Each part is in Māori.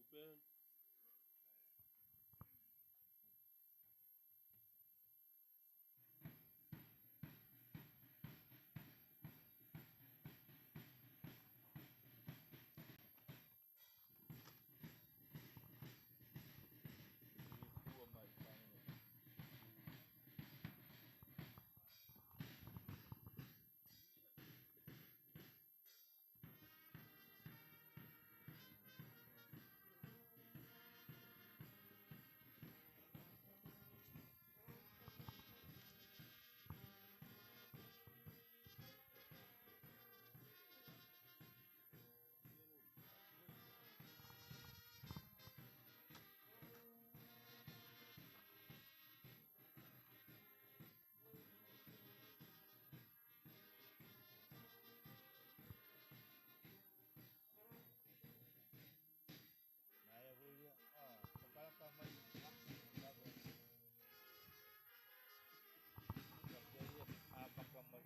Super. Ilikuwa maifanya. Naya kuya. Sekarang kamar apa kamar?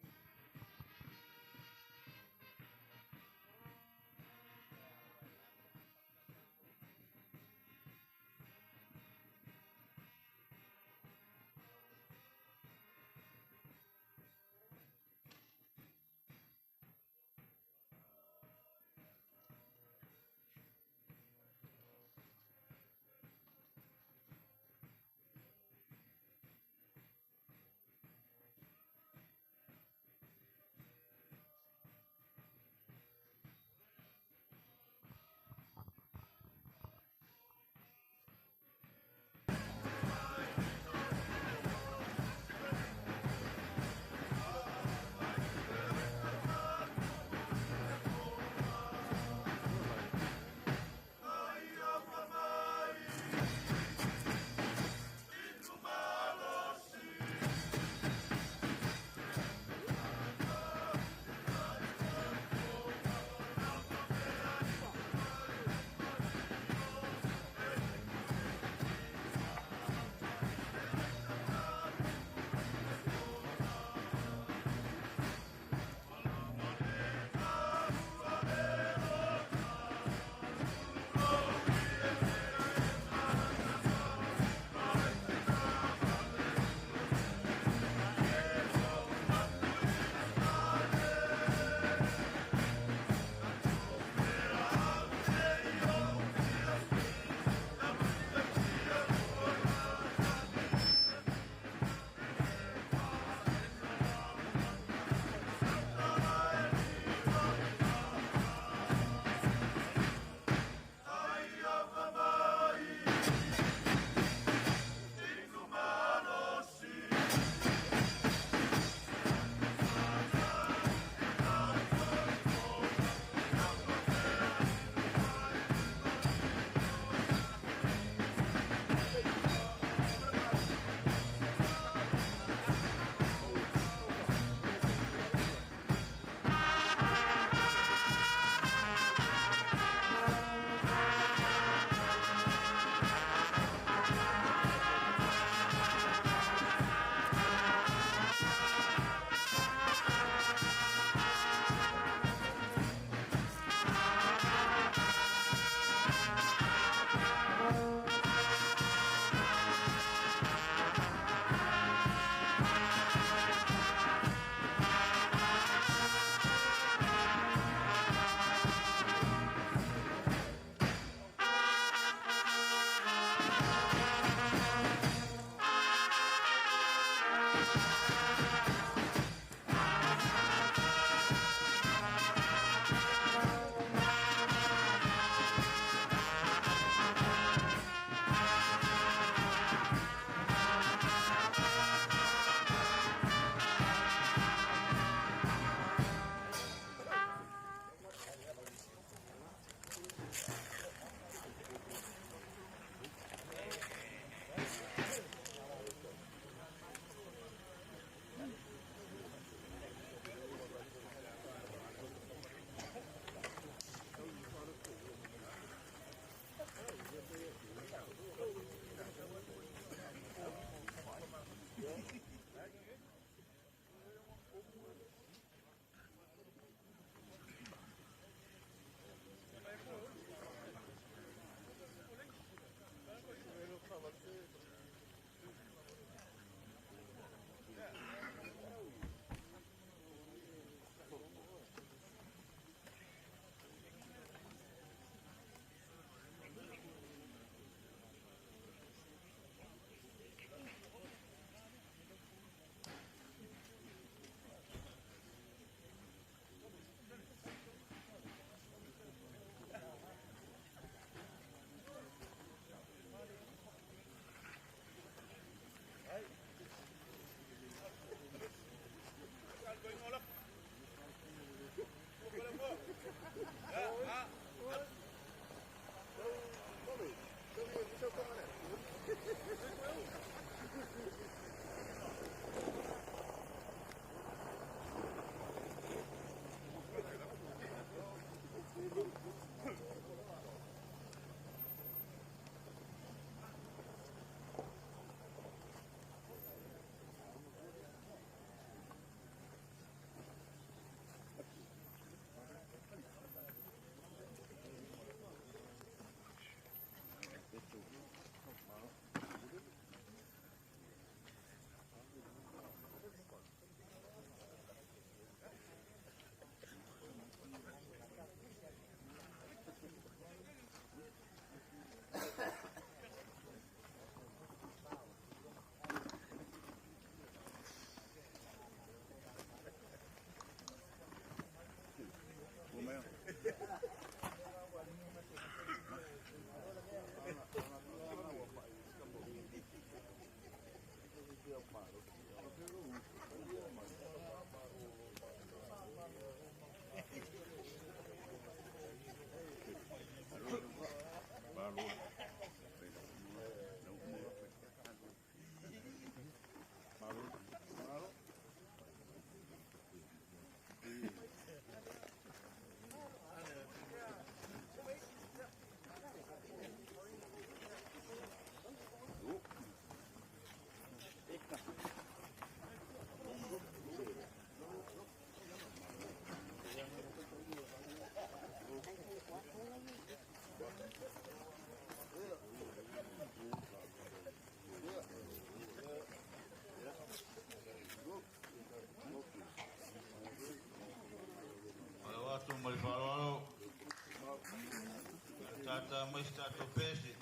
ata mwista topesi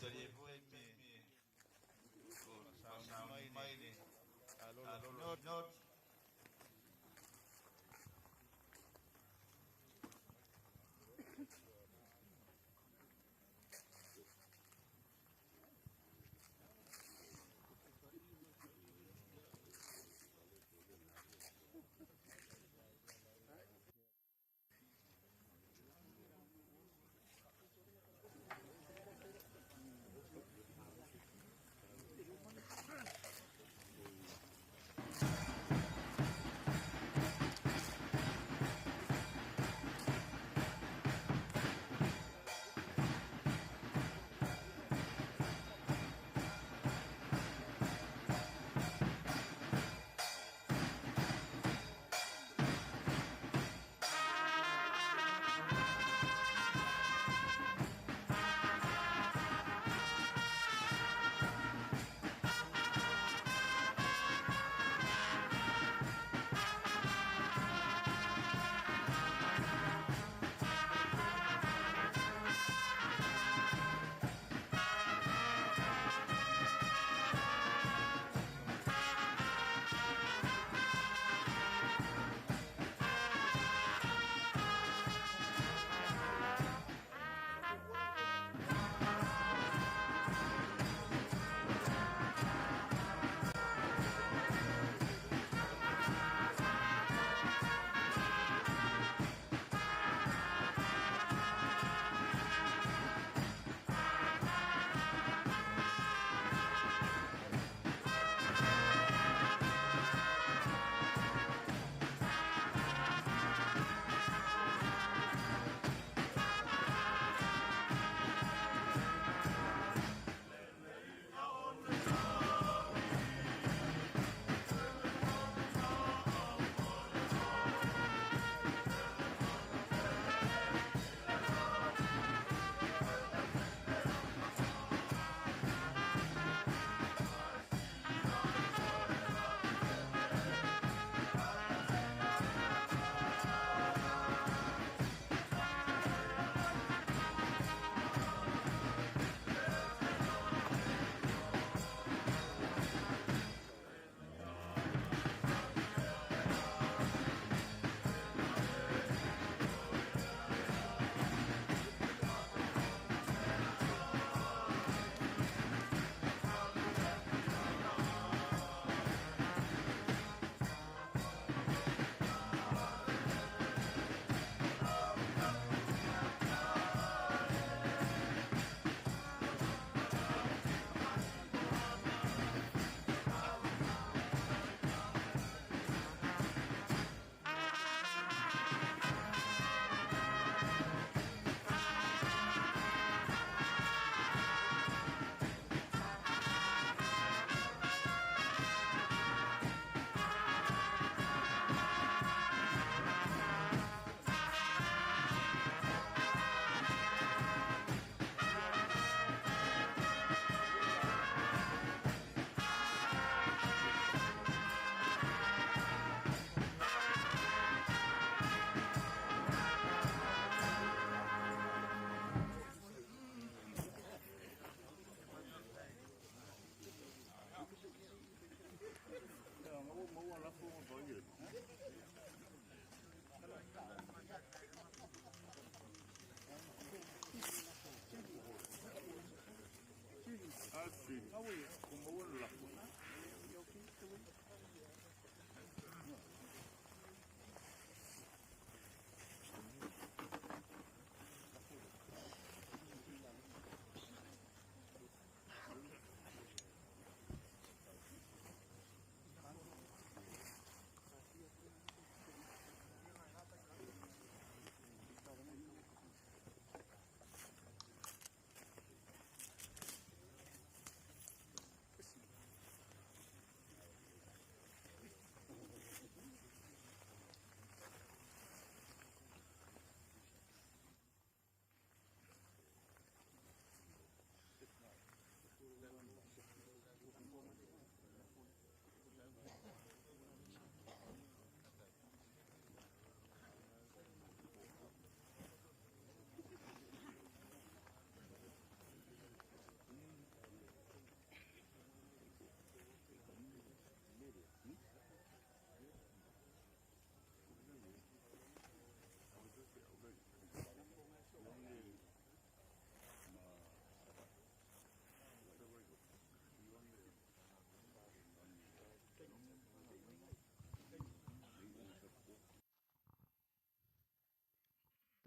talipwemi maini alolo not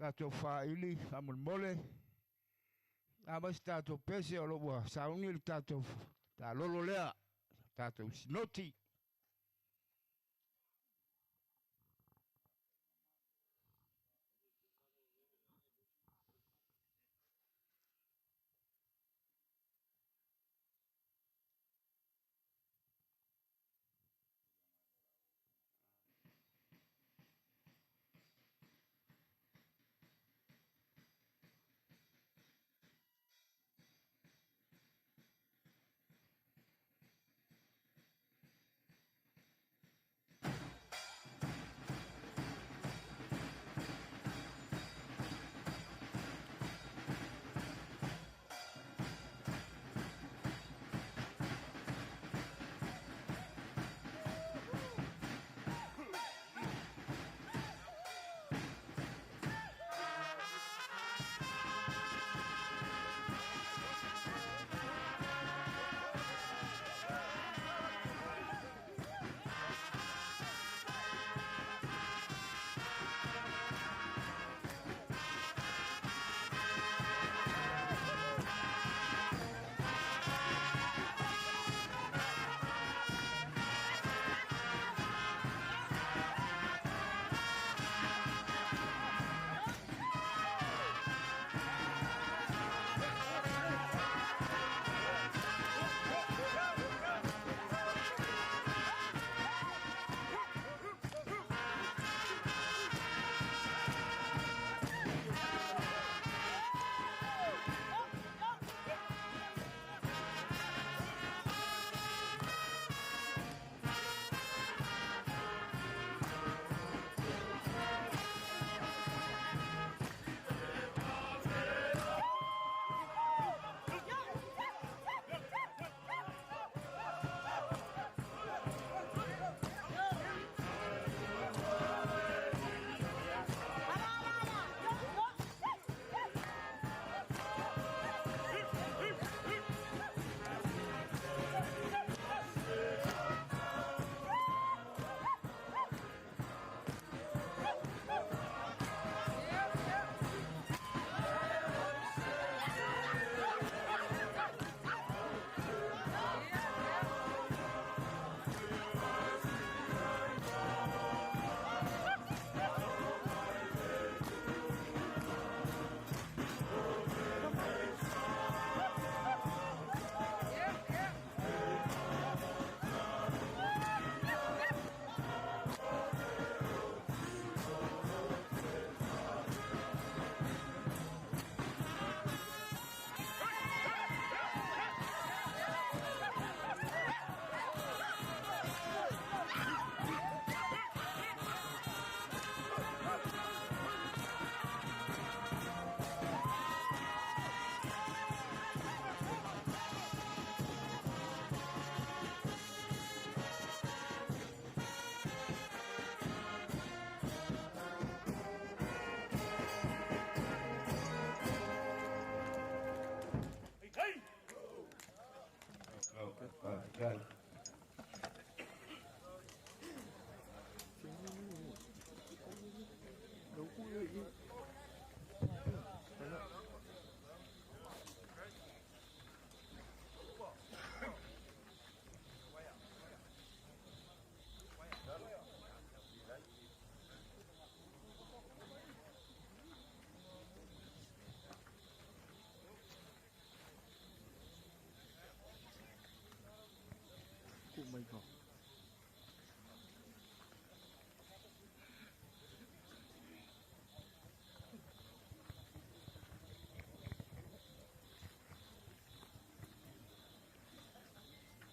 tātou whaili, amul mole. A mas tātou pese o loa, saungi le tātou tā lolo lea, tātou sinoti.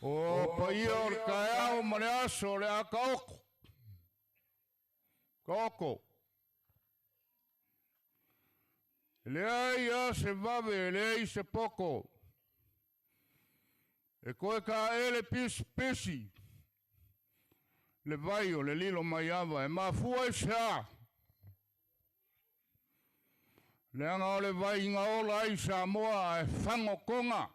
O paia o le kaeao ma le aso le a kaoko. Kaoko. Le ai a se vave, le ai se poko. E koe ka ele pisi. Le vai o le lilo mai ava, e mafua e se a. Le anga o le vai inga ola ai sa moa e whango konga.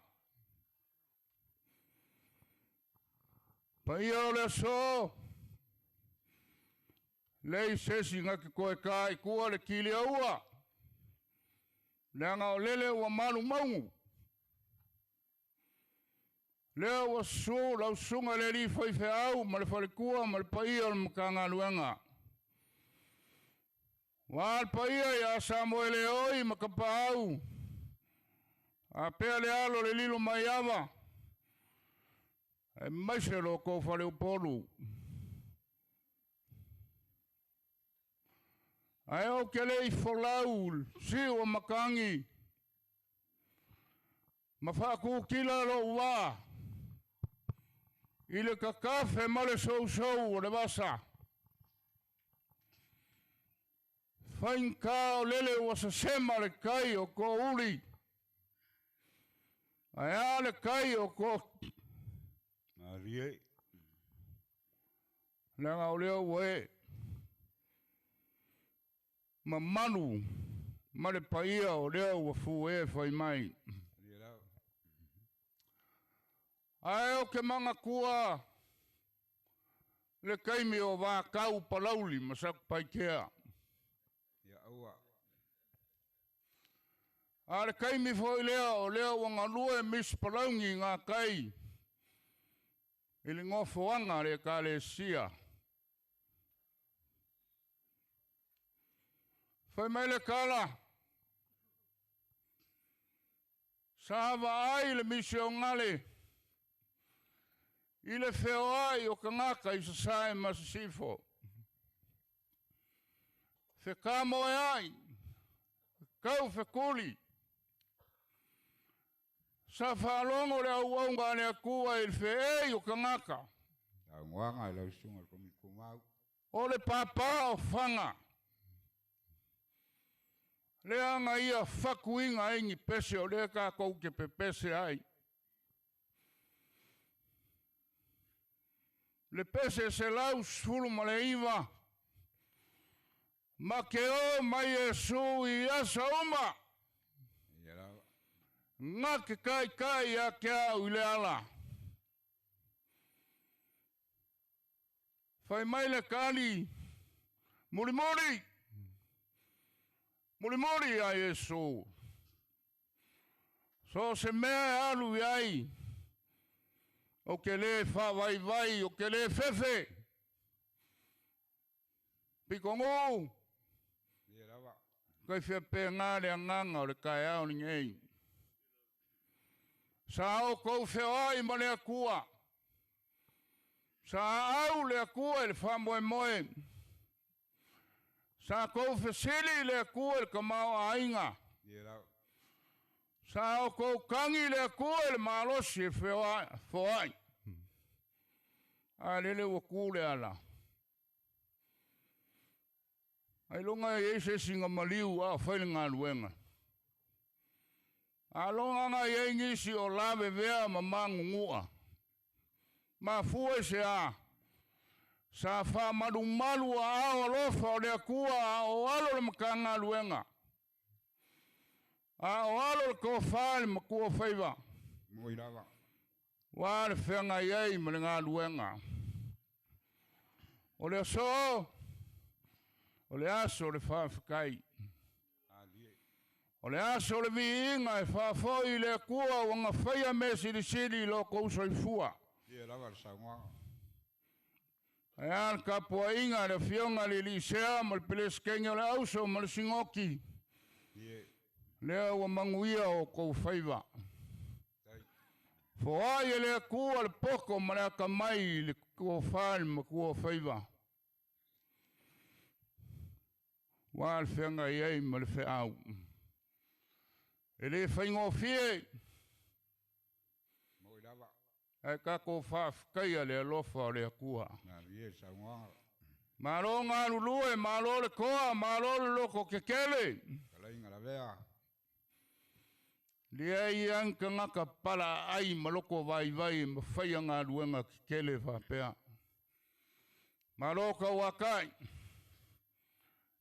Pa ia o le so, le i sesi ngaki koe ka i kua le kili aua. Leanga o lele ua malu maungu. Lea ua su lau sunga le li fai fe au ma le falikua ma le paia o le makanga luenga. Wa le paia ia Samuel e oi ma ka au. A pea le alo le lilo mai ava. E maise lo ko fale upolu. Ai o ke le i folau si o makangi. Ma whaku kila lo wa. Ile ka kafe ma le sou o le wasa. Fain ka o lele o sa sema le kai o ko uli. Ai a le kai o ko Marie. Langa o leo we. Ma manu. Ma le paia o leo wa fu e fai mai. Ai o ke manga kua. Le kaimi o wā kau palauli masak pai kea. Ia aua. A le kaimi foi leo wanga lue mis palaungi ngā kai. Ili ngofo anga le ka le sia. Fai mai le kala. Sava ai le misi o ngale. Ile feo ai o ka ngaka i sasae masisifo. Fe kamo e ai. Kau fe kuli. Sa whalongo le au aunga ne akua il fe ei o ka ngaka. Au ngwanga lau sunga komi kumau. O le papa o fanga. Le anga ia whakuinga ingi pese o le ka kou ke pepese ai. Le pese se lau sulu ma le iwa. Ma ke o mai e su i asa uma. Ia lau. Ngā ke kai a ke au i le ala. Fai mai le kali. Murimuri. Murimuri a Yesu. So se mea alu i ai. O ke le wha vai, o ke le fefe. Piko ngū. Ia lau. Kai whia pē ngāre a nganga o le kai au ni ngei. Sa au kou whio ai ma le akua. Sa au le akua le wha moe moe. Sa kou whesili le akua le kamau a inga. Ia lau. Sa au kou kangi le akua le malosi e whio ai. A lele waku le ala. Ai longa e se singa maliu a whaile ngā luenga. A longa ngā e ngisi o lawe vea ma mangu ngua. Ma fue se a. Sa wha maru malu a ao lofa o lea kua o alo le maka ngā luenga. A o alo le ko whaale ma kua whaiva. Moi lava. Wā le whenga iei ma le ngā luenga. O le aso. O le aso le whawhikai. Ali. O le aso le vi inga e whawhoi le kua wanga whaia me siri lo kouso i fua. Ia lau sa ngwanga. E an ka pua inga le fionga le lisea ma le peles kenga le auso ma le singoki. Ia. Lea ua manguia o kou whaiva. Tai. Fua e le kua le poko ma le aka mai le kua whaal ma kua whaiva. Wā le whenga iei ma le wheau. E le whaingo fie. Moi lava. E kako whawhikaia le alofa o le akua. Na ia sa ngwanga. Malo ngā lulue, malo le koa, malo le loko kekele. Kala inga la vea. Lia i anka ngaka pala ai maloko vai ma whaia ngā luenga kekele whapea. Malo ka wakai.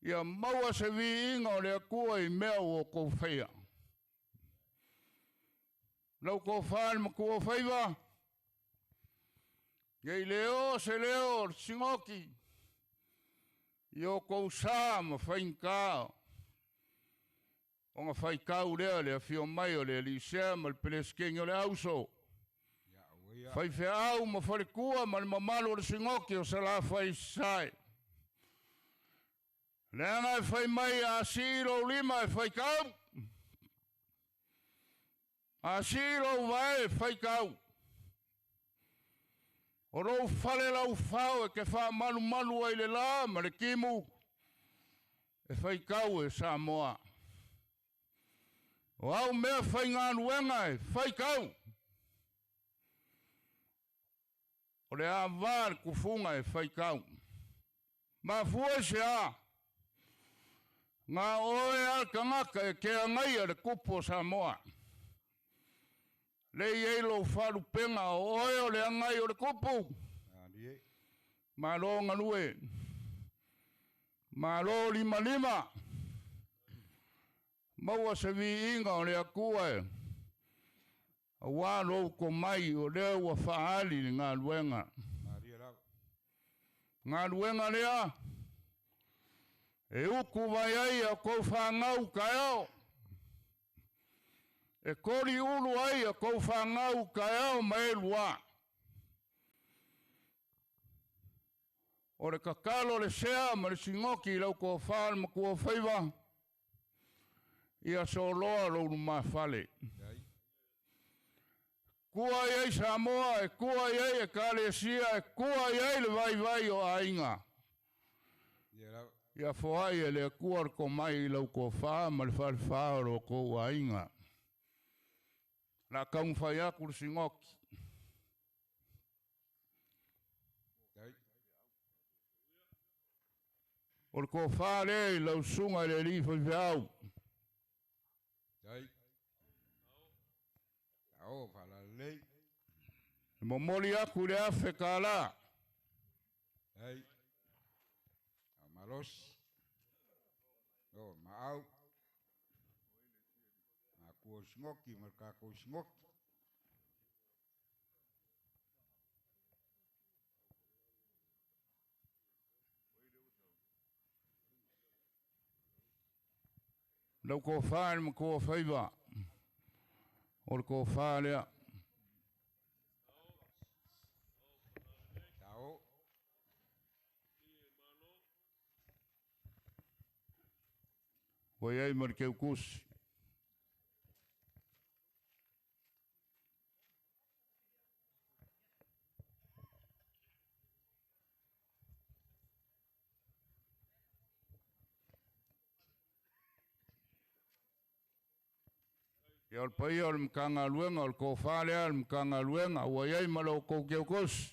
Ia maua se vi inga o le akua i mea o kou whaia. Lau kou whaal ma kua whaiva. Iei leo se leo singoki. Io kou sā ma whainkao. O ngā whaikau lea le whio mai o le Elisea ma le Peleskeng o le auso. Ya uia. Whai whea au ma wharekua ma le mamalo o le singoki o sa la whai sai. Le anga e whai mai a siro lima e whaikau. A siro vai e whaikau. O rou whale lau whau e ke wha manu manu ai le la ma le kimu. E whaikau e Samoa. O au mea whai ngā nuenga e whaikau. O le a vār kufunga e whaikau. Ma fua se a. Ngā oe alka ngaka e kea ngai a le kupo Samoa. Le ielo wharu penga o oe o le angai o le kupu. Anie. Ma lo nganue. Ma lo lima lima. Maua se vi inga o le akua e. A wālo ko mai o lea ua whaali ni ngā luenga. Maria lau. Ngā luenga lea. E uku vai ai a kou whangau kai au. E kori ulu ai a kou whangau kai au mai lua. O le kakalo le sea ma le singoki lau ko whaal ma kua whaiva. Ia so loa lounu ma whale. Yai. Kua iei Samoa, e kua iei e Kalesia, e kua iei le vai vai o ainga. Ia lau. Ia whaai e le kua ko mai lau ko whaa, ma le whale whaa ro ko ainga. Na kaung whai aku le singoki. Yai. O le ko whaa le lau sunga le li whai whiau. Yai. Au pala lei. Mo moli aku le afe ka la. Yai. Amalos. No, maau. Aku singoki, mereka aku singoki. Lau ko whaa ma ko whaiva. O le ko whaa lea. Tau. Wai ai mar keu kusi. Ia o le pai o le mkanga luenga, o le ko whaa lea, le mkanga luenga, wai ai ma lau kou keu kusi.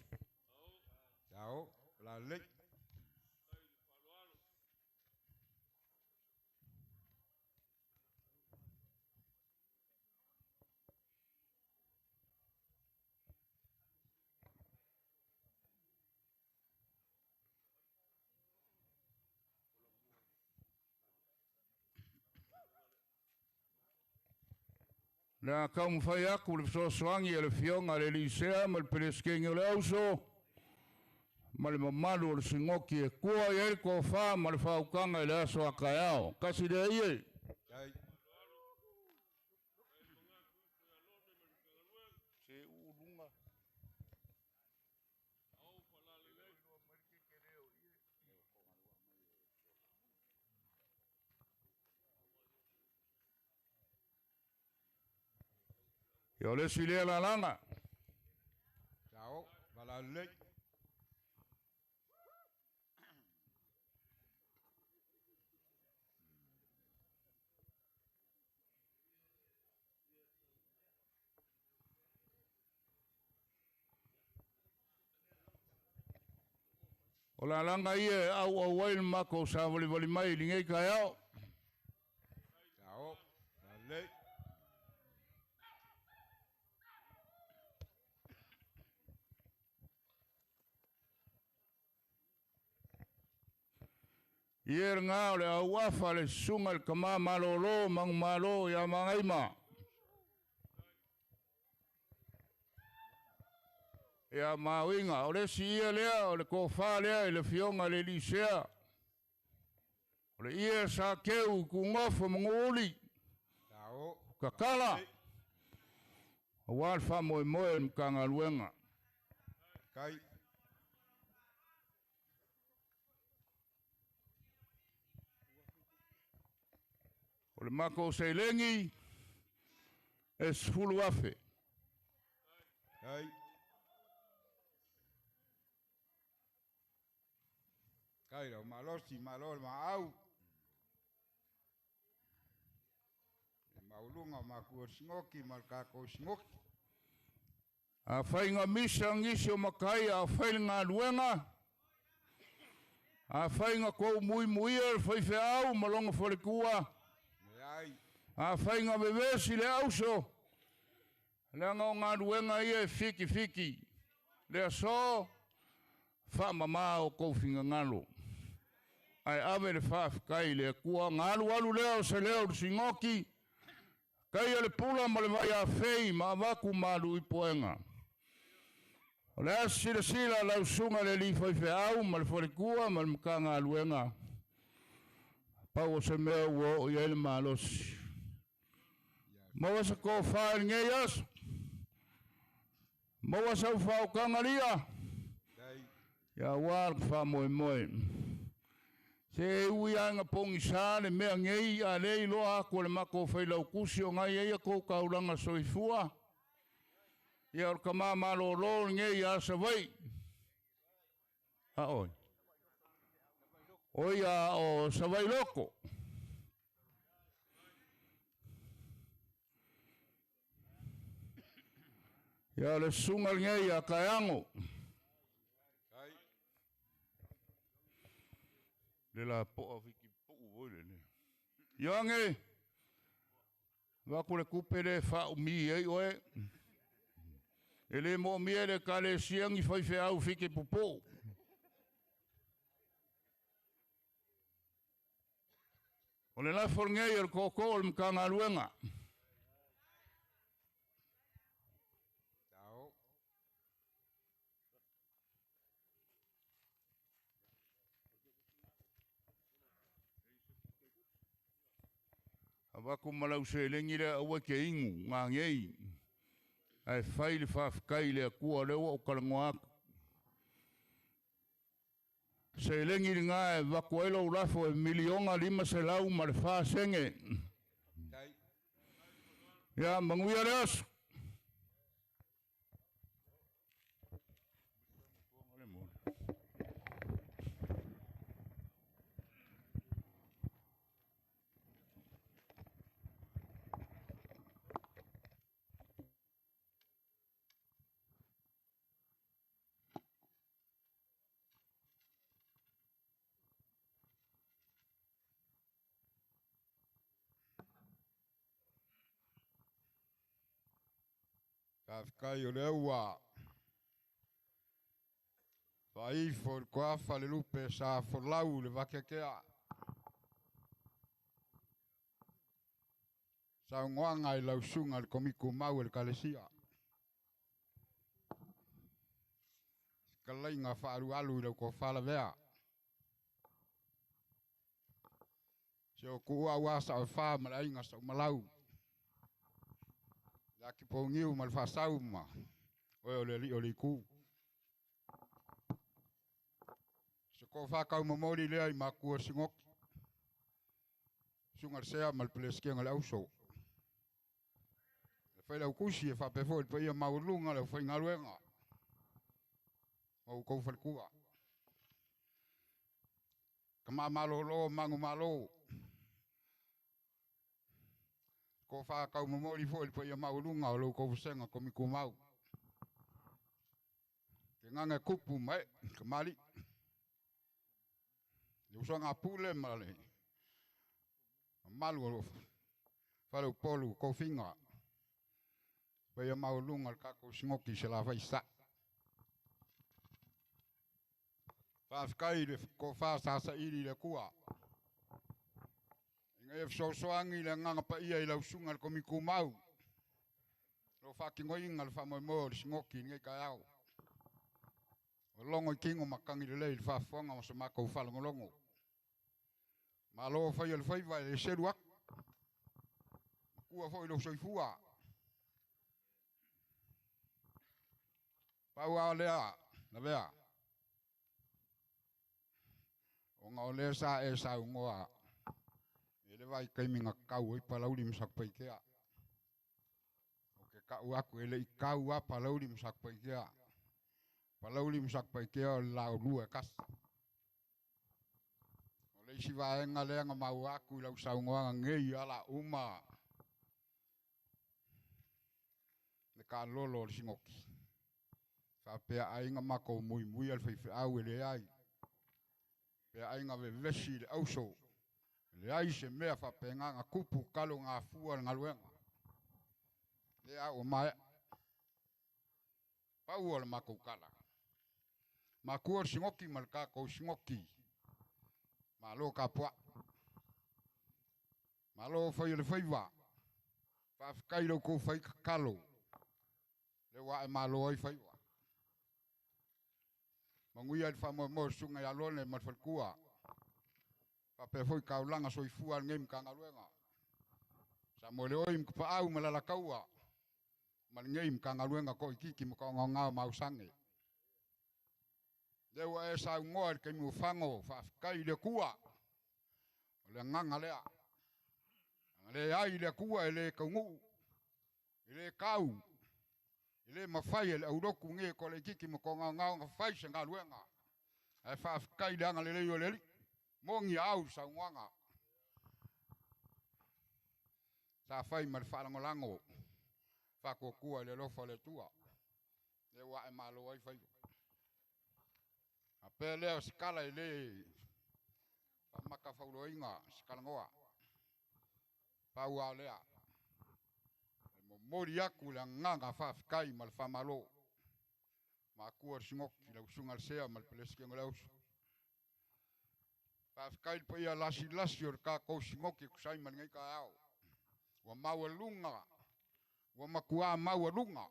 Tau. La lei. Na kaum whai aku le sosoangi e le fionga le Elisea ma le Peleskeng o le auso. Ma le mamalu o le singoki e kua i eri ko whaa ma le whaukanga i le aso a kai ao. Kasi le ie. Yai. Se urunga. Yo le sile la langa. Tau. Pala lei. O la langa ie au wail mako sa voli mai lingei kai ao. Tau. La lei. Ier ngā o le au afa le sunga le kama malolo mang malo ya mangaima. Ia mawinga, o le si ia lea, o le kofa lea, i le fionga le Elisea. O le ia sa keu ku ngofa mnguli. Tau. Kakala. Awal fa moe moe mkanga luenga. Kai. O le mako se lengi e sfulu afe. Kai. Kai rau malosi malol maau. E maulunga makua singoki malkako singoki. A whainga misa ngisi o makai a whainga luenga. A whainga kou mui mui e whaife au malonga wharekua. Ai. A whainga bebesi le auso. Leanga o ngā luenga ia e fiki fiki. Lea so wha mama o kou whinga ngalo. Ai ave le whaafikai lea kua ngalu alu leo se leo singoki. Kai le pula ma le vai a whei ma waku malu i poenga. O le asira sila lau sunga le li whaife au ma le wharekua ma le mkanga aluenga. Pau o se mea ua o iele malosi. Maua sa ko whae nge yasu. Maua sa ufau kangaria. Ya wal wha moe moe. Se ui anga pongi sa le mea ngei a lei loa ko le mako whailau kusi o ngai eia ko kauranga soifua. Ia or kama malo lo ngei a sa vai. A oi. Oi a o sa vai loko. Ia le sungal ngei a kaiango. Le la po fiki po vole ne. Yange. Va ko le kupere fa mi ei oe. Ele mo mi ele kale siang I fai fe au fiki popo. O le la forngei el koko el mkanga luenga. Tau. Ava ko malau se lengi le awa ke ingu ngā ngei. Ai whai le whawhikai le kua lewa o karangoa aku. Se lengi ngā e wako elo urafo e milionga 5 se lau ma le whaasenge. Kai. Ia manguia le asu. Kafkai o le ua. Whai for koafa le lupe sa for lau le wakekea. Sa ngoanga I lau sunga le komiku mau le kalesia. Kalainga whaaru alu le ko whala vea. Se o kua wasa o wha malainga sa malau. Laki po ngiu mal whasau ma. Oe o le li o li ku. Se ko whakau mamori lea I makua singoki. Sungar sea mal peleskia ngale auso. Le whai lau kusi e whapefo il pa ia maurunga le whai ngaruenga. Mau kou whalkua. Kama malo lo mangu malo. Ko whakau mamori fo il pa ia maurunga o lo kou senga komiku mau. Ke nganga kupu mai, kamali. Usanga pule male. Malu o whalau polu ko whinga. Pa ia maurunga al kako singoki se la whaisa. Whawhikai le ko whaasasa iri le kua. Inga e whsosoangi le nganga pa ia I lau sunga al komiku mau. Lo whakingo inga le whamoe le singoki ngai kai au. O longo I kingo makangi le lei le whaafuanga masa makau whalongolongo. Ma lo whai al whai vai le seru aku. kua foi lo soifua. Pau a lea, na vea. O ngā ole sa e sa ungoa. Ele vai kaiminga kau i palauri msak paikea. O ke kau aku ele i kau a palauri msak paikea. Palauri msak paikea o lau lua kas. O le isi vaenga leanga mau aku i lau sa ungoa ngei ala uma. Le ka lolo le singoki. Whapea ainga mako mui mui al whaiwhi au ele ai. Pea ainga ve vesi le auso. Le ai se mea whapenga ngā kupu kalo ngā fua ngā luenga. Le au mai. Pau o le mako kala. Makua o singoki malka kou singoki. Malo ka pua. Malo whai le whaiwa. Whawhikai lau kou whai kalo. Le wa e malo ai whaiwa. Mangui ai whamoe mo sunga i alone malwhalkua. Pape foi kaulanga soifua ngei mkanga luenga. Sa mo le oi mkpa au malala kaua. Mal ngei mkanga luenga ko ikiki mkanga ngao mausange. Lewa e sa ungoa ke mi ufango whawhikai le kua. Le nganga lea. Le ai le kua ele kaungu. Ele kau. Ele mawhai ele auroku nge ko le ikiki mkanga ngao ngawhai se ngā luenga. E whawhikai le anga le leo le li. Mongi au sa ungoanga. Sa whai ma le whalangolango. Whako kua le lofa le tua. Le wa e malo ai whai. A pe leo skala i le. Whamaka whauroinga skala ngoa. Pau au lea. Mo mori aku le nganga whawhikai ma le whamalo. Ma kua singoki lau sungal sea ma le peleski ngolausu. Whawhikai pa ia lasi o le kā kou singoki kusai man ngai ka au. Wa maua lunga. Wa makua maua lunga.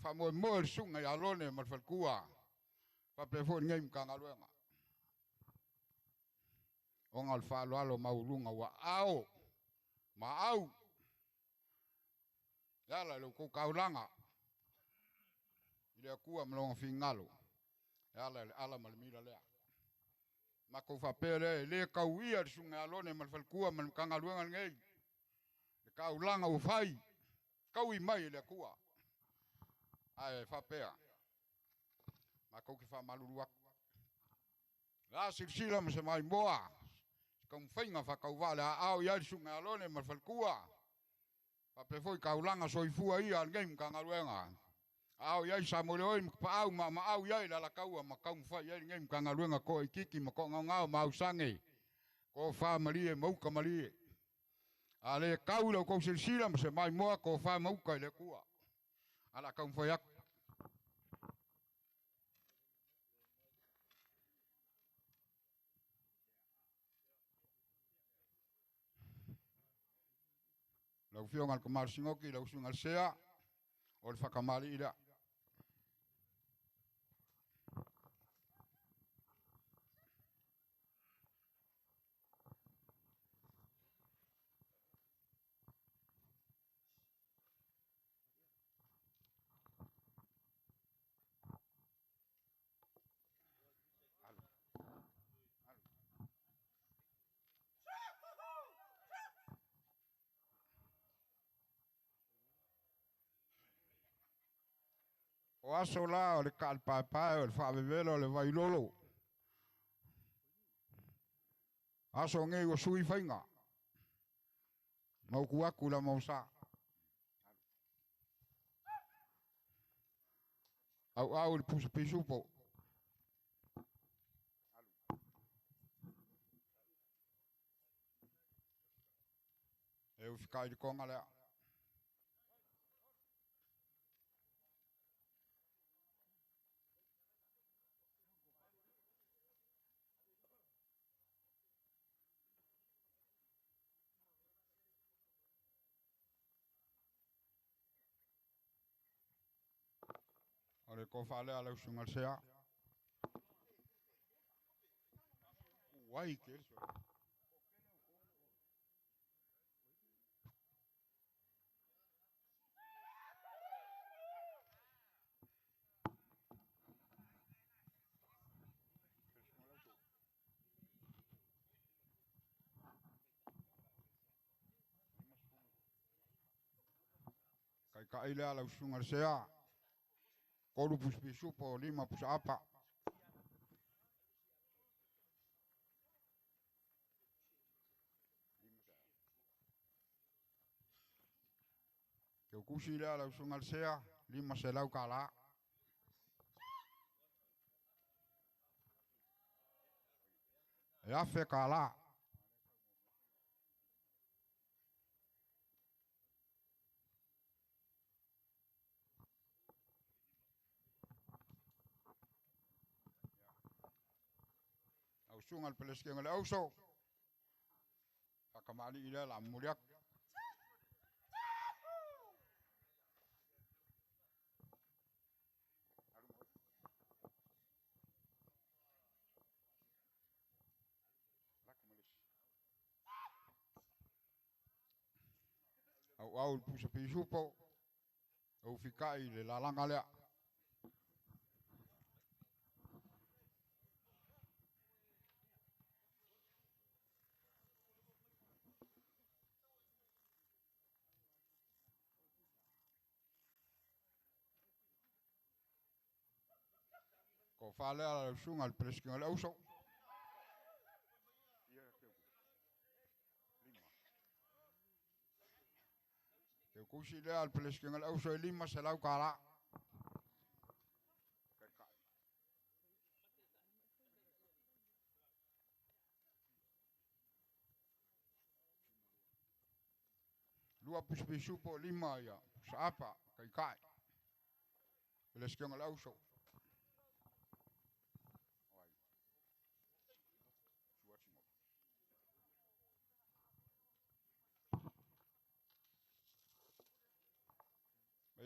Whamoe moe sunga i alone ma le whalkua. Whapefo ngai mkanga luenga. O ngā le whalo alo mau lunga wa au. Ma au. Yala ilo kou kaulanga. Ile kua mlonga fingalo. Yala ile ala malimila lea. Mako whapere le kauia sunga alone ma le whalkua ma le mkanga luenga ngai. Le kaulanga ufai. Kau i mai ile kua. Ai whapea. Mako ki whamaluru aku. La sirsila ma se mai moa. Kau whainga whakau wale a au iai sunga alone ma le whalkua. Pape foi kaulanga soifua ia ngai mkanga luenga. Au iai sa mole oi mkpa au ma au iai la kaua ma kau mwhai iai ngai mkanga luenga ko ikiki ma ko ngau ma usange. Ko wha marie mauka marie. Ale kau lau kou sirsila ma se mai moa ko wha mauka ile kua. Ala kau mwhai aku. Lau fionga al kamar singoki, lau sungal sea, o le whakamari ira. O aso la o le kalpaepae o le whaavevelo o le vailolo. Aso ngei o sui whainga. Mauku aku la mausa. Au le pusa pisupo. E ufikai di konga lea. Ore ko fale ala usungal sea. Wai ke so. ka ile ala usunga sea. Kolu puspisupo lima pusapa. Keu kusi ile ala usunga sea lima selau kala. Yafe kala. Sungal peleskia ngale auso. Akamali ila la muliak. Au pusa pisupo. Au fikai le lalanga lea. Ko fale ala sungal peleskia ngale auso. Keu kusi le al peleskia ngale auso lima selau kala. Dua puspisupo lima ya. Siapa? Kai. Peleskia ngale auso.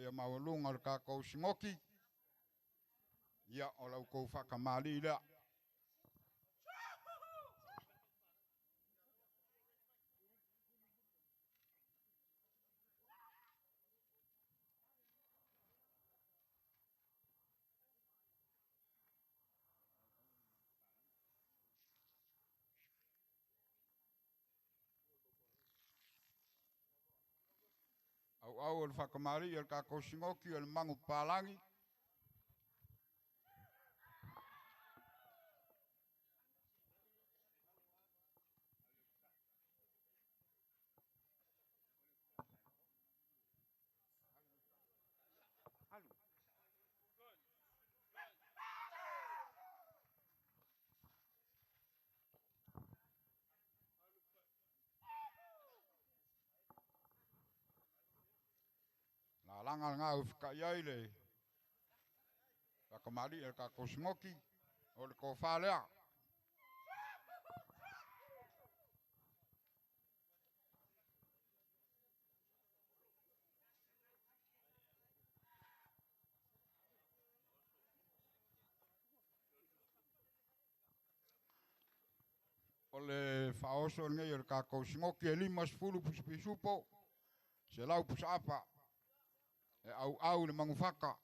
Ia maulunga le kako singoki. Ia o lau kou whakamali lea. Au le whakamali ia le kako singoki ia le mangu palangi. La langa ngā ufika iai le. Whakamali ia le kako singoki. O le ko whalea. O le whaoso ngai ia le kako singoki e lima sifuru pusipisupo. Se lau pusapa. E au le mangu whaka.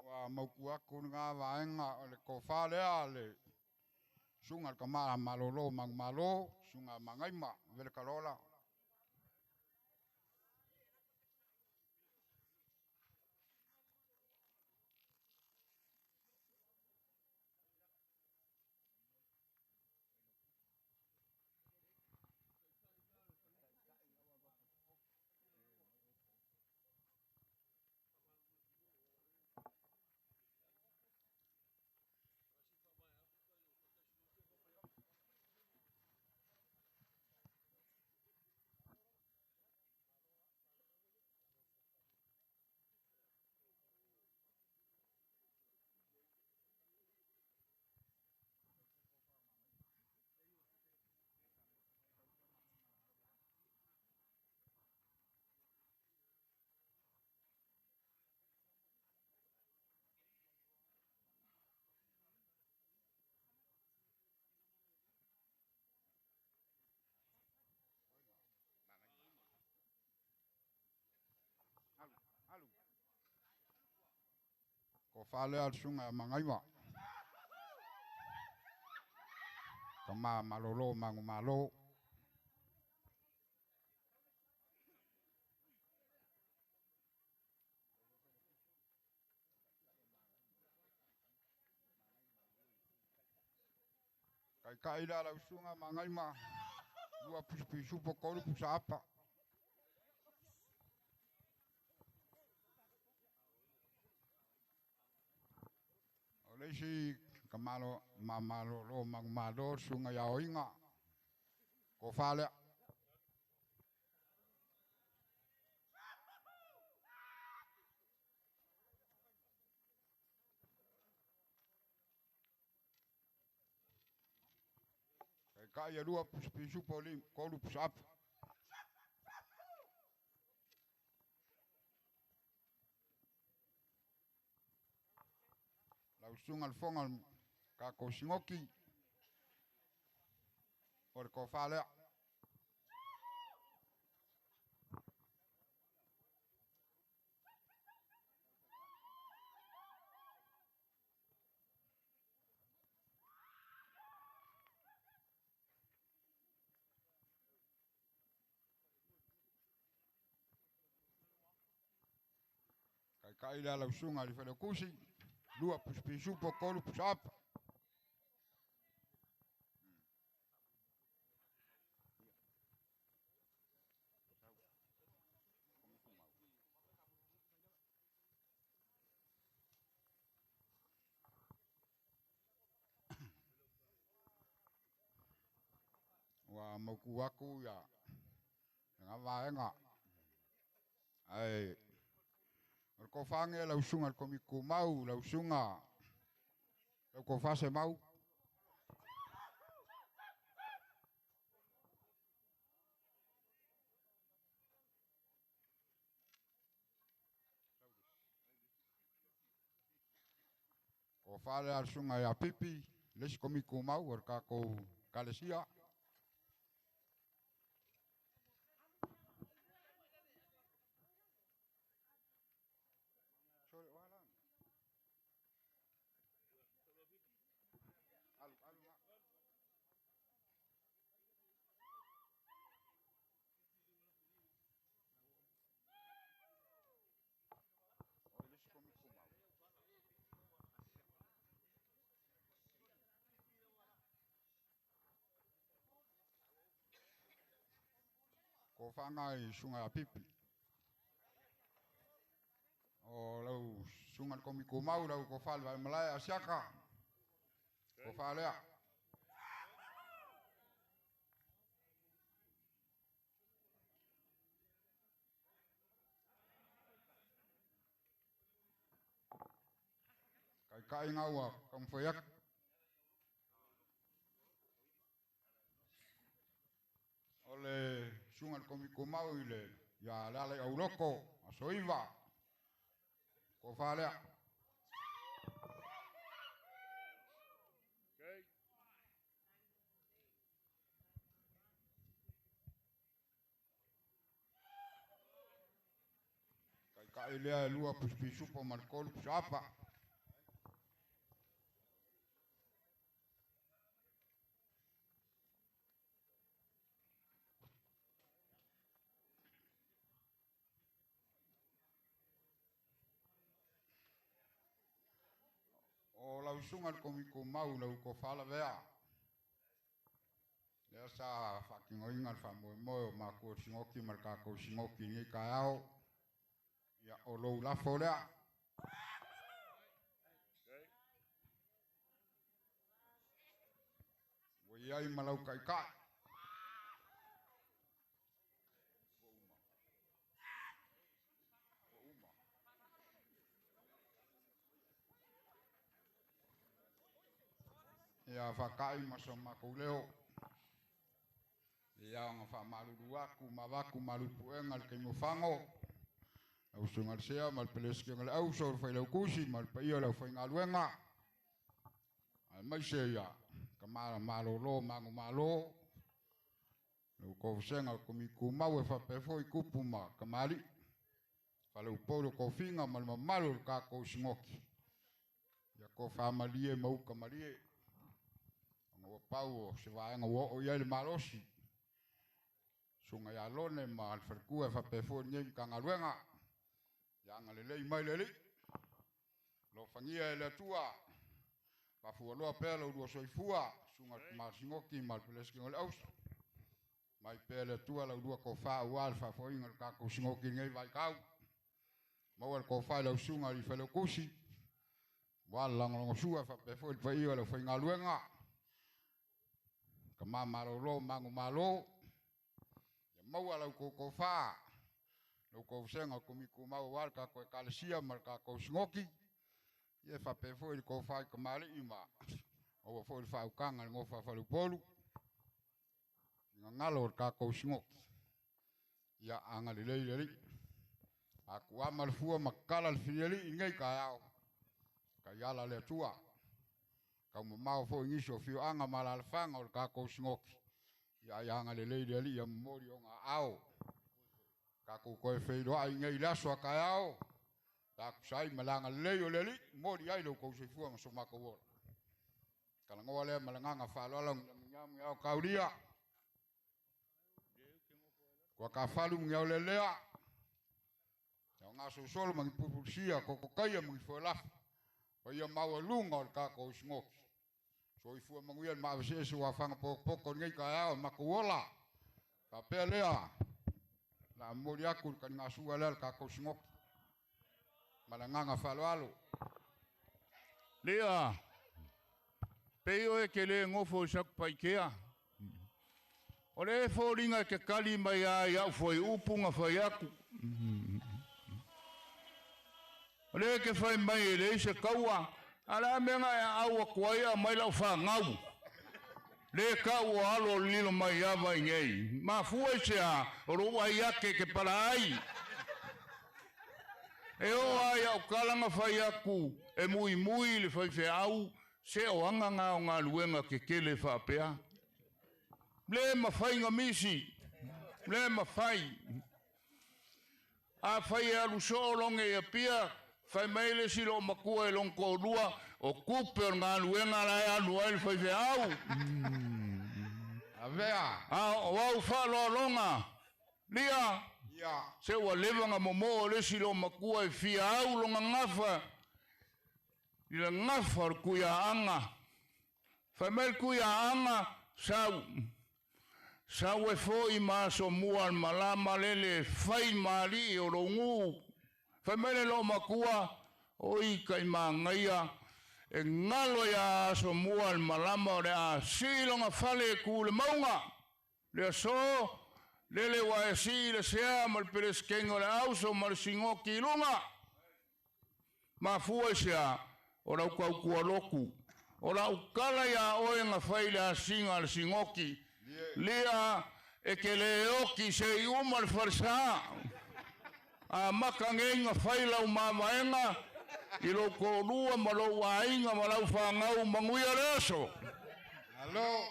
Wa mauku aku ngā waenga o le ko whalea le. Sunga ka maa malolo mang malo. Sunga mangaima vele karola. fale al sunga mangaima. Kama malolo mangu malo. Kai la la sunga mangaima. Dua pisu pokolu pusapa. Olesi kamalo mamalo lo magmado sunga ya oinga. Ko fale. Kai ya dua pisu polim kolu pusapa. Lausung al fongal kako singoki. Or ko fale. Kai la lausung al fele kusi. Dua pisu pokolu pusapa. Wa moku aku ya ngavaenga ai ko fange la usunga ko miku mau la usunga ko fase mau ko fale al sunga ya pipi les ko miku mau or ka ko kalesia. Ko fanga i sunga ya pipi. O lau sunga ko miku mau lau ko fal va malaya siaka. Ko fale ya. Kai ngawa kam foyak. Ole sunga ko miku mau ile ya la le auloko asoiva. Ko fale ya. Kai lea lua pisu po markol pusapa. O lau sunga ko miku mau lau ko fala vea. Lea sa fucking oinga fa mo ma ko singoki marka ko singoki ni kaao. Ya o lo la folea. Wo ai malau kai ka. Ya fa kai masoma ko leo. Ya nga fa malu duaku mawaku malu puengal ke mofango. Au sungal sea mal peleski ngal au sor fa lau kusi mal pa ia lau fa ngaluenga. Al mai se ya kamara malo lo mangu malo. Lau ko senga ko miku mau e fa pe foi kupuma kamali. Fa lau polo ko finga mal malo ka ko singoki. ia ko whamalie mauka malie. Ngā pau o se vaenga o ia le malosi. Sunga ia lone ma al wharkua e whapefo ngei ka ngaruenga. Ia ngale lei mai le li. Lo whangia e le tua. Pafua loa pēla urua soifua. Sunga ma singoki ma al pileski ngole aus. Mai pēla tua la urua ko wha ual whafo inga ka ko singoki ngei vai kau. Mauar ko wha lau sunga li whelo kusi. Wala langolongo sua whapefo il whaia le whainga luenga. Ka mamaro lo mangu malo. Ya maua lau ko wha. Lau ko senga kumiku mau wal ka koe kalesia mar ka ko singoki. Ia whapefo il ko wha i kamari ima. Owa fo il wha ukanga ni ngofa whalu polu. Nga ngalo ka ko singoki. Ia angali leileli. Aku amal fua makala lfilieli ingai ka yao. Ka yala le tua. Ka mamao fo ingiso fio anga mala alfanga o ka ko singoki. Ia yanga le leileli ia mori o nga ao. Ka ko koe feido ai ngai laso ka yao. Ta kusai malanga leio leli mori ai lo ko se fua so mako wor. Kala ngole malanga falo nyam yao kauria. Kwa ka falu ngau lelea. Nga sosolo mangi pupusia ko kaya mangi fola. Pa ia mau lunga o ka ko singoki. So i fua manguia ma vese wa fanga poko ngai ka ya ma ko wola. Ka pelea. La mori aku kan nga suala ka ko singoki. Malanga falo alo. Lea. Peo e ke le ngofo sak paikea. O le fōringa ke kali mai ai au foi upunga fai aku. O le ke fai mai e le se kaua. Ala menga e aua kuaia mai lau whangau. Le kaua alo lilo mai awa ngei. Ma fua se a roa iake ke para ai. E o ai au kalanga fai aku. E mui mui le fai fe au. Se o anga ngā o ngā luenga ke kele whapea. Le mawhai misi. Le mawhai. A whai alu so longe e pia. Whai meile si lo makua e long kōrua. O kupe o ngā luenga lai anu ai whai fe au. Avea. A o au whalo longa. Lia. Ia. Se ua lewanga momo o le si lo makua e fia au longa ngafa. Ila ngafa kuia anga. Whai meile kuia anga. Sau. Sau e foi maso mua malama lele fai mali o rongu. Whai mele lo makua o i kai mangaia e ngalo ya aso mua malama o rea silonga fale ku le maunga. Lea so lele wa e si le sea mal pereskengo le auso mal singoki lunga. Ma fua sea o rau kau kua loku. O rau kala ya oe nga fai le asinga le singoki. Lea e ke le oki se i umar farsa. A makangenga whailau mamaenga. I lo kōrua ma lo wainga ma lau whangau manguia reso. Hello.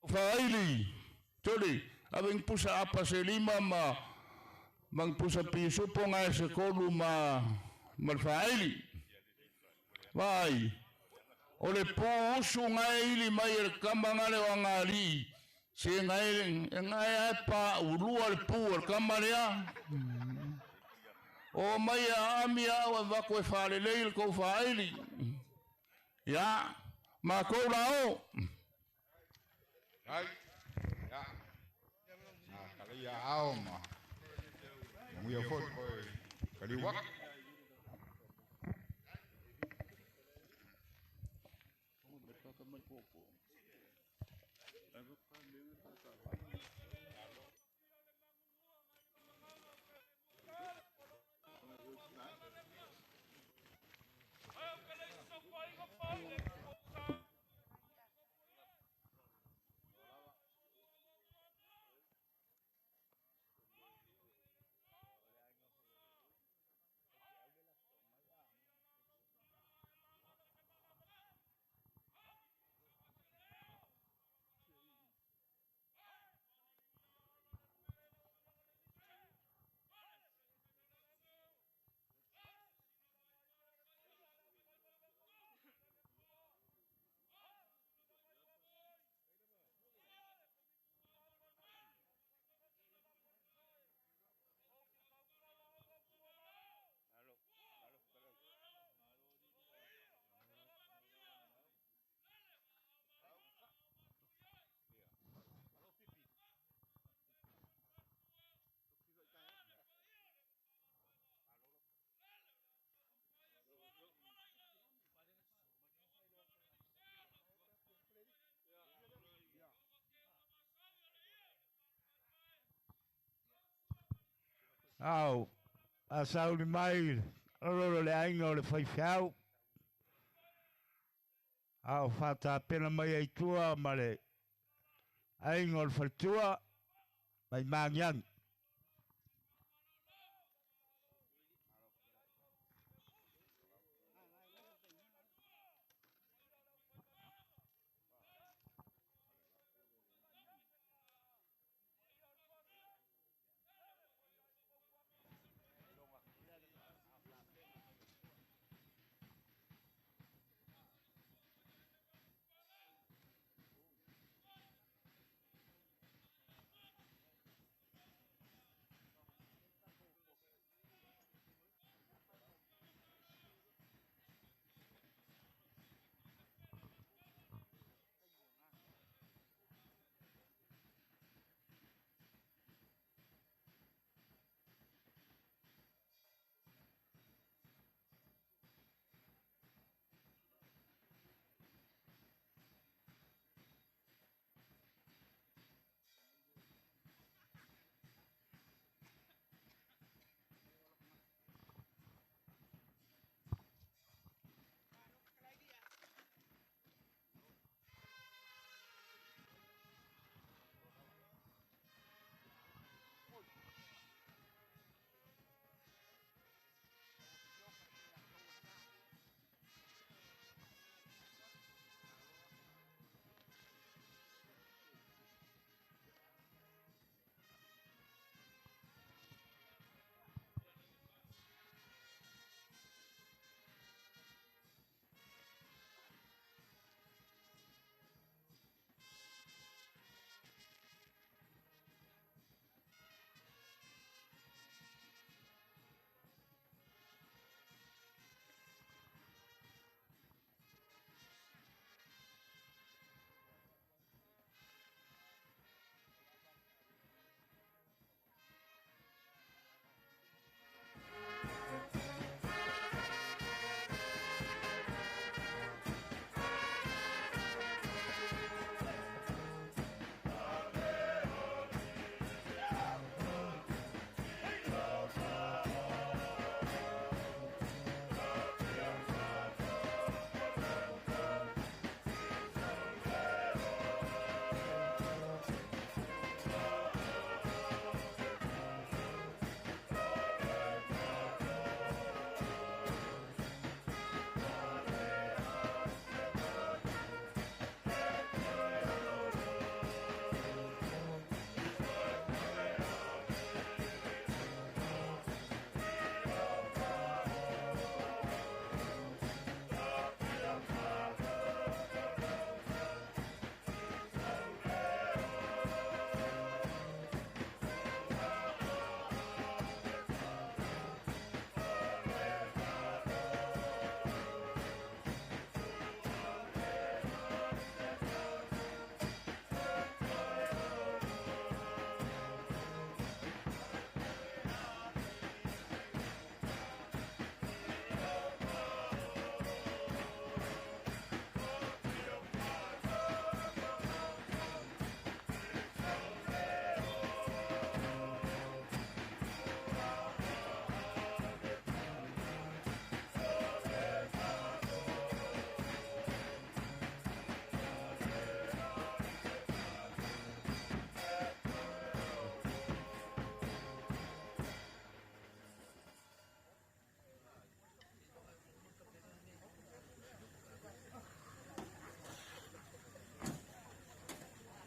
Whaili. Tuli. Awing pusa apa se lima ma. Mang pusa pisupo ngai se kolu ma. Ma whaili. Vai. O le pō usu ngai ili mai e kamangale wa ngāri. Se ngai e pa urua le pū e kamarea. O mai a ami au e wako e whare leil kou whaili. Ia, ma kou rao. Ai. Ya. Kali ya au ma. Muia fot koe. Kali wak. Au, a sauri mai, roro le ainga o le whaiwhau. Au, whata pena mai ai tua ma le ainga o le whaitua, mai mangiang.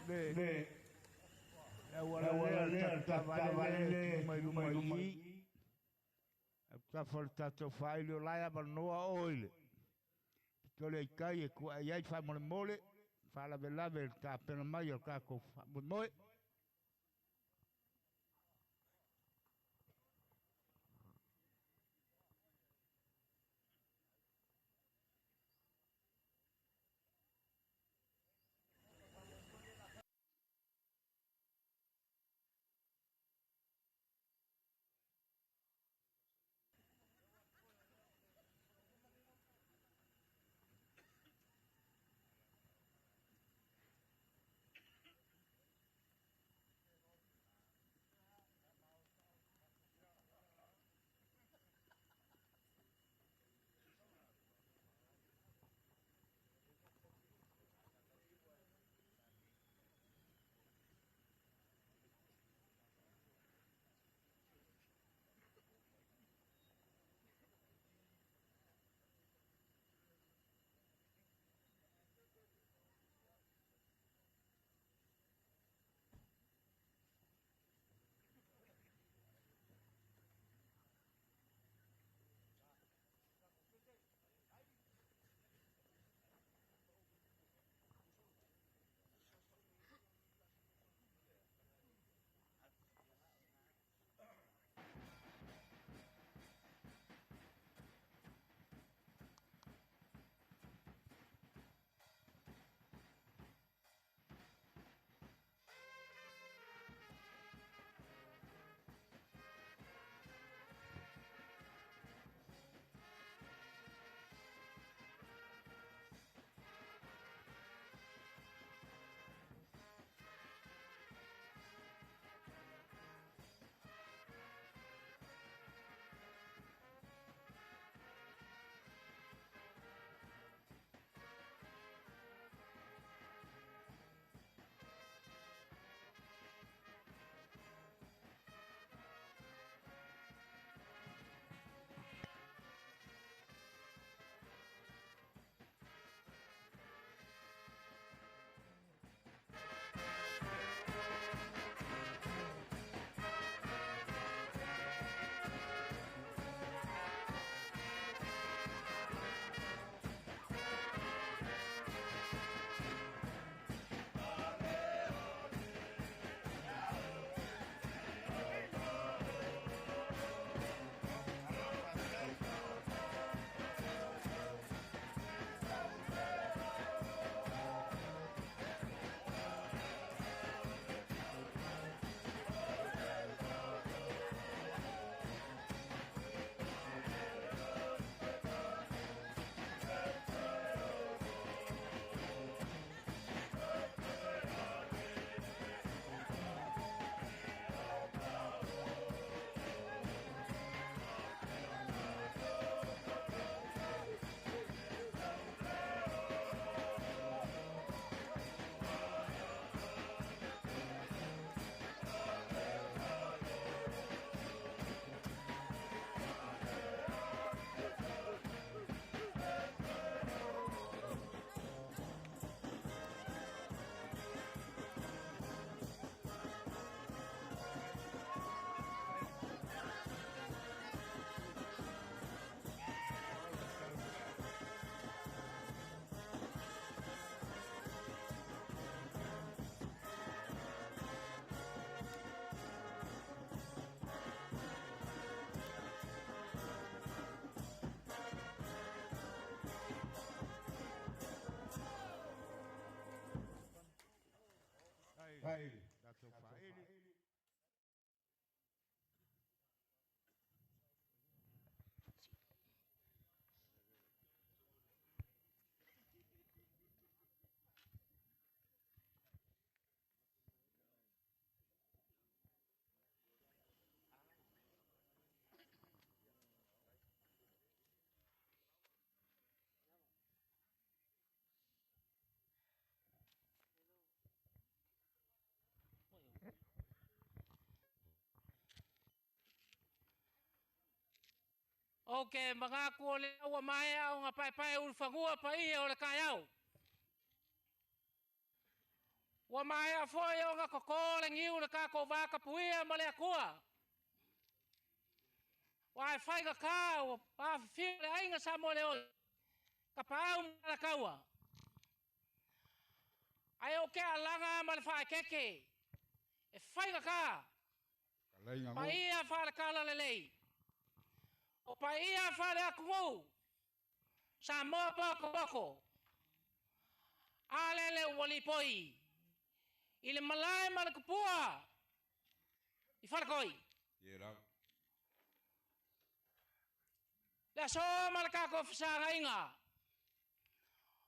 Le wala le ta vale mai mai ta forta to fai lo la ba no oile to le kai e ku ai fa mole mole fa la bella ta per mai o ka ko mo tatou whaere. Okay, mga kule wa mai au nga pai pai ul fangua pa ia o le kaiau. Wa mai a foi o nga koko le ngiu le ka ko va ka puia ma le akua. Wa ai fai ka ka o pa fi le ainga sa mo le o. Ka pa au la kaua. Ai o ke alanga ma le fai keke. E fai ka. Kalai Pa ia fa le kala le lei. O pa ia fale aku ngou. Sa mo poko poko. Ale le wali poi. Ile malai mal kupua. I fale koi. Ia Le so mal ka ko fsanga inga.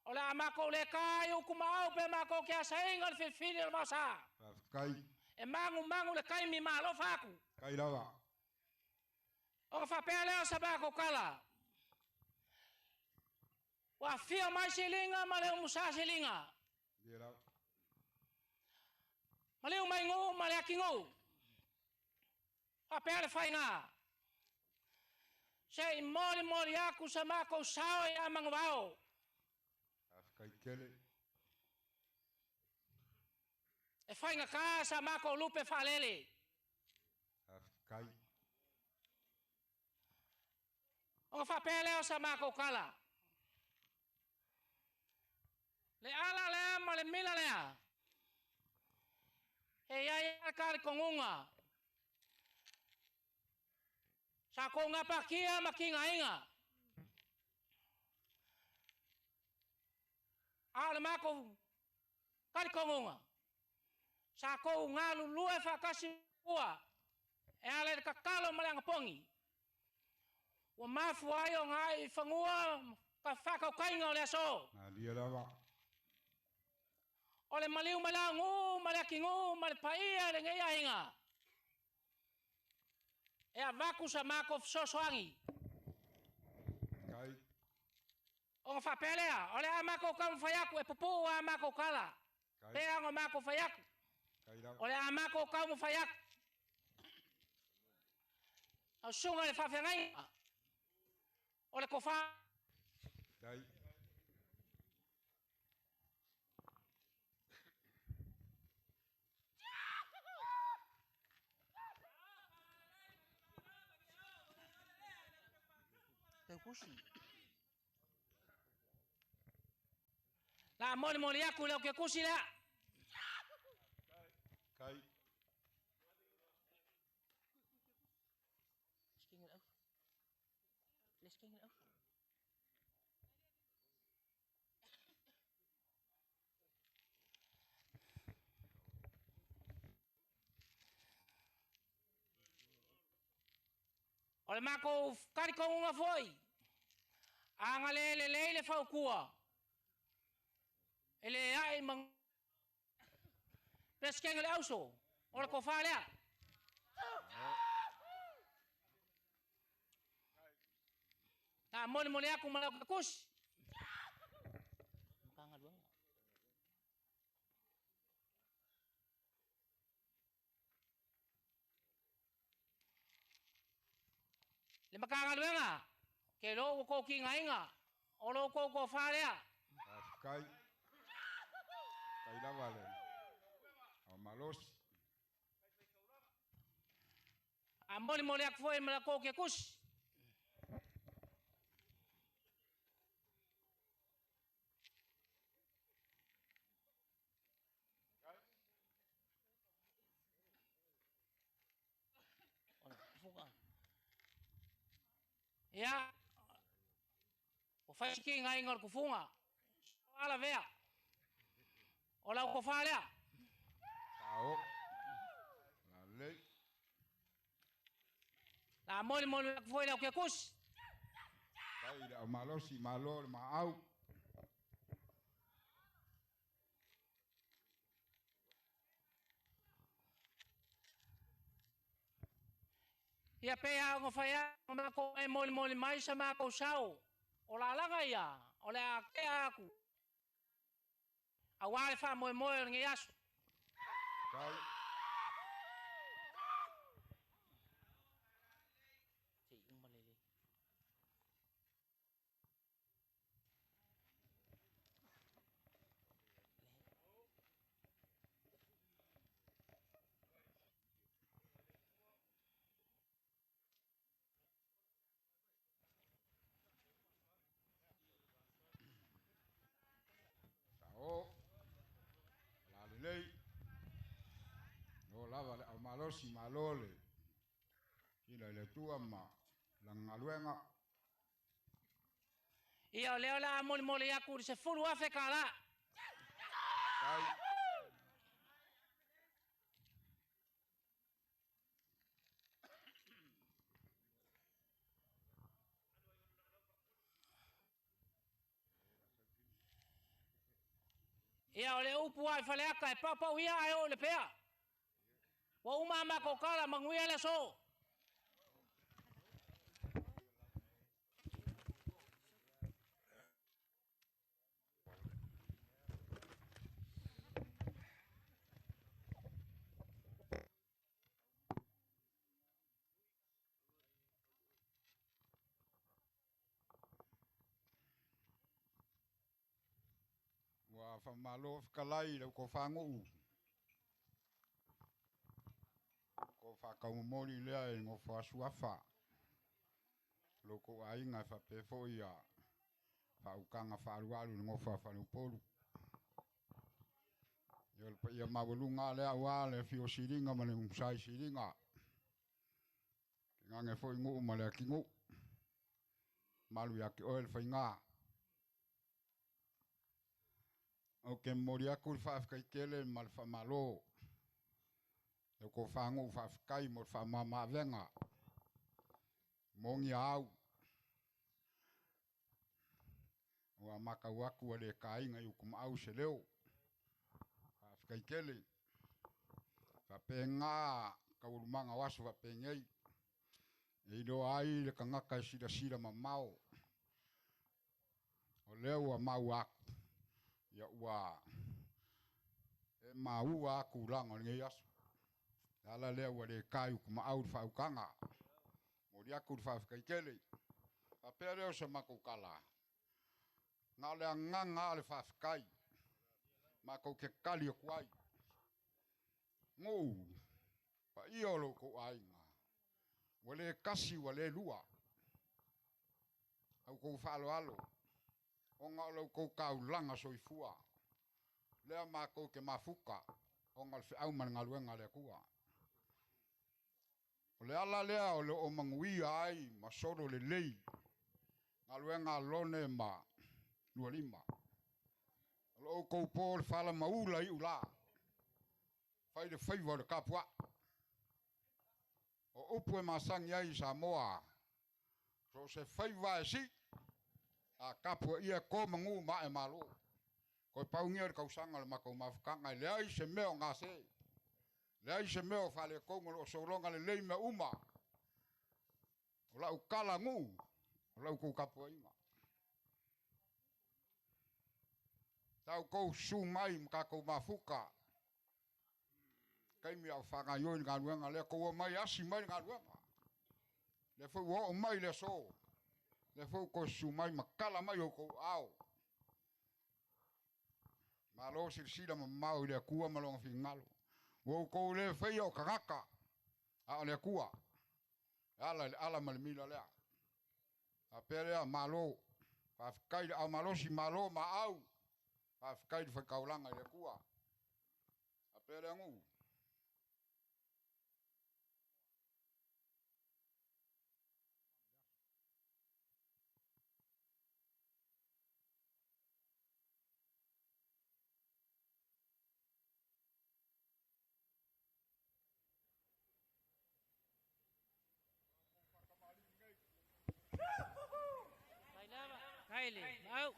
O le amako le kai o kumau pe mako kia sainga le filfili le masa. Kai. E mangu le kai mi malo faku. Kai lawa. O fa pele o sabako kala. Wa fia mai silinga male musa silinga. Ia Male mai ngo male akingo. Fa pele fainga. Sei mori aku samako sao ya mangwao. Kai kele. E fainga ka samako lupe falele. Kai. O fa pele o samako kala. Le ala le male mila le. E ya kali kongunga. Sa konga pakia makinga inga. Ala mako kali kongunga. Sa ko ngalu lue fa kasi ua. E ale kakalo malang pongi. Wa mafu ayo ngai fangua ka faka kainga le so. Dia lawa. Ole maliu malangu, malakingu, malpaia le ngai ainga. E avaku sa mako sosoangi. Kai. O fa pelea, ole amako kam fayaku e popo amako kala. Pe ngo mako fayaku. Kai lawa. Ole amako kam fayaku. Au sunga le fa fengai. Ole ko fa. Kai. Kusi. La moli aku le ke kusi la. Kai. Ole mako kari ko nga foi. Anga le fa kua. Ele ai mang Peskeng le auso. Ole ko fa le. Na moli aku malak kus. Kanga dua. Le makanga luenga. Ke lo ko ki ngainga. O lo ko fa le. Kai. Kai lawa le. O malos. A moli aku foi malak ko ke kus. Ya. O fai ki ngai ngor kufunga. Ala vea. Ola ko fa le. Au. La lei. La mole foi la ke kus. Kai da malosi malor ma au. Ia pe a ngo fai a ma ko e mole mai sa ma ko sao. O la langa ia, o le a ke aku. A wale fa mo ngi asu. Kai. Au. La lei. No lava le malosi malole. Ila le tua ma la ngaluenga. Ia le la mole ia ku se fulu afe kala. Kai. Ia o le upu ai fale aka e papa ia ai o le pea. Wa uma ma ko kala manguia le so. Wa fa malo kalai le ko fangu. Ko fa ka mori le ai ngo fa suafa. Loko ai nga fa pe fo ia. Fa ukanga fa alu ngo fa fa no polu. Yo pa ia mawulunga le awa le fio siringa ma le umsai siringa. Ngange fo ingu ma le kingu. Malu ya ki oil fa inga. O ke mori aku fa kai kele mal fa malo. Yo ko fangu fa kai mo fa mama venga. Mongi au. Wa maka waku le kai nga yu kum au se leo. Fa kai kele. Fa penga ka urumanga wasu fa pengei. E do ai le kangaka sida mamao. O leo wa mau aku. Ya wa e mau aku lango nge yasu. Ala leo wa le kai kuma au fa ukanga. Mori aku fa kai kele. Fa pere se mako kala. Nga le nganga le fa kai. Mako ke kali kwai. Ngo. Pa iolo ko ainga. Wale kasi wale lua. Au ko falo alo. Onga lo ko kau langa soifua. Lea mako ke mafuka. Onga fe au man ngaluenga le kua. Ole ala lea ole o mangui ai masoro le lei. Ngaluenga lone ma 25. Lo ko por fala maula i ula. Fai de favor de kapua. O upu e masangi ai Samoa. So se faiva e si. A kapua ia ko mangu ma e malo. Ko paungia de kausanga le makau mafukanga. Le ai se meo ngase. Le ai se meo fale kongo o soronga le leime uma. O lau kala ngu. O lau kou kapua inga. Tau kou su mai mka kou mafuka. Kai mi au whanga yoi ngā ruenga le kou mai asi mai ngā ruenga. Le fau o mai le so. Le fau ko su mai makala mai o kou au. Malo sila ma mau le kua malonga fi ngalo. Wo kou le fai o kangaka. A le kua. Ala malimila lea. A pere malo. Whafkai au malo si malo ma au. Whafkai di whakaulanga le kua. A pere ngu. Kaile, mau.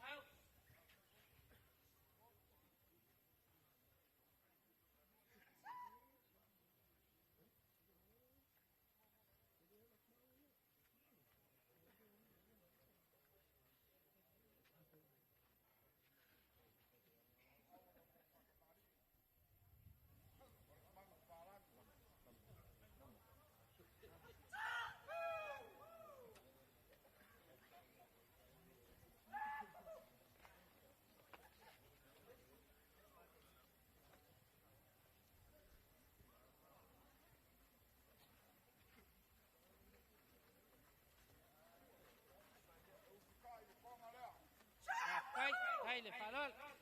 Kaile, farol. Kaile,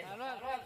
farol.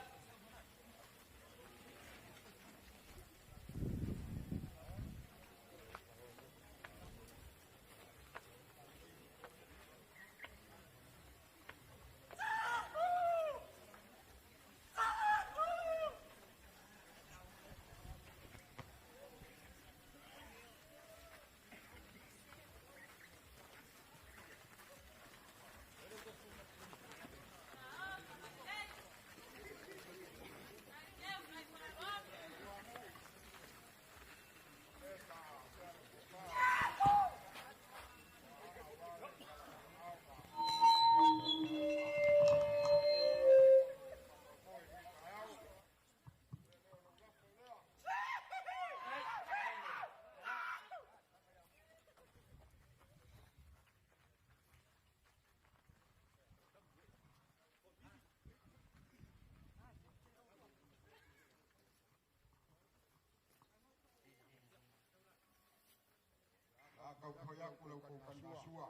Kau kaya kulau kau kanasua.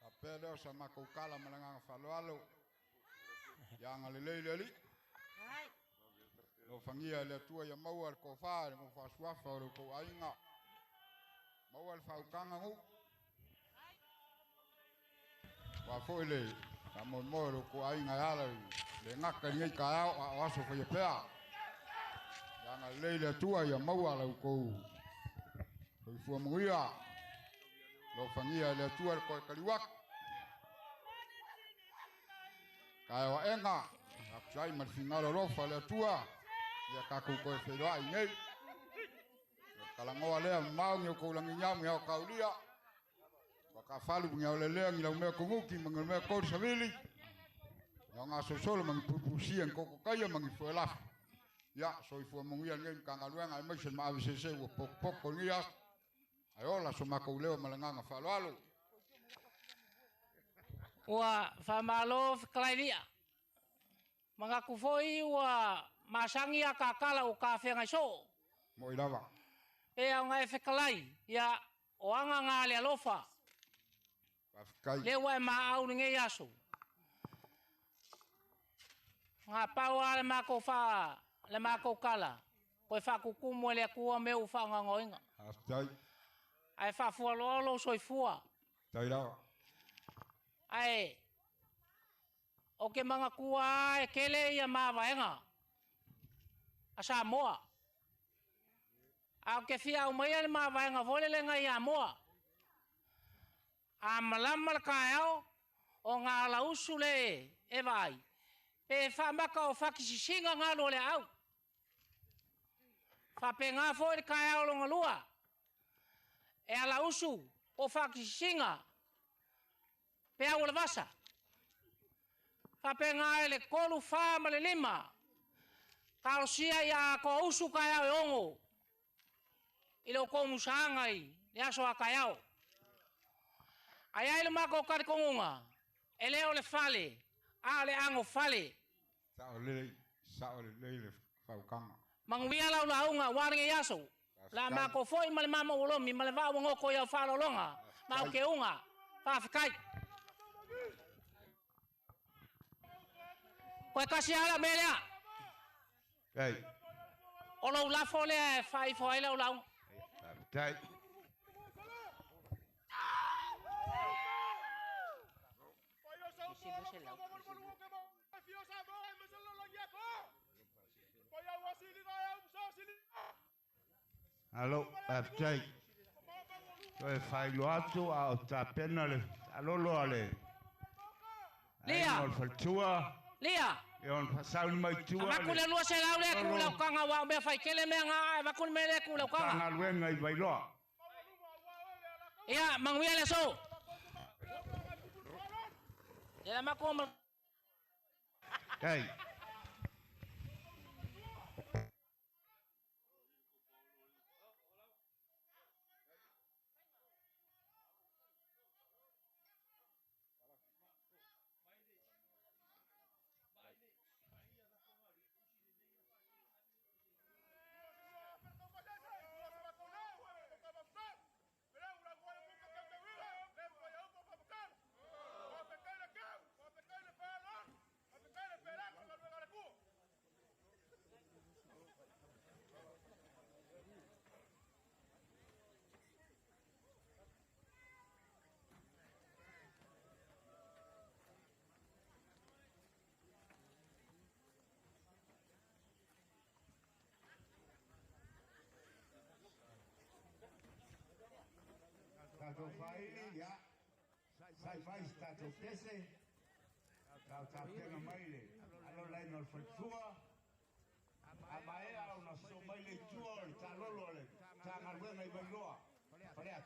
Apeleo sama kau kala malangang faloalo. Yang alilei. Lo fangia le tua ya mau al kofa mo fa suafa ro ko ainga. Mau al fa ukanga ngu. Wa foile amo mo ro ko ainga ala le ngaka ni ka a aso fa pea. Yang alilei le tua ya mau ala ko. Ko fu muia. Lo fangia le tua ko kaliwak. Kaya wa enga. Aksai marfinalo rofa le tua. Ya kaku ko fero ai nei. Kala ngoa le mau nyo ko lang nyam ya kaulia. Wa ka falu nya le le ngi me ko nguki mangal me ko sabili. Ya nga so solo mang pupusi en ko kaya mang fuela. Ya so fu mungia ngi kanga luenga ai mesen ma avise wo pok ko ngia. Ayola so makuleo malanga falo alo. Wa famalo klairia. Mangaku foi wa masangi akakala o kafe nga so. Mo ilava. E nga efekalai ya oanga nga le alofa. Afkai. Le wa ma au nge yaso. Nga pawa le mako fa le mako kala. Ko fa ku mo le ku me u fa nga ngoinga. Afkai. Ai fa fu lo so fua. Taira. Ai o ke mga kuwa e kele ia mawaenga. Asa moa. Au ke fia o mai mawaenga vole le ngai a moa. A malamal kaeo o ngā lausu le e vai. Pe whamaka o whakisisinga ngā lo le au. Whape ngā fōi kaeo longa lua. E a lausu o whakisisinga. Pe au le vasa. Whapenga ele kolu wha ma le lima. Karosia ia ko usu kai au e ongo. Ilo ko musanga i. Le aso a kai au. Ai ai le mako kari kongunga. Ele o le fale. A le ango fale. Sao le whaukanga. Manguia lau launga waringa yaso. La mako foi ma le mama ulomi ma le vau ngoko ia whalolonga. Mau ke unga. Whawhikai. Koe kasi ala melea. Hey. O lau lafo le whai fo ai lau lau. Hey. Alo, aftai. Koe fai lo atu a o ta pena le alolo ale. Lia. Ai mol tua. Lia. E on pasau mai tua. Maku le lua se lau le ku lau kanga wa me fai kele me nga maku me le ku lau kanga. Kanga luenga i vai loa. Ia, manguia le so. Ia maku mal. Hey. Tato fai, ya. Sai fai tato pese. Tau ta pena maile. Alo lai nol fatua. Amaea una so maile tua ta lolo le. Ta ngalwenga i vai loa. Pareat.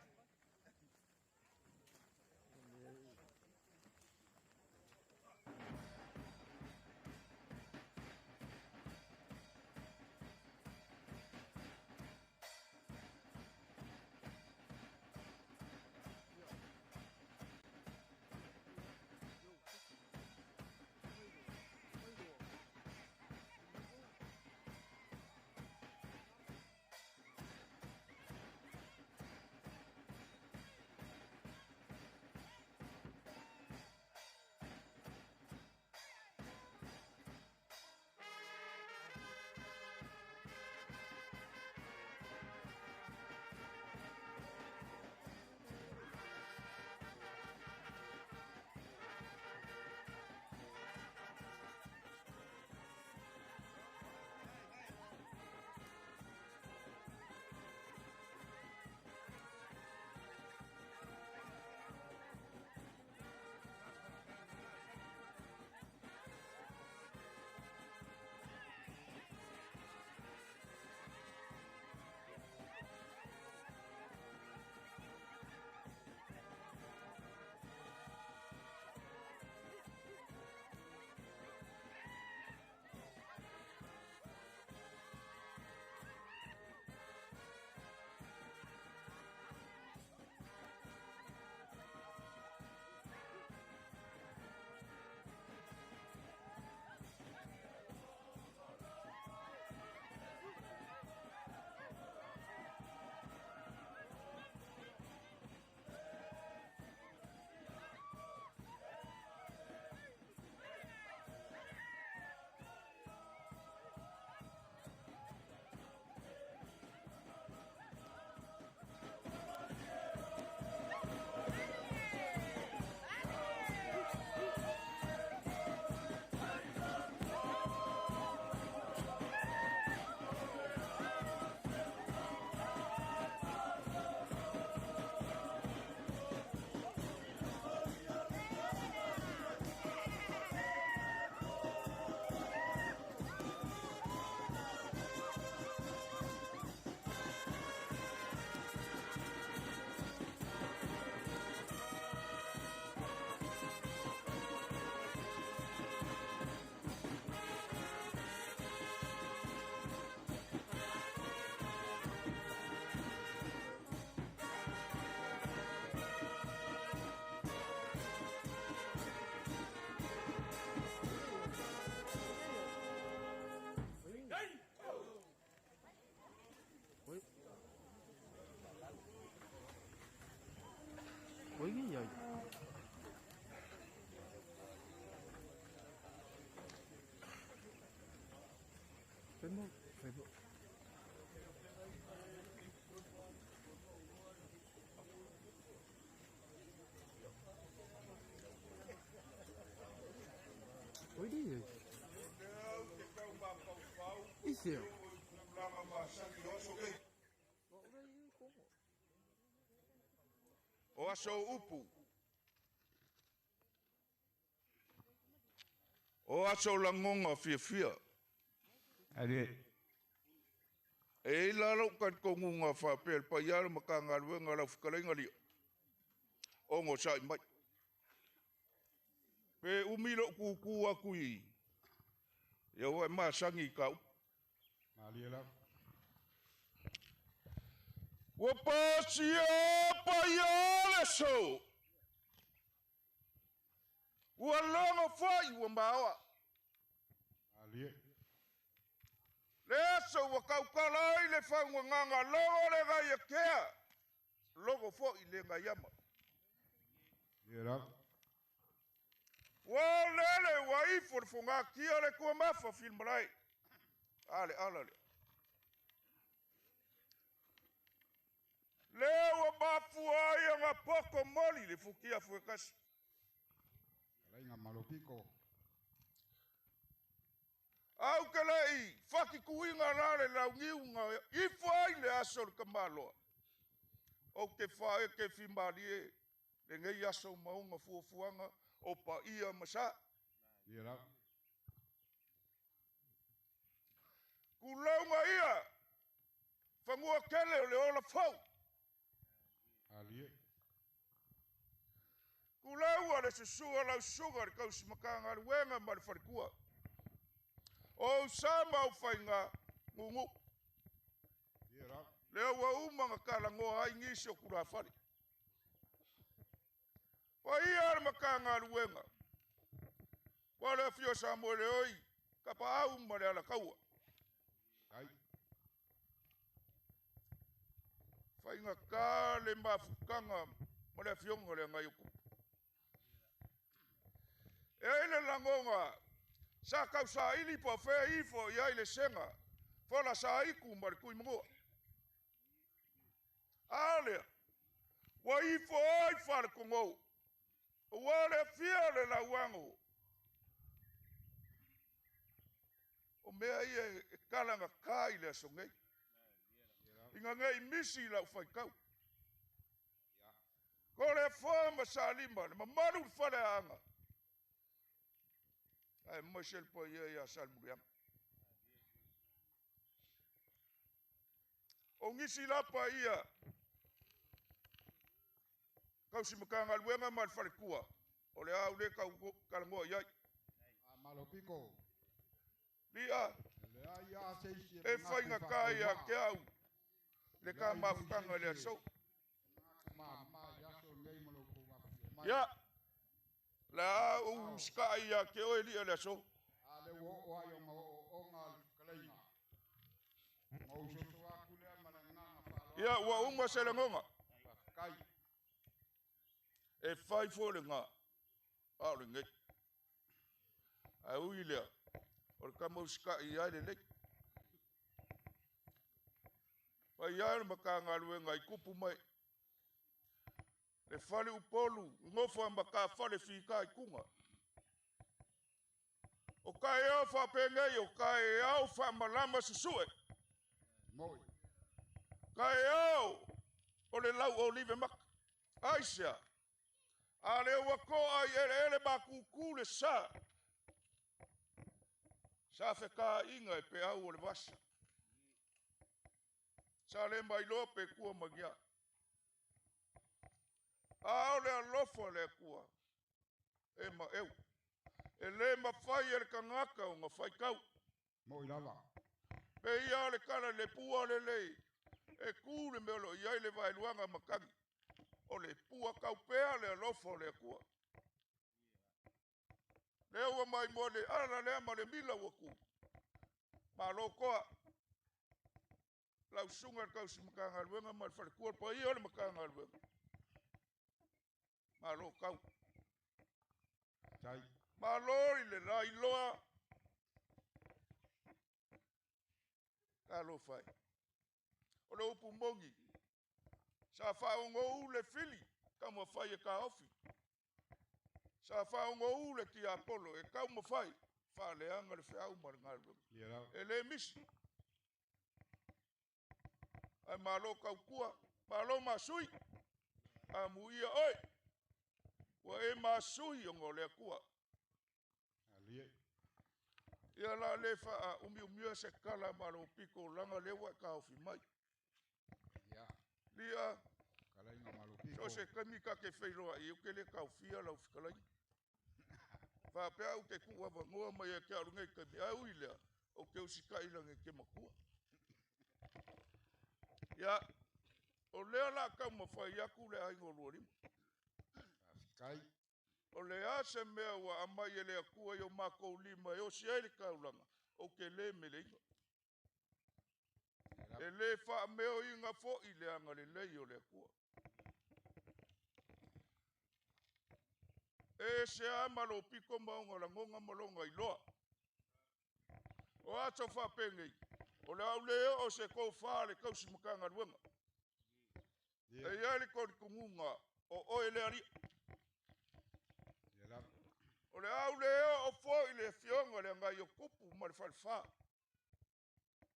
O aso upu. O aso langonga fia. Ale. E lalo kan kongunga fa pel pa yar makanga luenga la fkalenga li. O ngo sai mai. Pe umilo ku akui. Ya wa ma sangi kau. Maliela. Wa pasia pa yale so. Wa longa fai wa mawa. Alie. Le so wa kaukalai le fangwa nganga logo le ga yakea. Logo fo ile nga yama. Yera. Wa lele wa ifo funga kia le kwa mafa film rai. Ale. Le wa bafu aya nga poko moli le fukia fuekas. Alainga malopiko. Au kalai faki kuinga rare la ngiunga ifo ai le asol kamalo. O ke fae ke fimbalie le ngai aso maunga fuafuanga o pa ia masa. Yera. Kulaunga ia fangua kele o le ola fau. Alie. Kulaua le susua lau sugar kau simakanga wenga mar farkua. O sama o fainga ngungu. Yera. Leo wa umanga kala ngoa ai ngisi o kurafari. Wa ia makanga wenga. Wala fio samole oi kapa au mare ala kaua. Ai. Fainga kale mafukanga mare fionga le ngayuku. Ele langonga sa kau sa ili po fe ifo ya ile senga fola sa iku mar kui mo ale wa ifo ai far kongo wa le fiele la wango o me ai kalanga kai le songai inga ngai misi la fai kau ko le forma salima ma maru fale anga ai Michel Poyer ya salmuriam. O ngisi lapa ia. Kau simakanga luenga mal farikua. O le au le kau kalangoa iai. Malopiko. Lia. Le ai seisi. E whainga kai a ke au. Le ka mafutanga le so. Ya. La u sky ya ke o eli le so. Ale wo ai o ngal kalainga. Mo so akule mananga fa. Ya wa uma selengonga. Kai. E fai fole nga. A le ngai. A uile. O ka mo sky ya le le. Pa ya makanga luenga I kupu mai. Le fale upolu, ngofo ambaka fale fika I kunga. O kai au fa pengei, o kai au fa malama susue. Moi. Kai au, o le lau olive mak. Aisha. Ale wako ai ele bakuku le sa. Sa fe ka inga pe au o le vasa. Sa le mai lope kua magia. Ao le alofo le kua. E ma eu. E le ma fai e le kangaka o ma fai kau. Moi lava. Pe ia le kala le pua le lei. E kule me lo iai le vai luanga makangi. O le pua kau pea le alofo le kua. Le ua mai mo le ana le ama le mila waku. Ma lo koa. Lau sunga kau si makanga luenga ma le wharekua. Pa ia le makanga luenga. Ma lo kau. Tai. Ma lori le lai loa. Ka lo fai. O le upu mongi. Sa whaongo le fili. Ka mo fai e ka ofi. Sa whaongo le ki Apollo. E ka mo fai. Wha le anga le whiau maringaru. Yera. E le misi. Ai ma lo kau kua. Ma lo ma sui. Amuia oi. Wa e masui o ngole kua. Alie. Ia la le fa umi se kala malo piko langa lewa ka ofi mai. Ya. Lia Kala inga malupiko. so se kami ka ke feiloa i uke le ka ofia la ofi kalai. Fa pe au ke kuwa va ngoa mai e ke arunga i kami au ilea o ke usika ilange ke makua. Ya o lea la ka mawhai aku le aingo luarima. Kai. O le ase mea wa amai e lea kua i o mako lima e o si aile kaulanga o ke le mele inga. E le wha meo inga fo i le anga le lei o le kua. E se amalo piko maunga la ngonga malonga i loa. O ato wha pengei. O le au leo o se kou wha le kausi makanga ruenga. E iali koni kungunga o oe le ari. Yela. O le au leo o fo i le fionga le ngai o kupu ma le whalwha.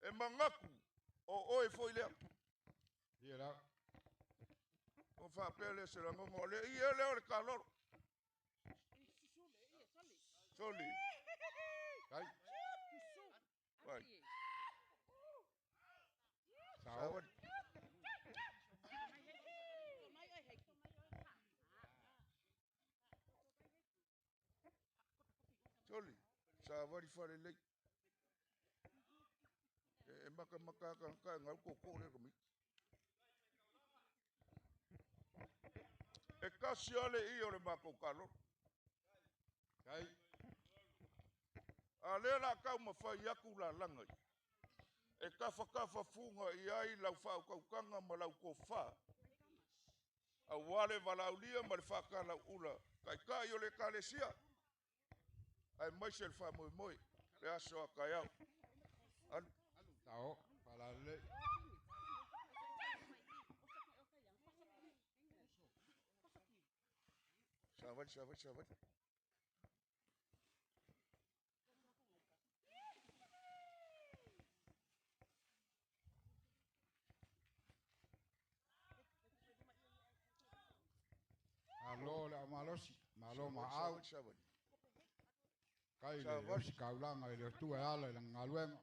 E mangaku o oe fo i lea. Yela. O wha pele se la ngonga o le ia leo le kaloro. Soli. Kai. Vai. Sao. Sawan. Soli. Sawan i whare lei. E maka ka ngau koko le komi. E kasi ale i o le mako kaloro. Kai. A le la kau mawhai aku la langai. E kafa funga i ai lau whau kaukanga ma lau ko wha. A wale walaulia ma le whakala ula. Kai o le kalesia. Ai mai se le wha moi. Le aso a kai au. Sao. Palale. Sawan. Alo le amalosi. Malo maau. Sawan. Kai le osi kaulanga i le tua e ala i le ngaluenga.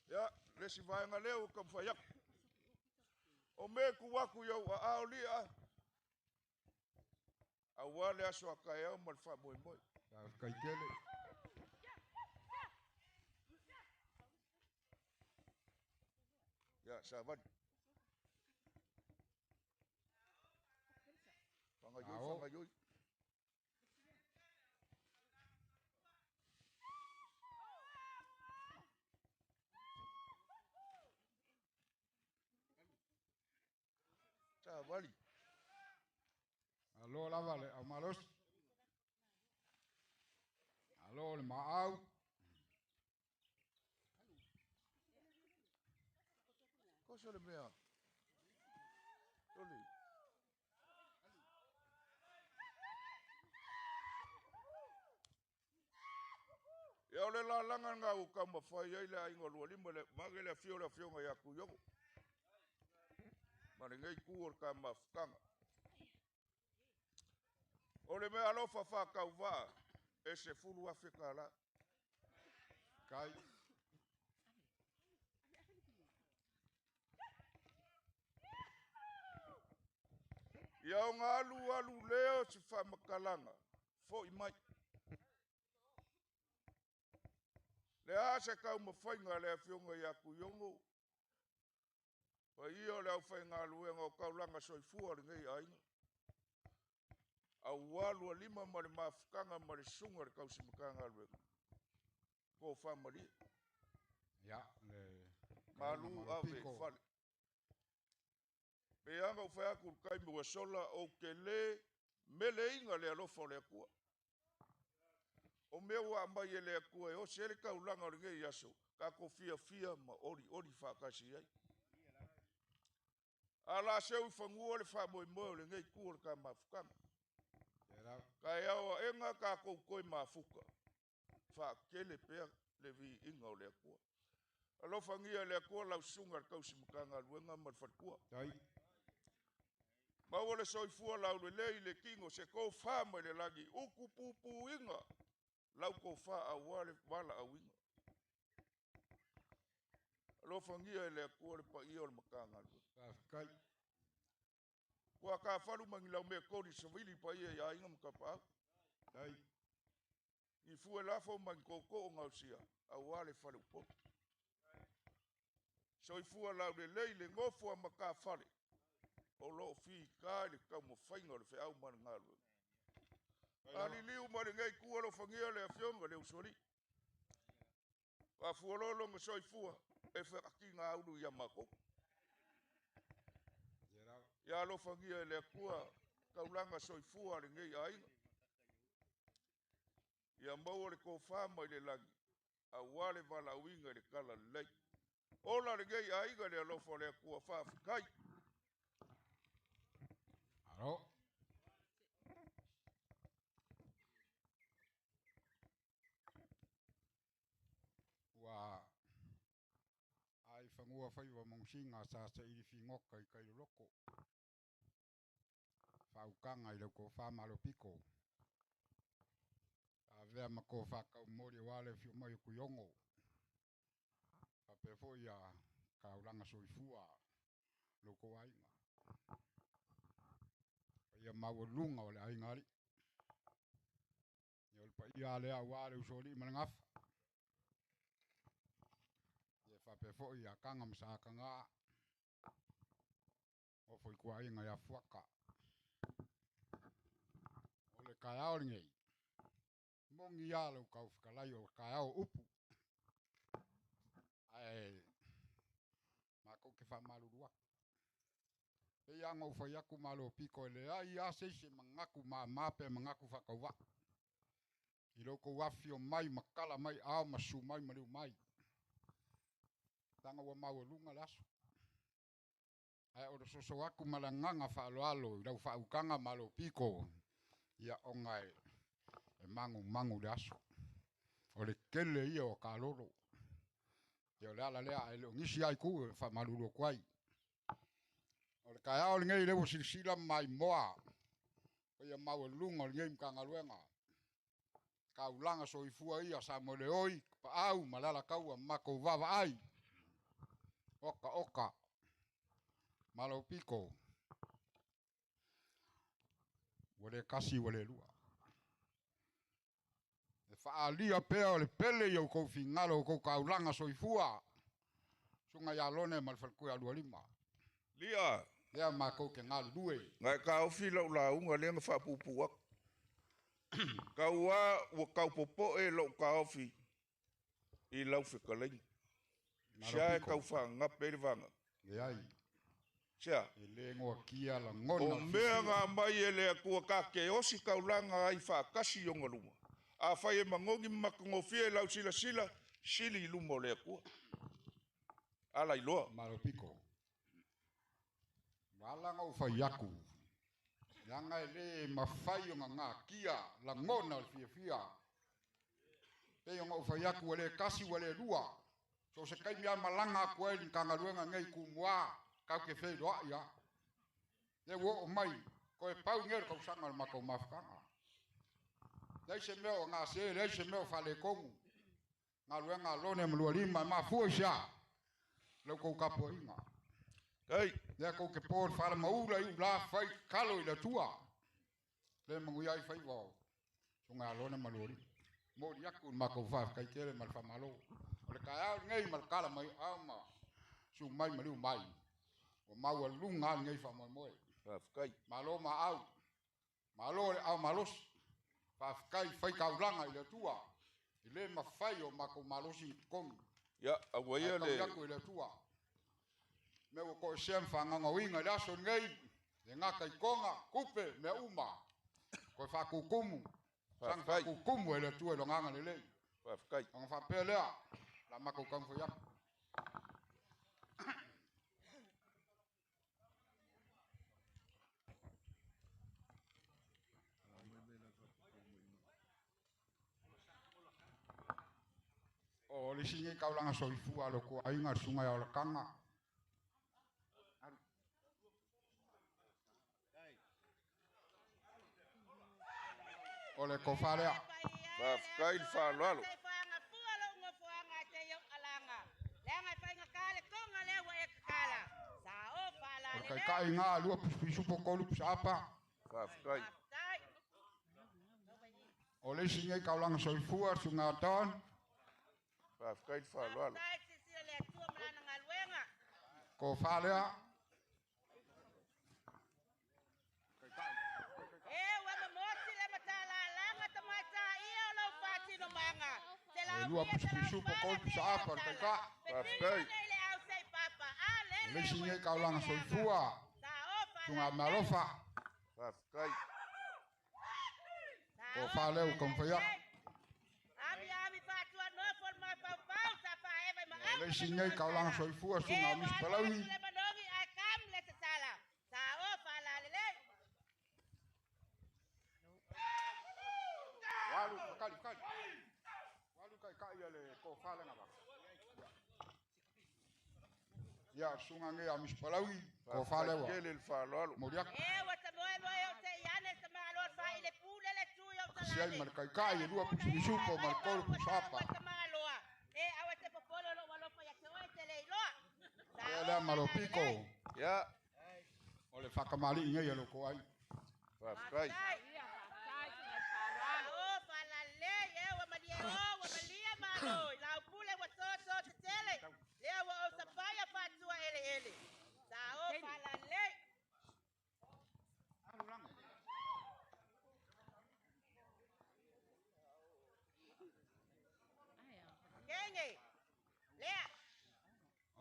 Ya, lesi vaenga leo kam whaiak. O me ku waku iau a aolia. A wale aso a kai au mal wha moi. Kai tele. Ya, sawan. Whanga yoi. Wali. Alo lava le amalosi. Alo le maau. Ko se le mea. Toli. Ia ole la langa ngā u kama whai ai le aingo lua lima le mage le fionga i aku yongo. Mane ngai kuor ka mafkanga. Ole mea alofa whakau wā. E se fulu Afrika la. Kai. Ia o ngā alu leo si whamakalanga. Fo i mai. Le a se kau mawhainga le fionga i aku yongo. Pa ia le au whainga luenga o kaulanga soifua ringai ainga. Au walua lima ma le mafukanga ma le sunga le kausimakanga luenga. Ko whamari. Ya le. Malu ave fale. Pe anga ufai aku kai mua sola o ke le mele inga le alofa le akua. O mea wa amai e le akua e o se ele kaulanga ringe i aso. Ka ko fia ma ori whakasi ai. Ala seu i whangua le whamoe le ngei kua le ka mafukanga. Ka e awa enga ka kou koi mafuka. Whakele pea le vi inga o le akua. Alo fangia le akua lau sunga kausi makanga luenga malfatkua. Tai. Mau le soifua lau le kingo se kou fama le lagi uku pupu inga. Lau kou fa awale wala awinga. Alo fangia le akua le pa ia o le makanga luenga. Kai. Kua ka falu mangilau me kodi savili pa ia inga mkapau. Tai. I fue lafo man koko o ngausia. Awale fale upo. So i fua lau le leile ngofu a maka fale. O lo fi ka le kau mo whainga le wheau mana ngalu. Ali liu mare ngai kua lo whangia le awhionga le usori. Wa fuololo nga so i fua. E whakaki ngā unu ia mako. Ia lo whangia le kua. Kaulanga so i fua le ngai ainga. Ia maua le ko whama i le langi. A wale wala winga le kala lei. Ola le ngai ainga le alofa le kua whawhikai. Aro. Wa ai whangua whaiwa mongsinga sa sa iri whingoka i kai loko. Whaukanga i loko whamalo piko. A vea mako whakau mori wale whio mai kuyongo. A pefo ia kaulanga soifua loko ainga. Ia maua lunga ole aingari. Ia pa ia lea wale usoli manangafa. Ia whapefo ia kanga msaka ngā. O foi kua ainga ia fuaka. Ole kai ao ngei. Mongi ia lau kau whakalai o kai ao upu. Ai. Mako ke whamarurua. E ia ngau whai aku malo piko ele ai a seise mangaku mape mangaku whakauwa. I loko wafio mai makala mai ao masu mai mariu mai. Tanga wa maua lunga lasu. Ai o soso aku malanganga whaaloalo i lau whaukanga malo piko. Ia o ngai e mangu lasu. O le kele ia o kaloro. Ia le ala lea e leo ngisi ai ku e whamaruru kwai. O le kai ao le ngei lewo silisila mai moa. O ia maua lunga o le ngei mkanga luenga. Kaulanga soifua ia sa mo le oi. Pa au malala kaua mako vava ai. Oka. Malo piko. Wale kasi wale lua. E whaalia pea o le pele i au kou fingalo o kou kaulanga soifua. Sunga ia lone malwhalkua alua lima. Lia. Lea mako ke ngā lue. Ngai ka ofi lau la unga lenga whapupu ak. Kaua ua kau popo e lau ka ofi. I lau whikalai. Sia e kau wha ngape le vanga. Leai. Sia. E le ngoa kia la ngona. O mea ngā mai e lea kua ka ke osi kaulanga ai whakasi o ngaluma. A whai e mangongi makangofia e lau sila sili lumo lea kua. Ala iloa. Malo piko. Walanga u whai aku. Langa e le mawhai o ngā kia la ngona o fia. Pe o ngau whai aku wale kasi wale lua. So se kai mea malanga kua e kanga luenga ngai kumua. Kau ke whai doa ia. Le wo o mai. Ko e pau ngero kau sanga o mako mawhakanga. Nei se meo ngā se, nei se meo whale kongu. Ngā luenga lone malua lima ma fua sia. Lau kou kapo inga. Kai. Lea kou ke pōr whala maura i la whai kalo i la tua. Le mangu iai whai wau. So ngā lone malua lima. Mori aku mako whaf kai kere mal whamalo. O le kai au ngai mal kala mai au ma. Su mai mariu mai. O maua lunga ngai whamoe moe. Kai. Malo ma au. Malo le au malosi. Whafkai whai kauranga i la tua. I le ma whai o mako malosi kongi. Ya, awa ia le. Kau i la tua. Mea ko sem whanganga winga i aso ngai. Le ngaka i konga, kupe, mea uma. Ko whakukumu. Sang whakukumu e la tua i lo nganga le lei. Kai. Ang whapea lea. La mako kang whayak. O le singe kaulanga soifua lo ko ainga sunga ya kanga. Ole ko farea. Whawhakai le whaloalo. Kai kai nga lua pisu pokolu pisapa. Whawhakai. Ole singe kaulanga soifua sunga ton. Whawhakai le whaloalo. Ko farea. Lua pisu pokolu pisapa kai kai. Whawhakai. Ole singe kaulanga soifua sunga malofa. Whawhakai. Ko faleu konfaya. Ole singe kaulanga soifua sunga mispalawi. Walu kali kali. Walu kai kai le ko fale nga ba. Ya sunga nge mispalawi ko fale wa. Kele le whaloalo. Moriak. Siai mar kai kai lua pisu ko mar kolu pisapa. Ele malopiko. Ya. Ole whakamali inga ia loko ai. Whawhakai.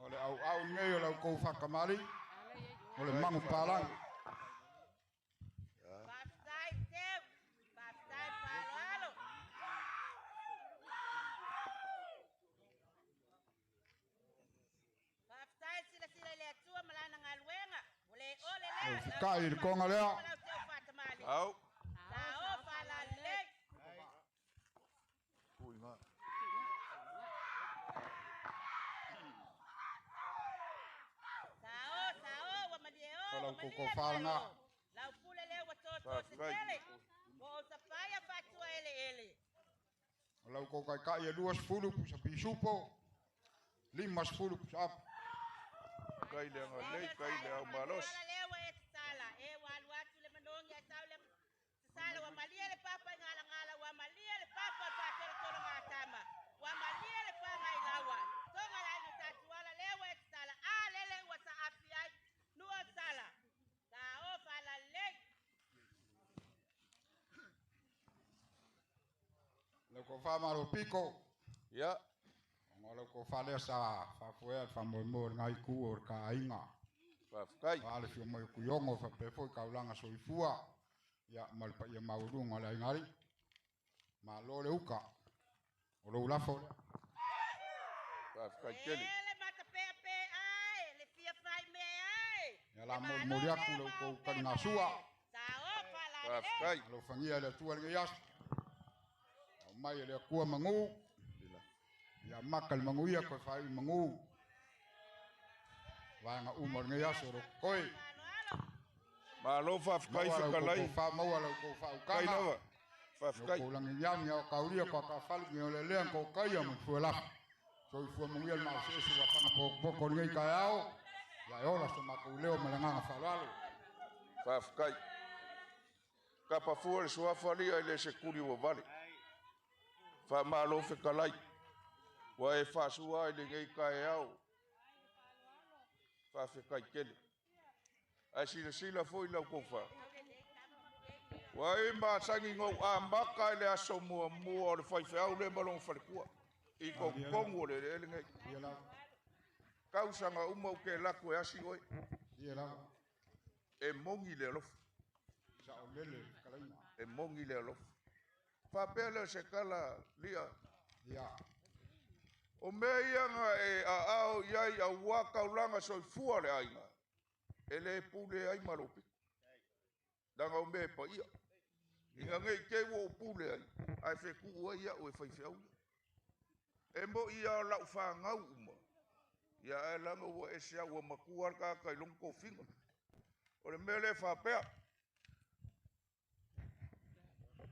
Ole au ngai ole ko whakamali. Ole mangu palang. Kai le konga lea. Au. Ui ma. Kalau koko falanga. Kalau koko kai kai luas fulu pusa pisupo. 50 pusap. Kai le ngalei, kai le au malos. Lo ko fa maro pico. Ya. Ngolo ko fa le sa fa foi fa mo ngai ku or ka inga. Whawhakai. Wale fio mo ku yongo fa pe foi ka ulanga soifua. Ya mal pa ya maurunga la ngari. Ma lo le uka. O lo lafo. Whawhakai kele. Ya la mo ya ku lo ko ka ngasua. Whawhakai. Lo fangia le tua le yas. Mai le kua mangu. Ya makal mangu ia ko fai mangu. Wanga umor nge yasoro koi. Malo whawhakai whakalai. Fa mau ala ko fa Kai ukana. nawa. Whawhakai. Ko lang yang ya ka ulia ko ka fal nge le le ko kai ya mo fuela. So fu mangu ia ma se su wa fanga po ko nge ka yao. Ya ola so ma ko leo malanga falalo. Whawhakai. Kapa fuare sua whali ai le se kuri wa vale. Whamalo whekalai. Wa e whasua ai le ngei kai au. Whawhekai kele. Ai sila foi lau kofa. Wa e mātangi ngau a maka le aso mua o le whaiwheau le malong wharekua. I ko kongo le le ngei. Ia la. Kausanga umau ke lako e asi oi. Ia la. E mongi le alofu. Sa o lele kalaina. E mongi le alofu. Whapele se kala lia. Ia. O mea ianga e a ao iai a waka ulanga soifua le ainga. E le pule ai maropi. Danga o mea pa ia. Inga ngei ke wo pule ai. Ai wheku ua ia o e whaiwheau ia. E mo ia o lau whangau uma. Ia e langa ua e sea ua makua ka kai long ko finga. O le mele whapea.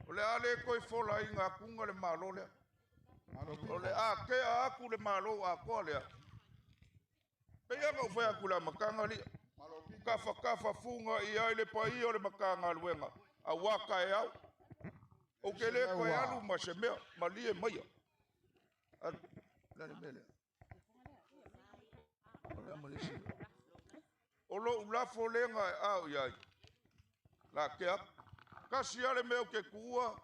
O le ale koe fola i ngā kunga le malo lea. O le a ke a aku le malo a koa lea. Pea ngau whea kula makanga lia. Kafa funga i ai le pai o le makanga luenga. A waka e au. O ke le koe alu ma se mea. Ma lie maia. Lani mele. O lo ulafo lenga e au iai. La ke ak. Kasi ale meo ke kua.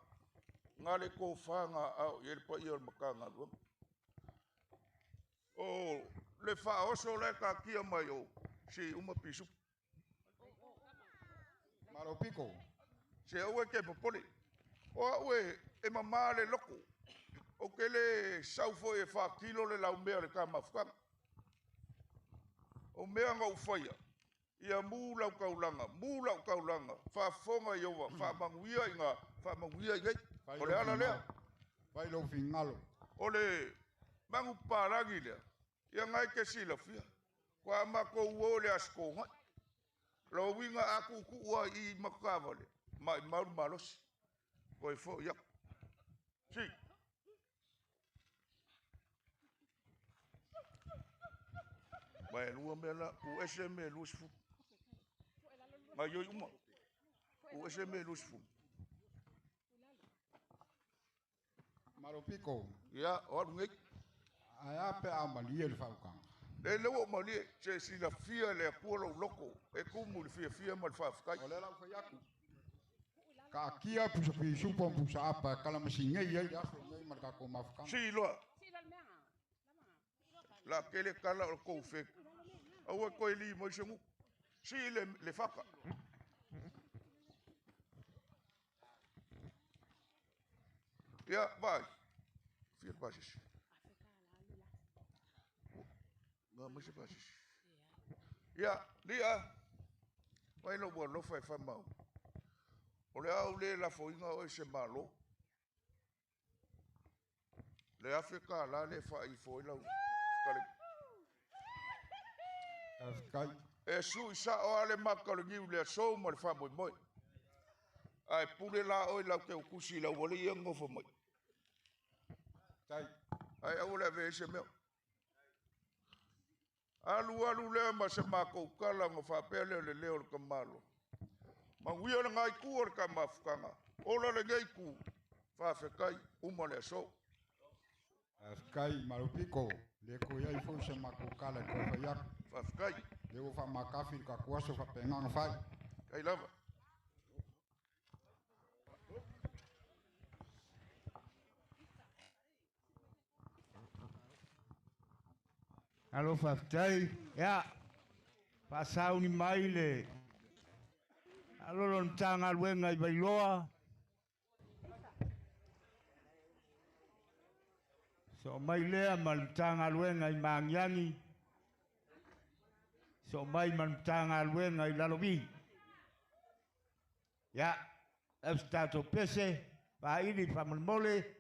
Ngale ko whanga au. Ie le pai o le makanga luenga. O le wha oso le ka kia mai o. Si uma pisu. Malo piko. Se aue ke popoli. O aue e mamā le loko. O ke le saufo e wha kilo le lau mea le ka mafukanga. O mea ngau whaia. Ia mū lau kaulanga. Wha fonga i owa. Wha manguia i ngā. Wha manguia i gei. O le ala lea. Vai lo fingalo. O le mangu pārangi lea. Ia ngai ke sila fia. Kwa mako uo le asko ngai. Lo winga aku kuua i makawa le. Mai maru malosi. Koi fo yak. Si. Mai lua mela u SM lusfu. Mai yo uma. U SM lusfu. Malo piko. Ya, o ngai. Aya pe amalia le faukanga. Le lewo mali se sila fia le kuolo loko. E kumu le fia mal fafkai. O le lau whaiaku. Ka kia pusa pi supon pusa apa kala masinga ia ia ngai marka ko mafukanga. Si loa. La kele kala o kou fek. Awa koe li mo isengu. Si le faka. Ya, vai. Fia basis. Nga mo se basis. Ya, lia. Vai no bo lo fai fa mau. O le au le la foinga o se malo. Le Afrika la le fa I foi la. Afkai. E su isa o ale makalingi le so mo le fa moi. Ai pule la o la ke kusi la wole yengo fo moi. Tai. Ai au le ve se meu. Alu le ma se mako kala ngo fa pele le leo le kamalo. Ma wia na ngai ku or ka mafukanga. Ola le ngai ku. Fa fe kai uma le so. Afkai malo piko. Le ko ia ifo se makukala ko whaiaku. Fa fe kai. Le o fa makafi ka kuaso fa pengang fai. Kai lava. Alo faftai, ya. Pasau ni maile. Alo lon tanga luenga I bailoa. So mailea mal tanga luenga I mangiani. So mai man tanga luenga I lalobi. Ya, stato pese, pa ini pa mole.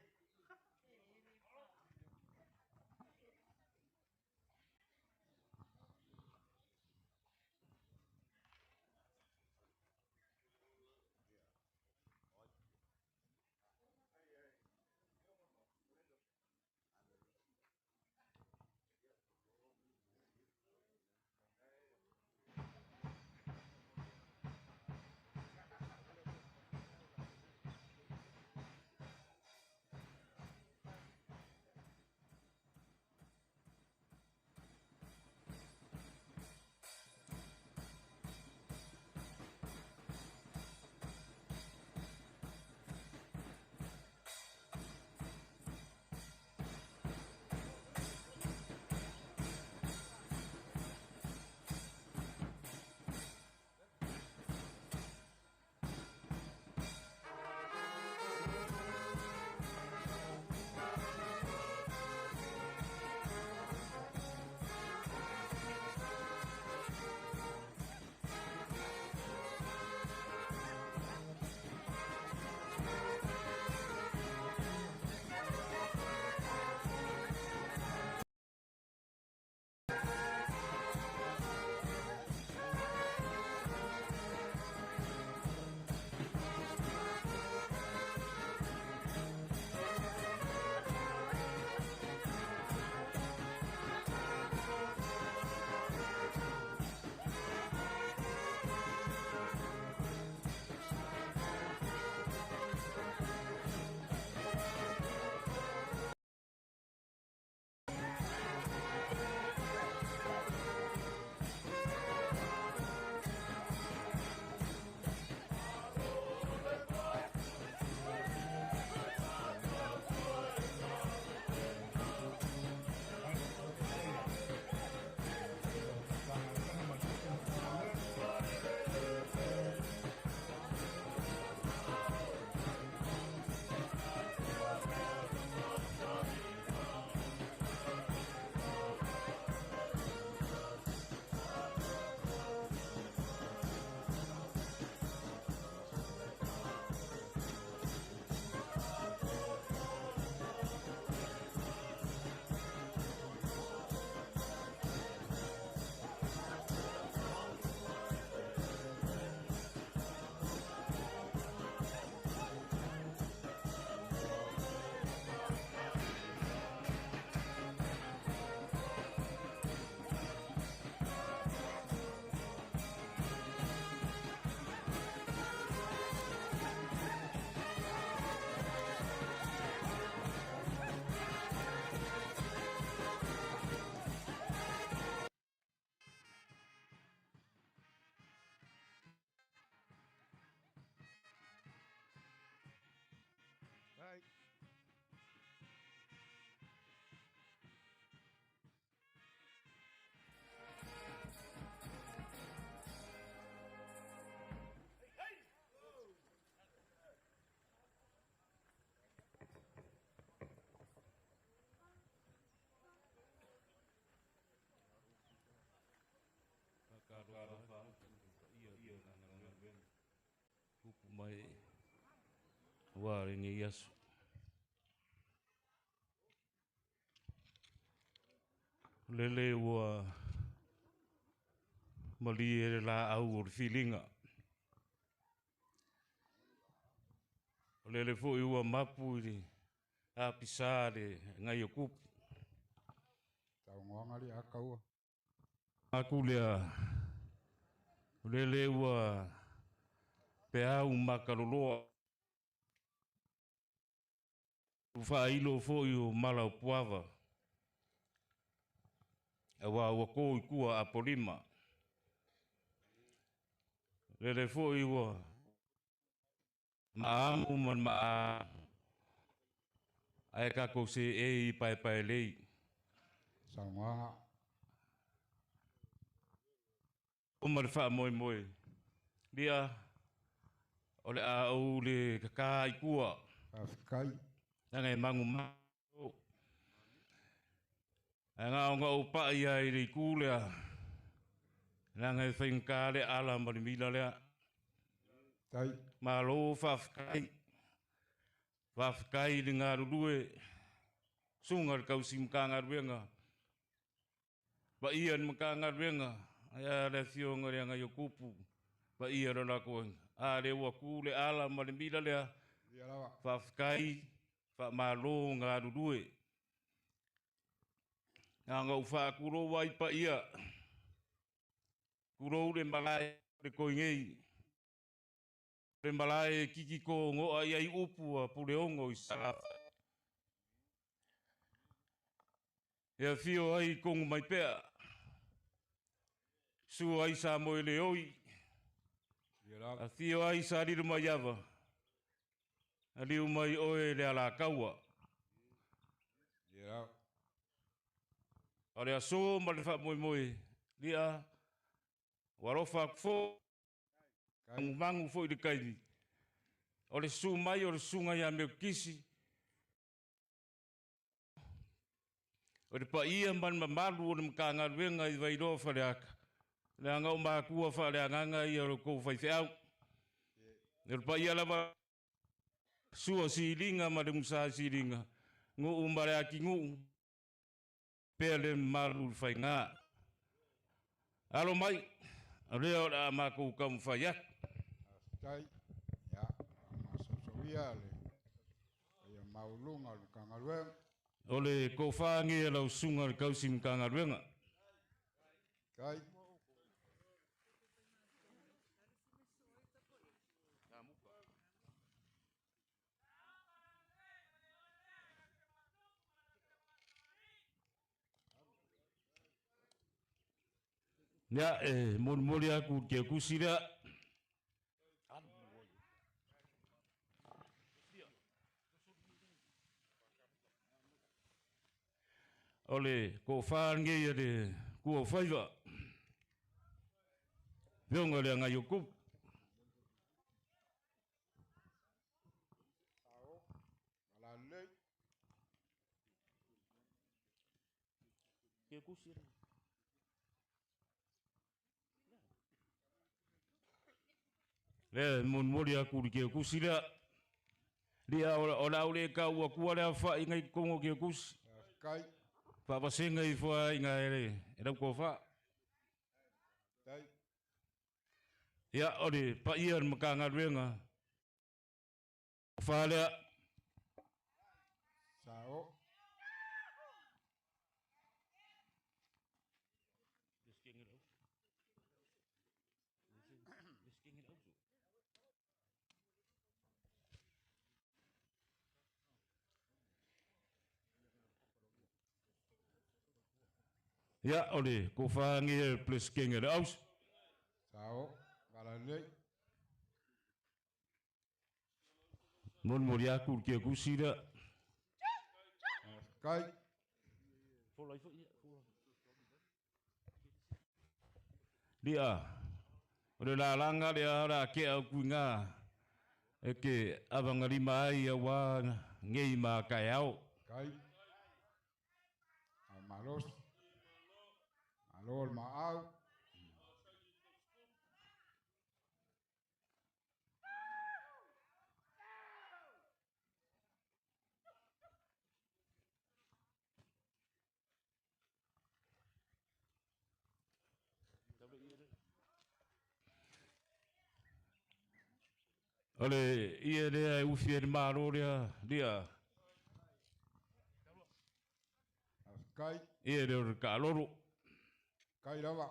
mai wa ringi yasu. Lele wa mali la au feelinga. Lele fo iwa mapu ni a pisare ngai o kupu. Tau ngonga li akaua. Aku lea lele wa pea makaloloa. Ufa ilo fo iu malau puava. Awa wako ikua apolima. Lele fo iwa maamu man maa. Ai kako se e pai pai lei. Tau ngonga. Umarfa moi moi. Dia ole a o le kaka ikua. Afikai. Nanga mangu ma. Anga onga upa ia i le kulea. Nanga whaingkale ala marimila lea. Tai. Malo whafkai. Whafkai le ngā rurue. Sungar kausi mkanga ruenga. Ba ia ni mkanga ruenga. Aya le fionga rea ngai o kupu. Ba ia rana koe. A le waku le ala marimila lea. Whafkai. Whamalo ngā rurue. Ngā ngau whakuro wai pa ia. Kuro le malai le koingei. Le malai kiki ko ngoa iai upua puleongo i sarafa. Ea fio ai kongu mai pea. Su ai sa moe le oi. A fio ai sa riru mai ava. A liu mai oe le ala kaua. Ore a so ma le wha moe moe. Lia. Warofa fo. Mangu fo i le kaini. Ore su mai ore sunga ia meo kisi. Ore pa ia man mamalu ore mkanga ruenga i vairoa whare aka. Le anga o makua whare anganga i ore kou whaife au. Ore pa ia lava. Sua si ringa ma le musa si ringa. Ngu umare aki ngu. Pea le malu whai ngā. Alo mai. Leo la mako kam fayak. Tai. Ya. Masosowia le. Ya maulunga lukanga ruenga. Ole ko whaangi lau sunga kausi mkanga ruenga. Tai. Ya mori aku ke kusira. Ole ko whaangi de kua whaiva. Vionga lea ngai okup. Malalei. Ke kusira. Le mori aku ke kusira. Dia ola ole ka ua kuare fa ingai kongo ke kus. Kai. Pa pasenga i fa ingai ere. Era ko fa. Tai. Ya ore pa ia mkanga ruenga. Fa le Sao. Ya ole ko whaangi plus kinga le aus. Sao. Malalei. Mori aku ke kusira. Kai. Dia. Ore la langa dia ra ke au kuinga. Eke avangari mai wa ngei ma kai au. Kai. Malos. Malol maau. Ole ia lea e ufi e maro lia. Kai, Ia lea o ka loro. kai rawa.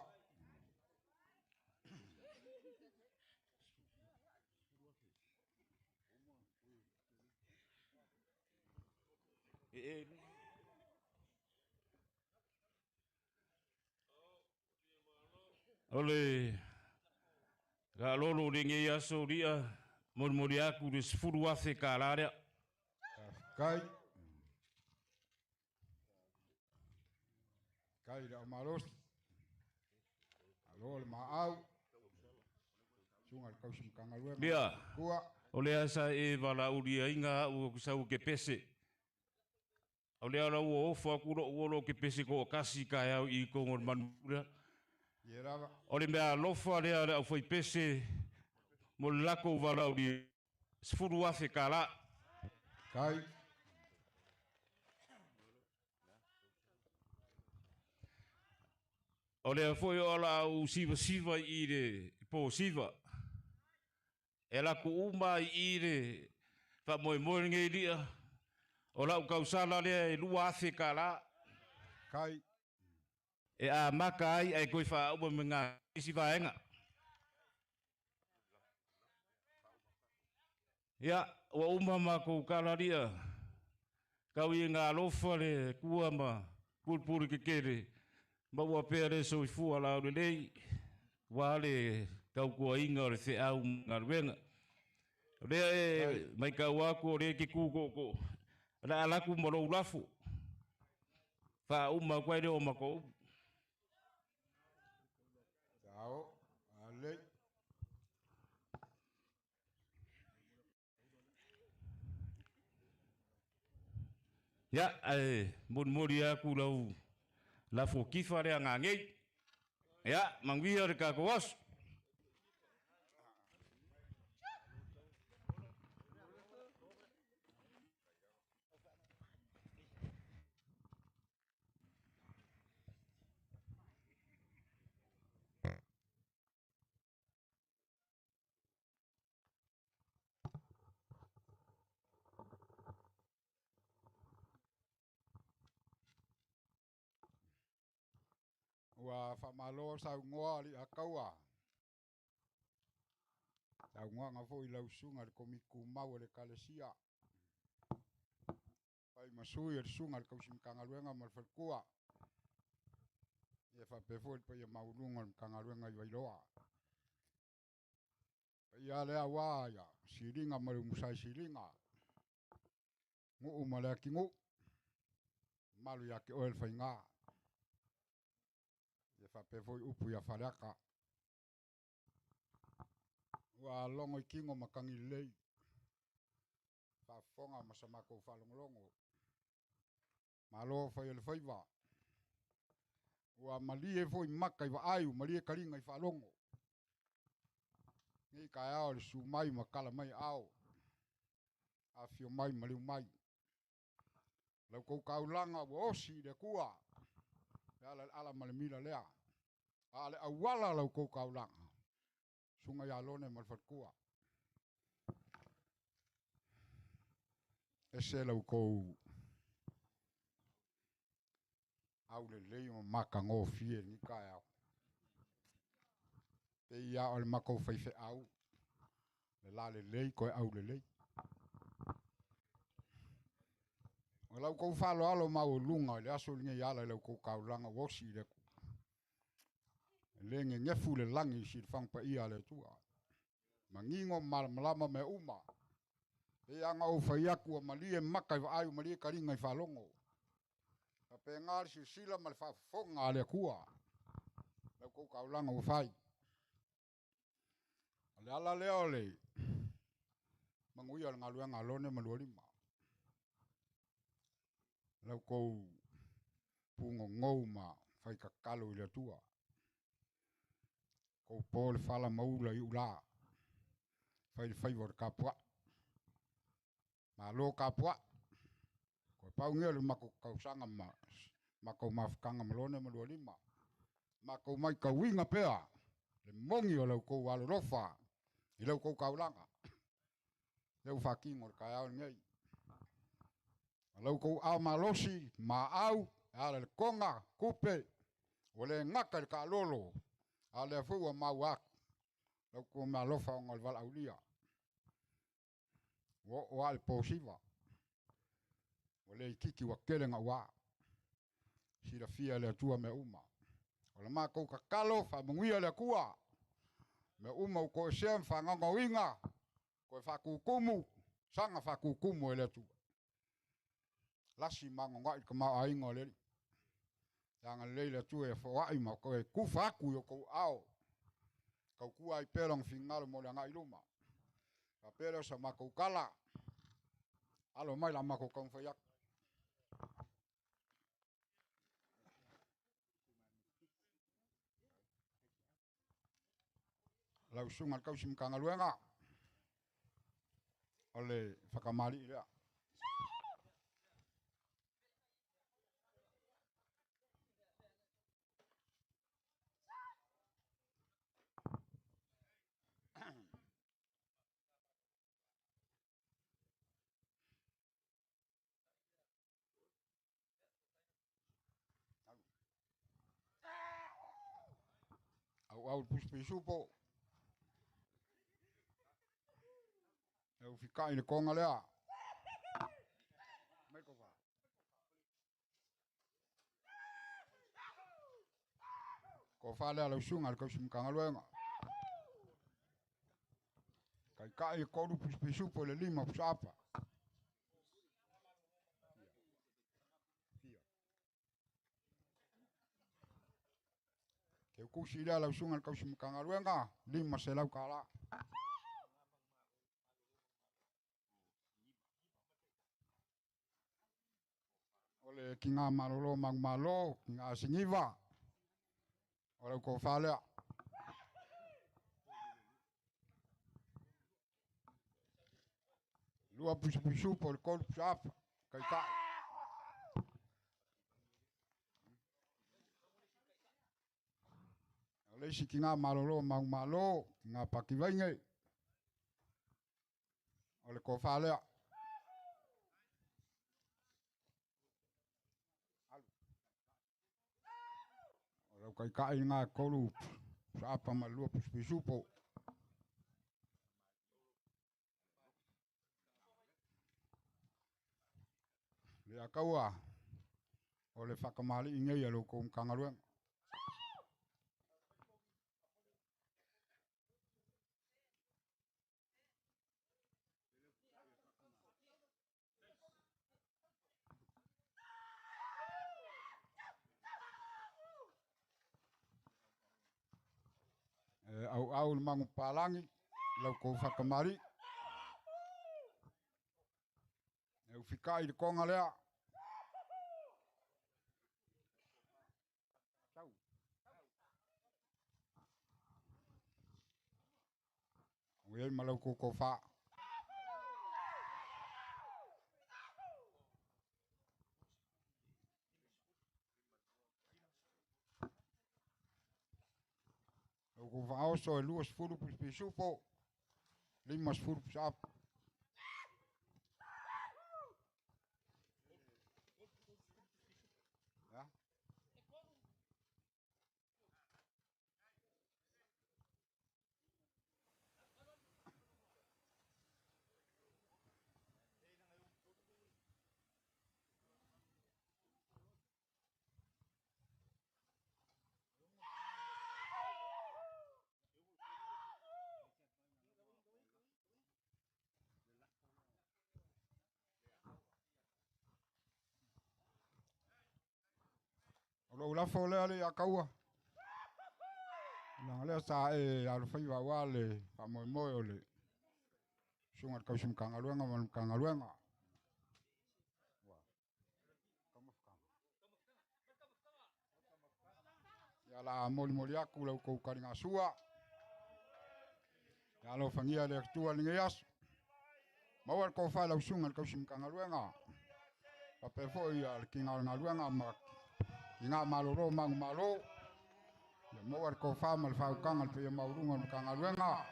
Ole ka loro ringe ia so ria. Mori aku de sfuru afe ka larea. Kai. Kai da maros. Alo le maau. Sunga kau sim kangalue. Lia. Kua. Ole asa e wala uria inga u kusau ke pese. Ole ala u ofo aku ro ke pese ko kasi ka au I ko ngor manura. Yerava. Ole mea lofa lea au foi pese mo lako wala uria sfuru afe ka la. Kai. Ole foi ola u siva I re po siva. E la ku uma I re fa moi nge lia. Ola u kausala lea e lua afe ka la. Kai. E a maka ai koi fa uba menga isi vaenga. Ia, wa uma ma kou kalaria. Kau I ngā lofa le kua ma pulpuri ke kere. Ma ua pere so I fua la ure lei. Wa le kau kua inga o le fe au ngā ruenga. Rea e mai kau aku o re ke kukoko. Rea alaku maro ulafu. Fa uma kwai reo mako. Tao. Ale. Ya, muri aku lau la fo kifa rea ngā ngei. Ya, mangwia re ka kawas. Wa fa malo sa ngoa li akawa. Sa ngoa nga fo I lau sunga le komiku mau le kalesia. Pai masui le sunga le kausim kangaluenga mal falkua. Ia fa pefo pa ia maulunga kangaluenga I wailoa. Pa ia lea wa ia siringa malu musai siringa. Ngu umale ki ngu. Malu ya ke oel fainga. Ia fa pefo upu ia faraka. Wa longo I kingo makangi lei. Fa fonga masamako falonglongo. Malo fa ele faiva. Wa malie fo I maka I wa ayu malie karinga I falongo. Ngi ka ao le su mai makala mai ao. Afio mai maliu mai. Lau kou kaulanga wa osi de kua. Ala malemila lea. Ale awala lau kou kaulanga. Sunga ya lone malfat kua. Ese lau kou. Au le leo maka ngō fie ni kai au. Pe ia o le mako faife au. Le la le lei koe au le lei. O lau kou falo alo mau lunga le aso linga iala lau kou kaulanga wosi le ku. Le ngefu le langi si fang pa ia le tua. Mangingo malama me uma. Pe anga o faiaku o malie maka I ayu malie karinga I falongo. Pe ngar si sila mal fa fonga le kua. Lau kou kaulanga o fai. Ale ala le ole. Manguia le ngalua ngalone maluarima. Lau kou pungo ngou ma fai kakalo I le tua. Kou po le fala maula I ula. Fai le fai vor kapua. Ma lo kapua. Ko pau ngia le mako kausanga ma. Mako mafkanga malone maluarima. Mako mai kawinga pea. Le mongi o lau kou alo rofa. I lau kou kaulanga. leu whakingo le kai au ngai. Lau kou au malosi, ma au, ala le konga, kupe, o le ngaka le ka lolo, ala fua mau aku. Lau kou malofa o ngal wala aulia. O ale posiva. O le kiki wa kelenga wa. Sira fia le tua me uma. O le maa kou kakalo, fa munguia le kua. Me uma u koe sem, fa ngongo winga. Koe fa kukumu, sanga fa kukumu ele tua. Lasi mango ngai ka mau aingo le. Yang leile tu e fo ai ma ko e kufa ku yo ko ao. Kau ku ai pelong fingal mo ngai luma. Ka pelo sa ma ko kala. Alo mai la ma ko kon fayak. Lau sungal kau sim kanga luenga. Ole fakamali ia. Au puspi supo. Eu ficar ele konga lea. Mai ko fa. Ko fa lea lo sunga ko sim kanga luenga. Kai ko du puspi supo le lima pusapa. Ke ku sila lo sunga ko sim kanga luenga, lima se lau kala. Ole kinga malolo mang malo, kinga singiva. Ole ko fale. Lua pusu por kol chap kai ka. Ole si kinga malolo mang malo, kinga pakivainge. Ole ko fale. Kai kai nga kolu apa malua pusu. Le akaua. Ole fakamali inge ya lo ko kangaruang. Au mangu palangi lau ko fakamari. Eu fikai de konga lea. Uel malau ko fa. Ko fa oso luas furu pisupo. Limas furu sap. Ya. Lo la fole ale akaua. Lang le sa e al fai wa wale pa mo ole. Sunga ka sim kangaluanga man kangaluanga. Ya la moli aku lau ko karinga sua. Ya lo fangia le tua lingeas. Mawar ko fa lau sunga ka sim kangaluanga. Pa pe fo ya kinga ngaluanga ma kinga maloro mang malo. Ya mawar ko fa mal fa kanga pe maurunga kangaluanga.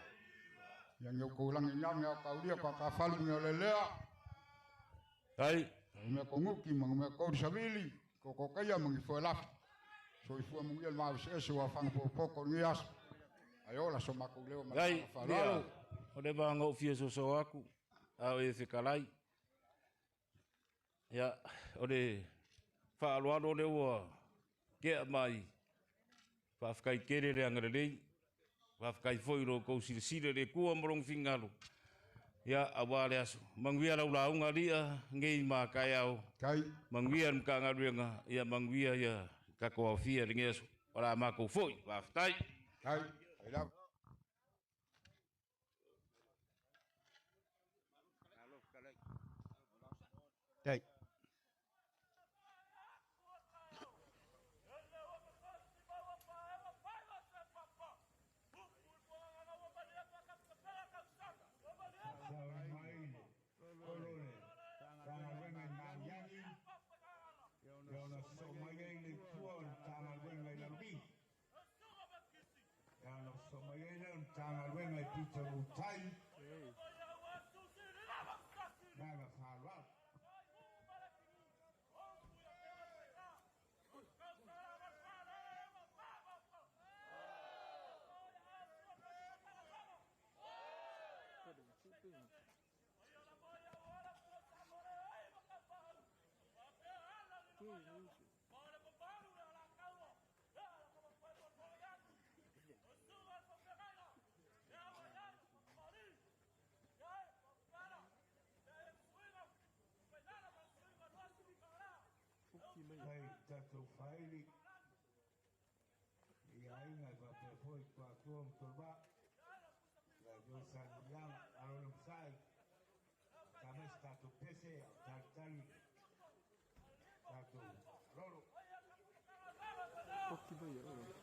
Yang yo kulang nyam ya kau dia kwa kafali ngolelea. Ai, Me konguki me ko sabili ko kaya mengifo so ifua mungiel ma se wa fang poko nias. Ayo la so makuleo ma ai, falalo. dia. O le banga o fia so aku. Au e fikalai. Ya, o le whaaluano le ua kea mai. Whafkai kere re angarelei. Whafkai foiro kou sirisire le kua morong fingalo. Ya, awa le aso. Manguia lau launga lia, ngei mā kai au. Kai. Manguia mka ngaruenga, ya manguia ya kakoa fia ringe aso. Ora mako foi, whaftai. Kai. Ai la. Dai. Hei, tatou whaere. I ainga ka te hoi kua kua mtorba. La jo saniyanga arona msai. Tames tatou pese au tartali. Tatou roro. Oki vai ora.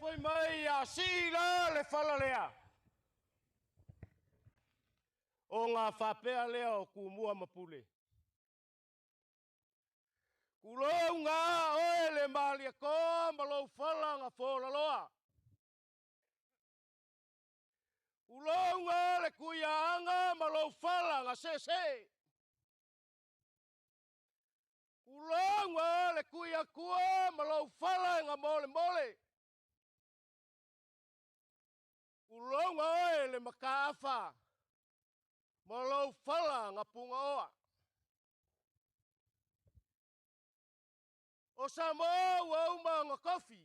foi mai a sila le fala lea. O ngā whapea lea o kumua mapule. Kulou ngā oe le malia ko malou fala ngā fōlaloa. Kulou ngā le kuianga malou fala ngā sese. Kulou ngā le kuia kua malou fala ngā mole mole. Kulou ngā oe le makaafa malou fala ngā punga oa. O Samoa au mga kofi.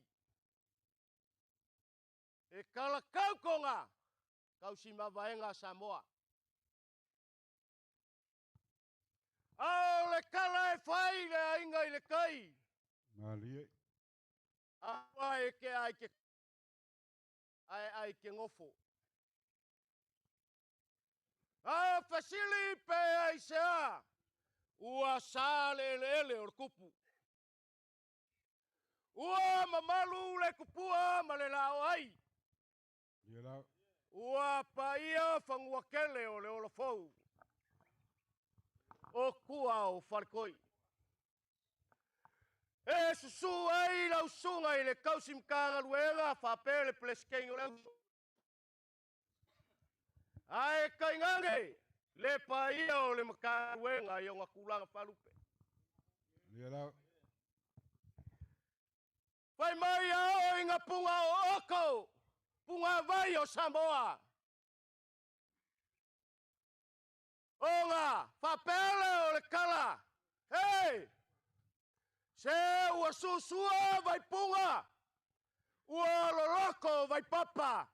E kala kau konga. Kau si mawaenga Samoa. Au le kala e whai le ainga i le kai. Malie. Awa e ke ai ke ngofo. A fasili pe ai sea. Ua sale ele o kupu. Ua mamalu le kupua ma le lao ai. Ua paia whanguakele o le olafou. O kua o wharkoi. E susu ai lau sunga i le kausim kanga luenga whapele pleskeng o leu. Ai kaingange le paia o le makanga luenga i o ngakulanga whalupe. Pai mai au inga punga o oko. Punga vai o Samoa. Onga, whapele o le kala. Hei! Se ua susua vai punga. Ua loloko vai papa.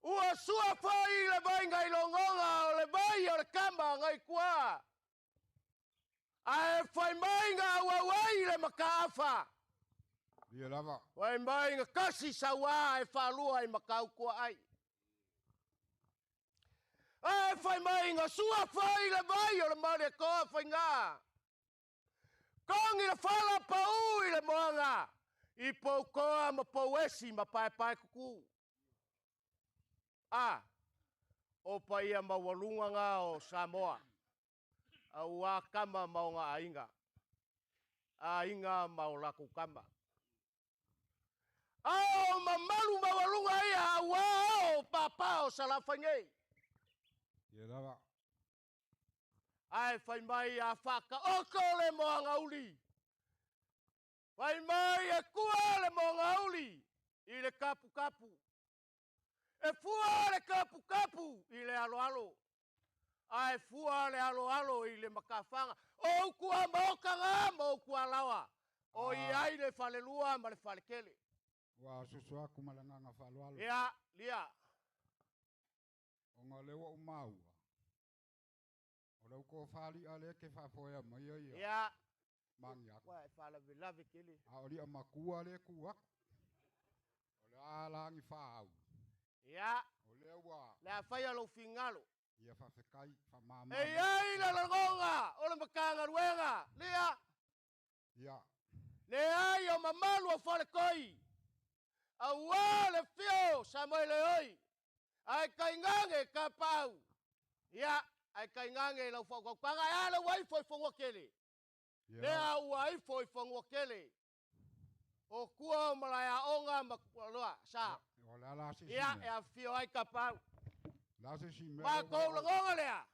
Ua sua fai le vai ngai longonga o le vai o le kama ngai kua. Ai fai mai ngā wawai le makaafa. Wai mai ngā kasi sawa e whalua i makau kua ai. Ai fai mai ngā sua fai le vai o le mare koa fai ngā. Kongi le whala pau i le moanga. I pou koa ma pou esi ma pai pai kuku. O paia ma walunga ngā o Samoa. Au a kama maunga ainga. Ainga maulaku kama. Au mamalu mawalunga ia au papa o salafangei. Ai fai mai a whaka oko le moanga uli. Fai mai e kua le moanga uli. I le kapu kapu. E fua le kapu kapu i le alo alo. Ai fua le alo alo i le makawhanga. O kua maokanga mo kua lawa. O i ai le whalelua ma le whalekele. Wa susu aku malanga whalo alo. Ia, lia. O ngā lewa o maua. O lau ko whali ale ke whafoia mai ia. Ia. Mangi aku. Wa e whala vilave kele. A ori a makua le kuak. O le alangi whau. Ia. O le ua. Le a whai alo fingalo. Ia whawhekai whamama. E iai la langonga. O le makanga ruenga. Lia. Ia. Le ai o mamalu o whalekoi. A ua le fio Samoa le oi. Ai kaingange ka pau. Ia. Ai kaingange lau whakaukanga. Ia le wai foi whangokele. Le a wai foi whangokele. O kua o malaya onga makualoa. Sa. O le ala se Ia e a fio ai ka pau. La se si me. Wa kou langonga lea.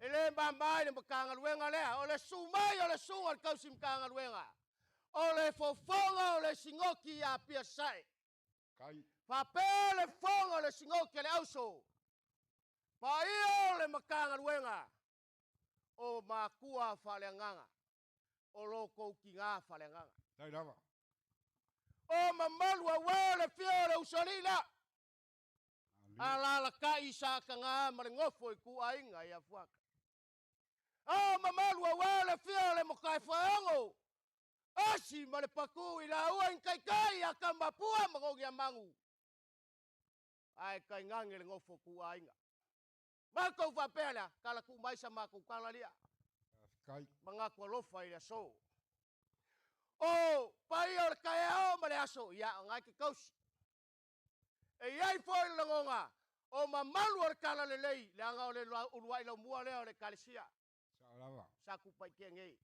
E le mamai le makanga luenga lea. O le sumai o le sunga kausim kanga luenga. O le fofonga o le singoki a pia sai. Kai. Papele fonga o le singoki le auso. Pa ia o le makanga luenga. O makua whaleanganga. O loko ki ngā whaleanganga. Tai lava. O mamalua wale fio le usalina. Alala ka isa ka ngā marengofo I ku ainga I a fuaka. O mamalua wale fio le mokai whaongo. Asi ma le paku I la ua in kai kai a ka mapua magogi a mangu. Ai kai ngange le ngofo ku ainga. Mako whapela, kala ku maisa mako kala lia. Kai. Mga kua lofa I la so. O, pai o le kai ao ma le aso ia ngai ke kausi. E iai foi langonga o mamalu o kala lelei le anga o le uruai lau mua lea o le kalesia. Saolava. Saku pai ke ngei.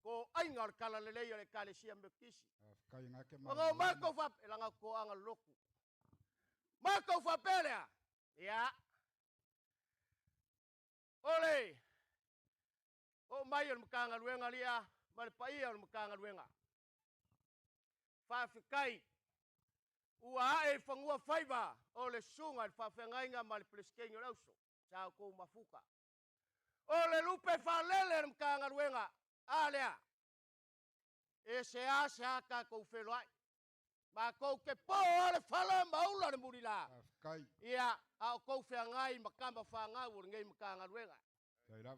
Ko ainga o le kala lelei o le kalesia mekisi. Kai ngake Ngo mako fa langa ko anga loku. Mako fa pelea. Ya. Ole. O mai o mkanga luenga lia, mal pai o mkanga luenga. Fa fikai. Ua e fangua faiva o le sunga fa fengainga mal pleskenyo lauso. Sa ko mafuka. O le lupe fa lele mkanga luenga. Alea. E se aka ko feloai. Ma ko ke po ale fala maula le murila. Kai. Ia a ko fe ngai makamba fa ngai ur ngai mkanga luenga. Saira.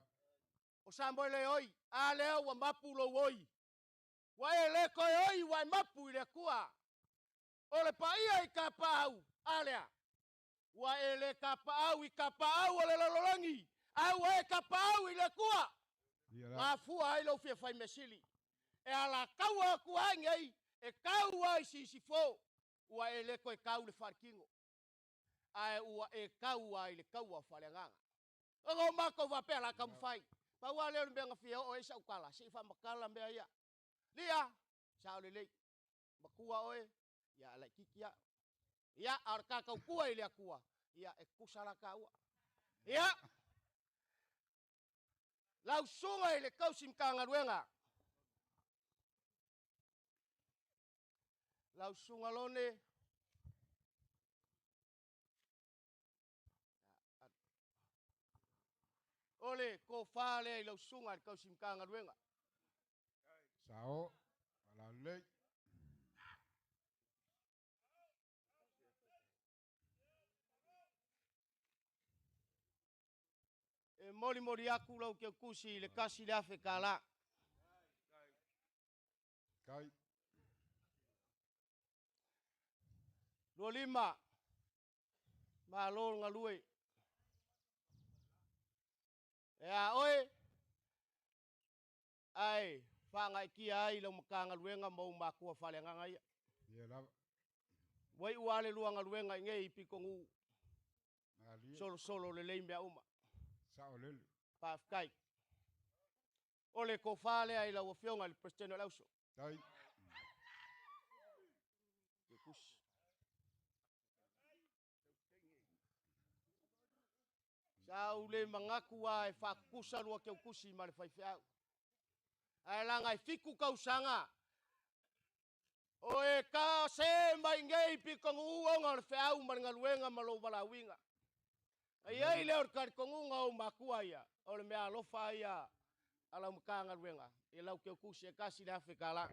O sambo le oi, a leo wa mapu lo oi. Wa ele ko oi wa mapu ile kua. O le paia I kapau, a lea. Wa ele kapau I kapau o le lololangi. Au e kapau ile kua. Ma fua ai lo fia fai mesili. E ala kaua kua ngai, e kaua I sisifo. Wa ele ko e kau le farkingo. Ai ua e kaua I le kaua falenganga. Ngo mako va pela kam fai. Pa wa le mbenga fia o esa ukala, si fa makala mbe ya. Lia, sa le le. Makua oe, ya la kikia. Ya arka ka kua ile kua. Ya e kusala ka ua. Ya. Lau sunga ile kau simkanga luenga. Lau sunga lone. Ole, ko fale ilo sunga kau simkanga luenga. Sao, ala le. E mori aku lau ke kusi le kasi le afe kala. Kai. Dua lima. Malol ngalue. Ya oi. Ai, fangai ki ai lo makanga luenga mau makua fale nganga ia. Ia la. Wai uale luanga luenga ngei pikongu. Ali. Solo le leimbe uma. Sao lele. Pafkai. Ole ko fale ai lo fionga le presteno lauso. Kai. Kus. Sau le mangaku ai fakusa lua ke kusi male fai fiau. Ai langa fiku kau sanga. O e ka se mai ngei pikongu uonga le fiau maranga luenga malo balawinga. Ai le or kar kongunga o makua ia. O le mea lofa ia ala mkanga luenga. E lau ke kusi e kasi le Afrika la.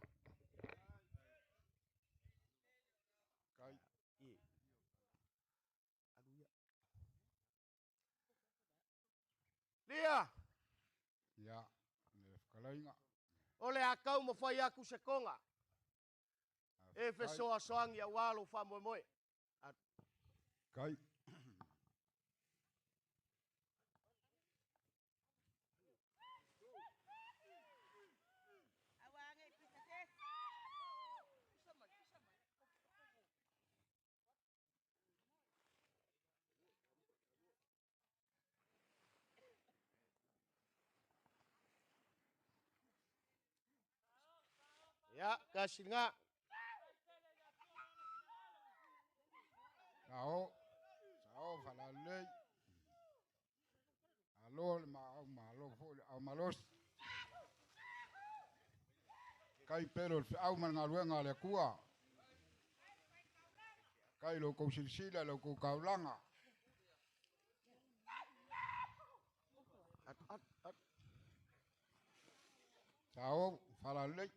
Kai. Lia. Ya, ne kalainga. Ole akau mo fai aku se konga. E fe soa soangi a walo fa moe moe. Kai. Ya, kasih nga. Sao. Sao fala le. Alo malo malos. Kai pero au man ngaluenga le kua. Kai lo ko silsila lo ko kaulanga. Sao fala le.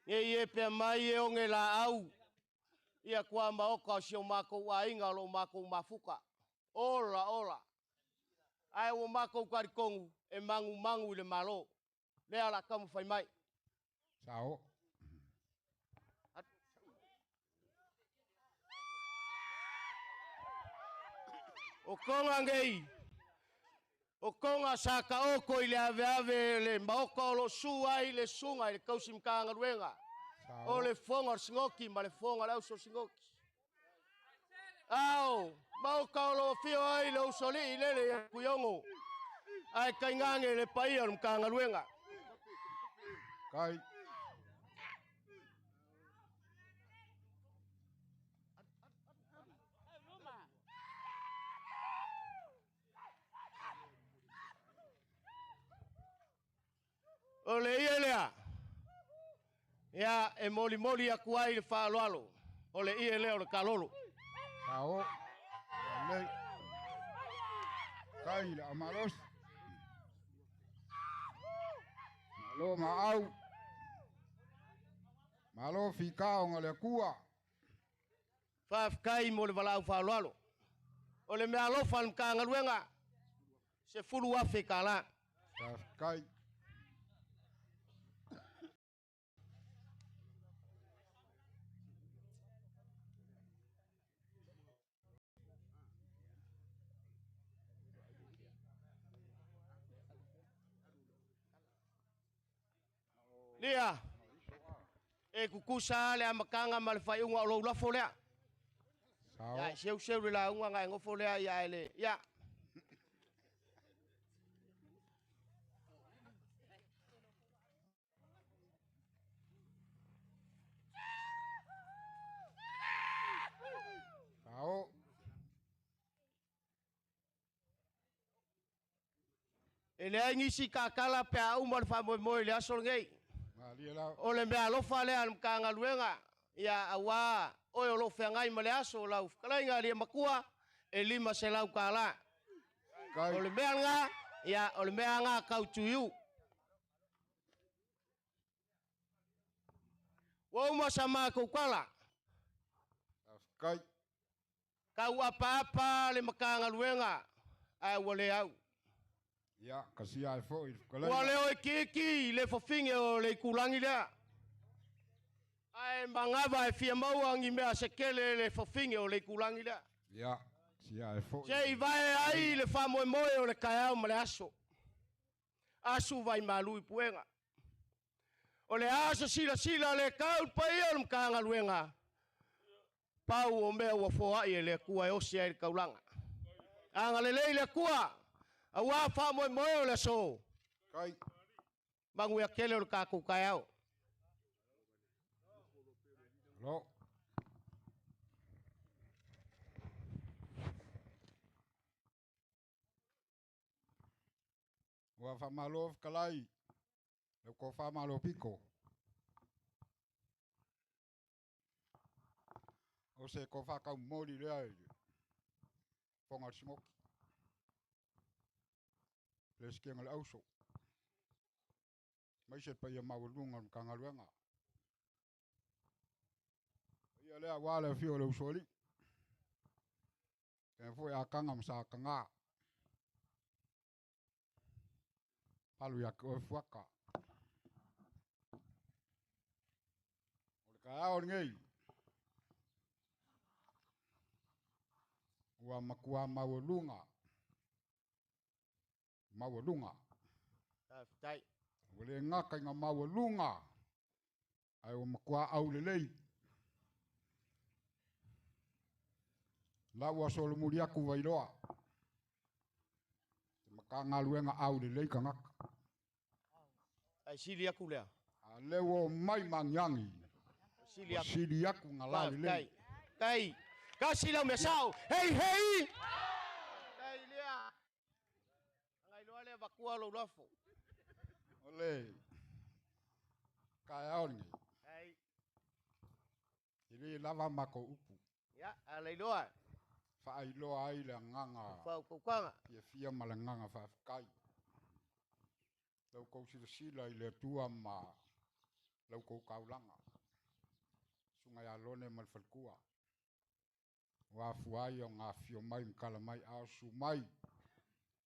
Ye pe mai e onge la au. Ia kua maoka si o mako wa inga lo mako mafuka. Ola. Ai o mako karikongu e mangu le malo. Le ala kamu fai mai. Sao. O konga ngei. O konga sa ka oko i le ave le maoka o lo sua i le sunga i le kausi mkanga ruenga. O le fonga singoki ma le fonga lau so singoki. Au, maoka o lo fio ai le usoli i le kuyongo. Ai kaingange le paia mkanga ruenga. Kai. O le ia lea. Ia e moli moli a kuai le whaaloalo. O le ia lea o le kalolo. Sao. Lei. Kai la amalos. Malo maau. Malo fikao ngale kua. Whafkai mo le walau whaaloalo. O le mea lofa mka ngaruenga. Se fulu afe kala. Kai. Lia. E kukusa le amakanga ma le whaiunga o lo lafo lea. Sao. Ya seu le la unga ngai ngofo lea ya ele. Ya. Sao. Ele ai ngisi kakala pe a umar fa mo le asol ngai. O le mea lofa lea mka ngaluenga. Ya awa oi o lo fe ngai ma le aso lau. Kalai ngā lia makua e lima se lau kala. O le mea ngā, ya o le mea ngā kautuiu. Wa uma sama kukala. Kai. Kau apa-apa le maka ngaluenga. Ai wale au. Ya, kasi ai fo i Wale o kiki le fofinge o le kulangi lea. Ai mangava e fia mauangi mea sekele le fofinge o le kulangi lea. Ya, si ai fo. Se i vai ai le famoe moe o le kaiau ma le aso. Asu vai malu i puenga. O le aso sila le kaul pai o le mkanga luenga. Pau o mea ua foa i le kua e osi ai le kaulanga. Anga le leile kua. Awa famoe moe o le so. Kai. Mangu ya kele o le kaku kaiau. Lo. Wa fa malo kalai. Le ko fa malo pico. O se ko fa ka mori le ai. Fonga smok. Les ke ngal auso. Mai se pa ia mawulunga kangaluanga. Ia le wala fio le usoli. Ke foi a kanga msa kanga. Palu ya ko fuaka. O ka ao ngai. Wa makua mawulunga. Mawulunga. Tai. Wale ngaka nga mawulunga. Ai o makua au lelei. La wa solo muri aku wailoa. Maka ngaluenga au lelei ka ngaka. Ai sili aku lea. A lewo mai manyangi. Sili aku ngala lelei. Kai. Kasi lau me sao. Hei. Kai lea. Ngai loa lea vakua lo lafo. Ole. Kai aoni. Kai. Ili lava mako upu. Ya, alai loa. Fa ai loa ai le nganga. Fa ukanga. Fia malanganga fa kai. Lau kou sila i le tua ma. Lau kou kaulanga. Sungai alone malfalkua. Wa fuai o ngā fio mai mkala mai au su mai.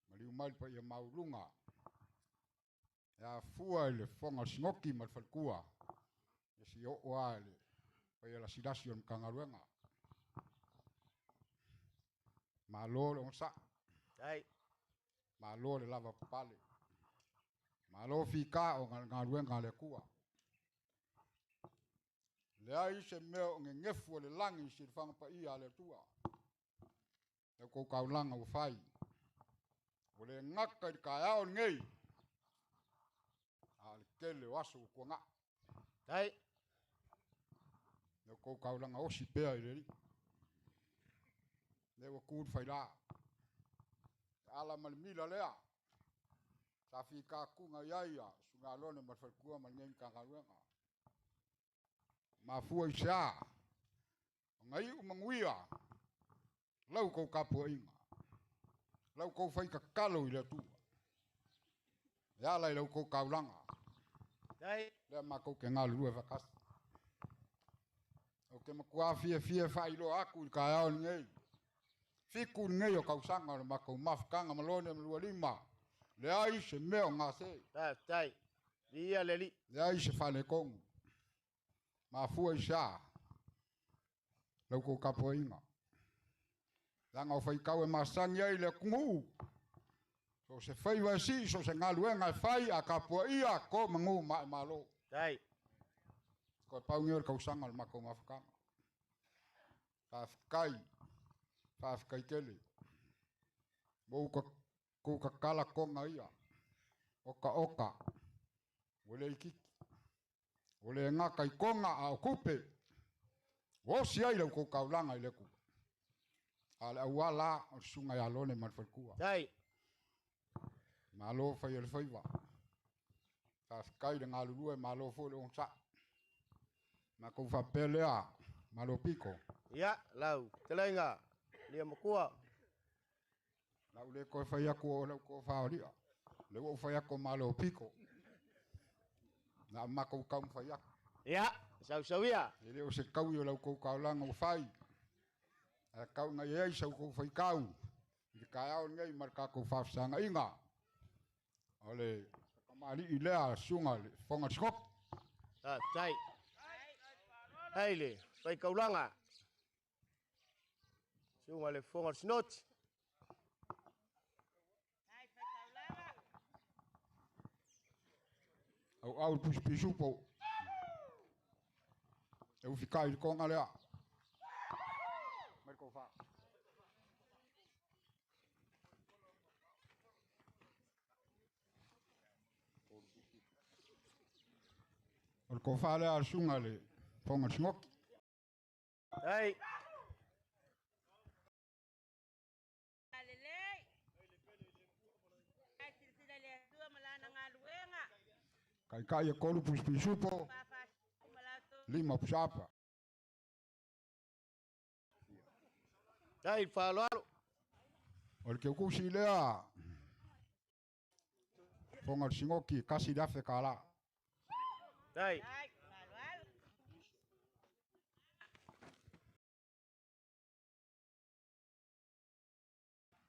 Maliu mai pa ia maulunga. Ya fua le fonga singoki malfalkua. Ya si o wale. Pa ia la sidasi o mkangaruenga. Ma lolo on sa. Ai. Malo le lava pale. Malo fika o ngaruenga le kua. Le ai se meo ngefu le langi si fanga pa ia le tua. Le ko kaulanga o fai. O le ngaka i ka ao ngei. Al kele wasu ko nga. Tai. Le ko kaulanga o si pea i le. Le wa kud fai la. Ala malmila lea. Sa fika kunga iaia. Sunga lone marfalkua malngeng kangaruenga. Mafua isa. Ngai umanguia. Lau kou kapo inga. Lau kou fai kakalo i le tua. Yala i lau kou kaulanga. Dai. Lea ma kou ke ngalu lue vakasi. O ke makua fie fai lo aku i kai ao ngei. Fiku ngei o kausanga le makou mafkanga malone malua lima. Lea i se meo ngase. Tai. Lia leli. Lea i se fane kongu. Mafua isa. Lau kou kapo inga. Langa o fai kau e masangi ai le kungu. So se fai wasi, so se ngaluenga e fai a kapua ia ko mangu ma e malo. Tai. Ko e pau ngeur kausanga le mako mafakanga. Whaafikai kele. Mou ka kala konga ia. Oka. Wale ikiki. Wale ngaka i konga a okupe. Wosi ai lau kou kaulanga i leku. Ale awala sunga ya lone manfalkua. Tai. Malo fai ele faiva. Kai de ngalulu e malo fo le onsa. Ma ko fa pelea malo piko. Ya, lau. Telenga. Lia makua. Lau le ko fai ako lau ko fa oria. Le ko fai ako malo piko. Na ma ko kam fai ako. Ya, sau ya. Ele o se kau yo lau ko kaulanga o fai. Kau ngai ei sau ko fai kau. I kai ao ngai marka ko fa sanga inga. Ole kamali ilea sunga le fonga skop. Tai. Haile, fai kaulanga. Sunga le fonga snot. Au puspisupo. Eu fikai ko ngalea. Marko fa. O ko fa le ar sunga le fonga snok. Tai. Kai e kolu puspisupo. Lima pusapa. Tai falo. O ke kusi lea. Fonga singoki kasi dafe kala. Tai.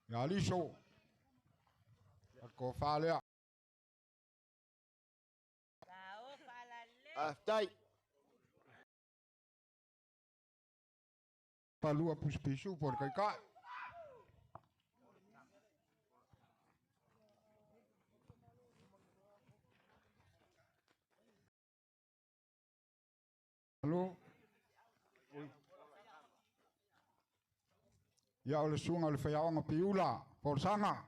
Ya liso. Ko fa lea. Tai. Palua puspisu por kai. Halo. Ya ole sunga le faiaonga piula por sanga.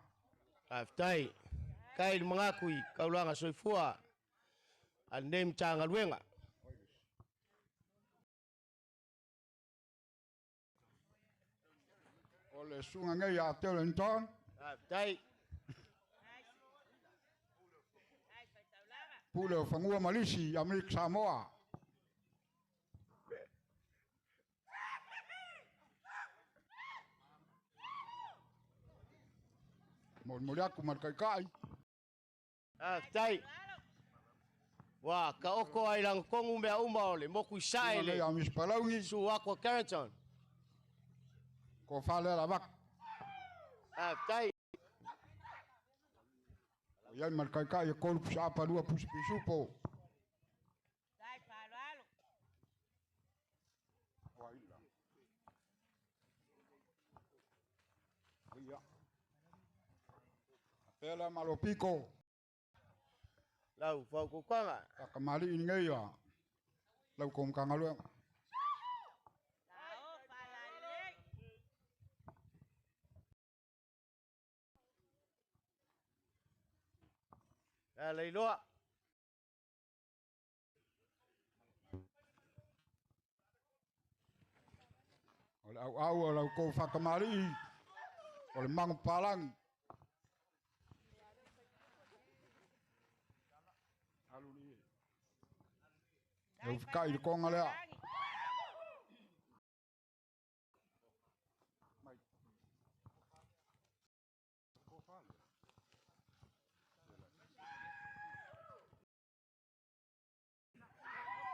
Tai. Kai mangakui kaulanga soifua. Al name changa luenga. Ole sunga ngai a Telenton. Tai. Pule o fangua malisi Amerika Samoa. Moriaku markai. Tai. Wah, ka oko ai lang kongu mea uma ole moku sai le. Ya mis palaungi su aqua Carrington. Ko fale la vak. Tai. Ya markai e kolu sa palua puspisupo. Tai palalo. Waila. Iya. Lela Malopiko. Lau fau kukanga. Kakamali ingai ya. Lau kom kangaluang. Leiloa. Ole au lau ko whakamari. Ole mangu palangi. Lau whikai ko ngalea.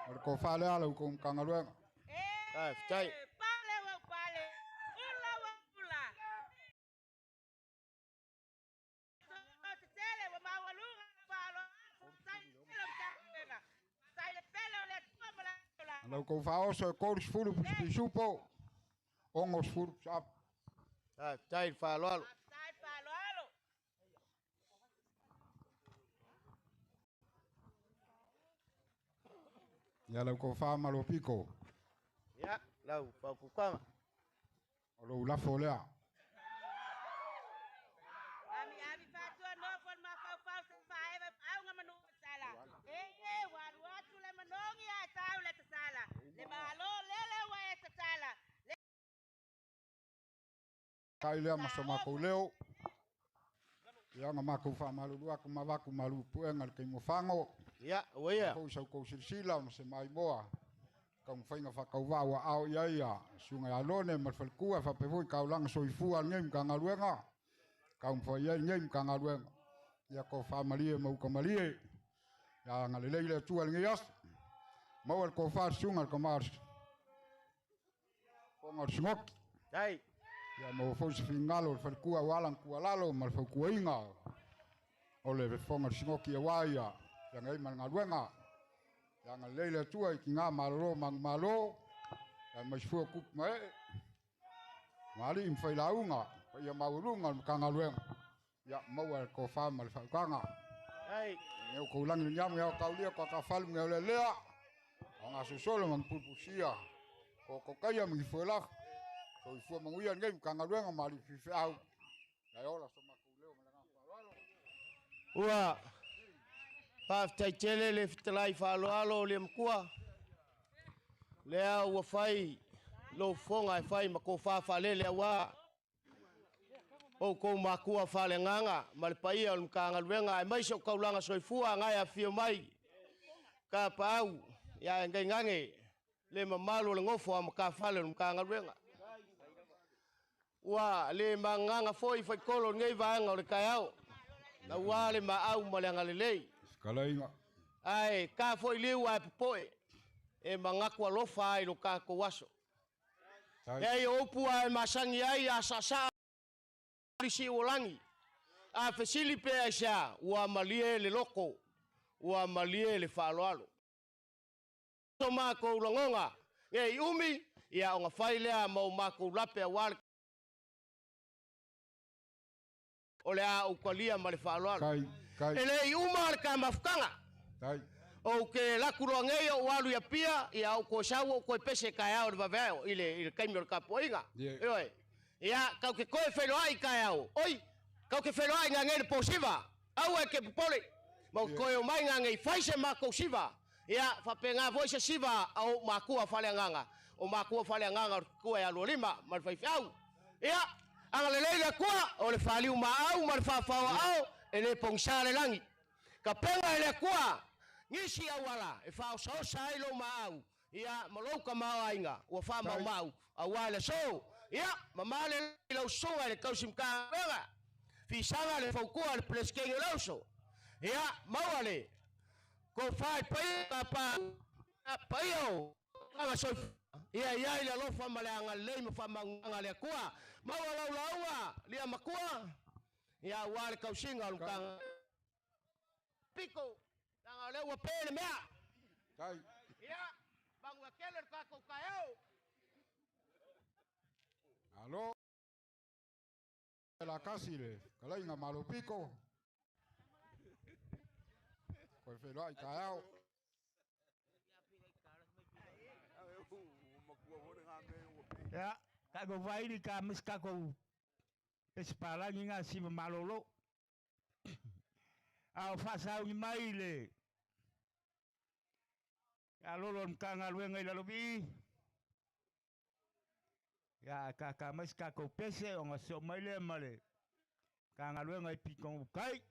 Ole ko whalea lau ko kangaluang. Whikai. Lau ko whaosa kouris furu pi supo. Ongos furu sap. Whikai whaloalo. Ya lau ko wha Malopiko. Ya, lau fau kukanga. O lau lafo lea. Kai lea masama ko leo. Ya nga maku wha malulua ku mawaku malu puenga ke mo fango. Ya, oia. Ko sa ko silsila mo se mai moa. Kang whainga whakauwa wa au ia. Sunga alone ma whalkua wha pewoi kaulang soifua ngem ka ngaluenga. Kang whaia ngem ka ngaluenga. Ya ko wha malie mau ka malie. Ya ngaleleile tual ngias. Mawal ko wha sunga ka mars. Kongar singok. Hai. Ya mau fos fingalo whalkua walang kualalo ma whalkua inga. Ole fongar singoki ya waya. Yang ngai man ngaluenga. Yang leile tua ki ngā malo mang malo. Yang masfua kuk mai. Mali im whailaunga. Pa ia maurunga kangaluenga. Ya maua ko whama le whaukanga. Hai. Ngeu ko langi nyamu ya kaulia ko ka whalu ngeu le lea. O ngā susolo mang pupusia. Ko kaya mangi whailaf. So i fua manguia ngai kangaluenga mali fifi au. Ngai ola so maku leo malanga whalalo. Ua. Paftai tele le fitalai whaloalo le mkua. Lea ua whai. Lo fonga e whai mako whawhalele awa. O kou makua whale nganga. Malipaia o mkanga luenga. E maiso kaulanga soifua ngai a fio mai. Ka pau. Ya ngai ngange. Le mamalo le ngofo a mka whale o mkanga luenga. Ua le manganga foi kolo ngai vaanga o le kai au. Na ua le maau ma le angalelei. Kalainga. Ai, ka foi liu ai poe. E mangaku alofa ai lo ka ko waso. Ei opu ai masangi ai asasa lisi olangi. A fesili pe aisha ua malie le loko. Ua malie le faloalo. So mako ulangonga. Ei umi ia onga failea mau mako lape awal. Ole a ukalia ma le faloalo. Ele umar ka mafkanga. Kai. O ke la kuronge o walu ya pia ya o ko sawo ko pese ka ya o vaveo ile kaimio ka poinga. Oi. Ya ka ke ko felo ai ka ya o. Oi. Ka ke felo ai ngangele posiva. Au e ke pole. Mo ko o mai ngange faise ma ko siva. Ya fa penga voice siva au makua fale nganga. O makua fale nganga ko ya lo lima mal fa au. Ya angalele kwa o le fali uma au mal fa fa au. Ele pongsale langi. Kapenga ele kwa ngisi awala e fa so sai lo mau. Ia maloka mau ainga. Wa fa mau awala so. Ia mamale lo so ele kausim ka venga. Fi sanga le fokua le pleskeng loso. Ia mawale. Ko fa pa paio. Anga so ia ile lo fa male anga le mo fa manga le kwa. Mawala lawa lia makua. Ya wale kausinga lukanga piko nanga lewa pele mea Kai. Ya bang wakele ka ko kayo Alo. La casile. Kalainga Malopiko. Koe whelua i ka au. Ya, ka go vai ni ka mis ka ko espalangi nga si malolo. Au fasau ni mai le. Ya lolo mkanga luenga ila lobi. Ya ka mis ka ko pese o nga so mai le male. Kanga luenga i pikong kai.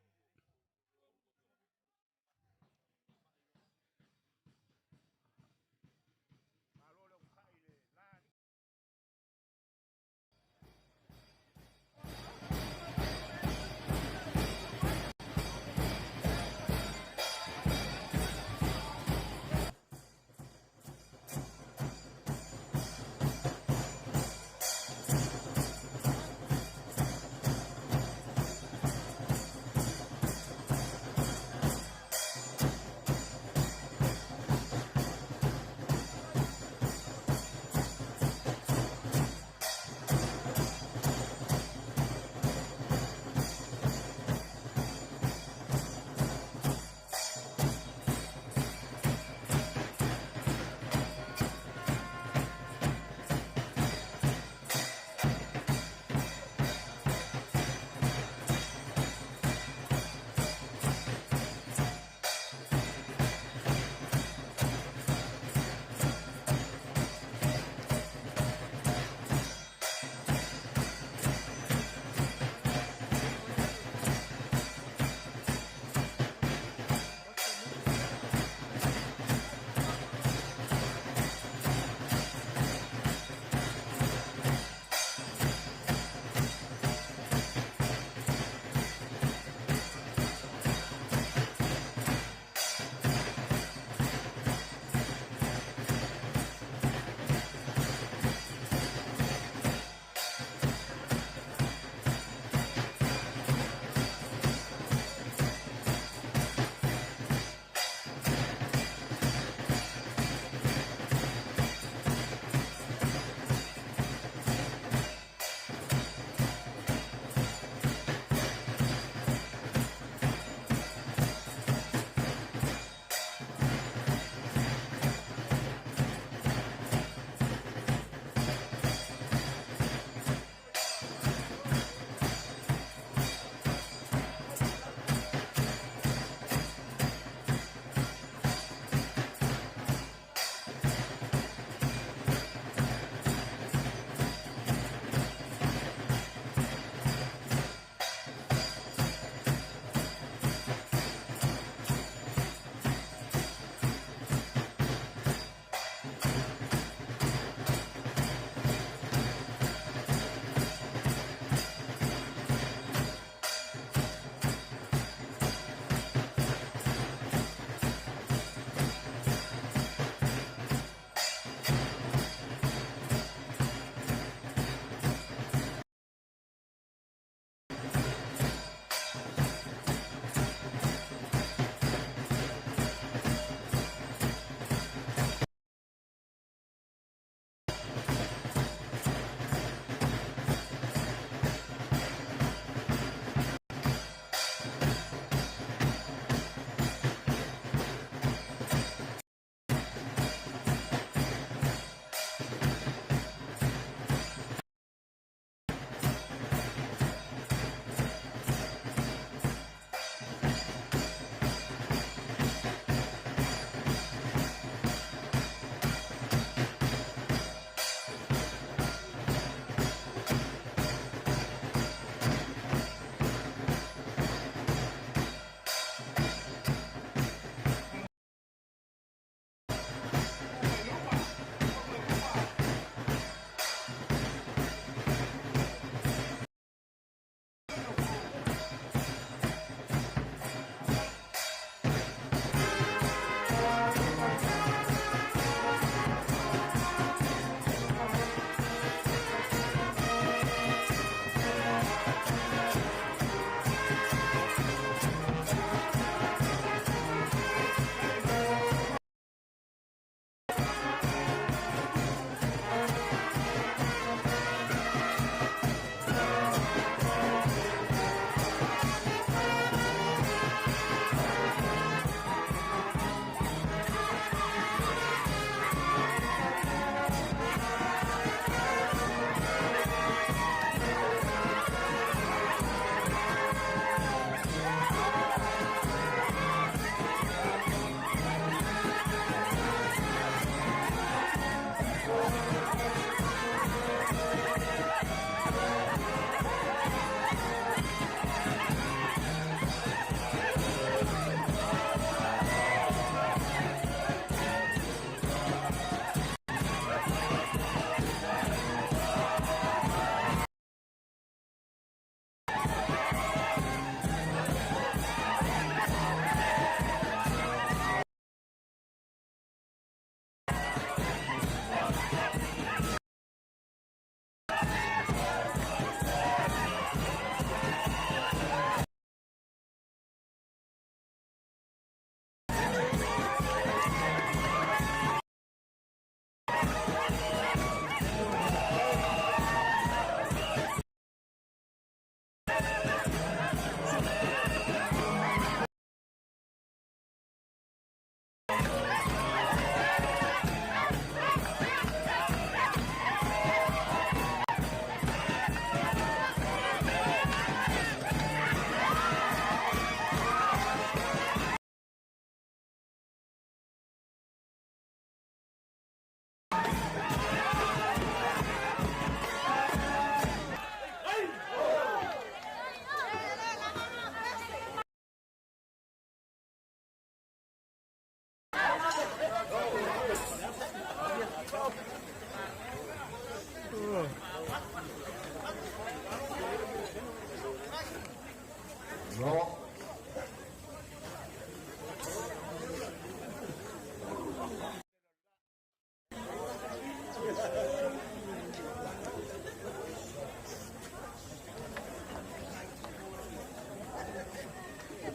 Lo.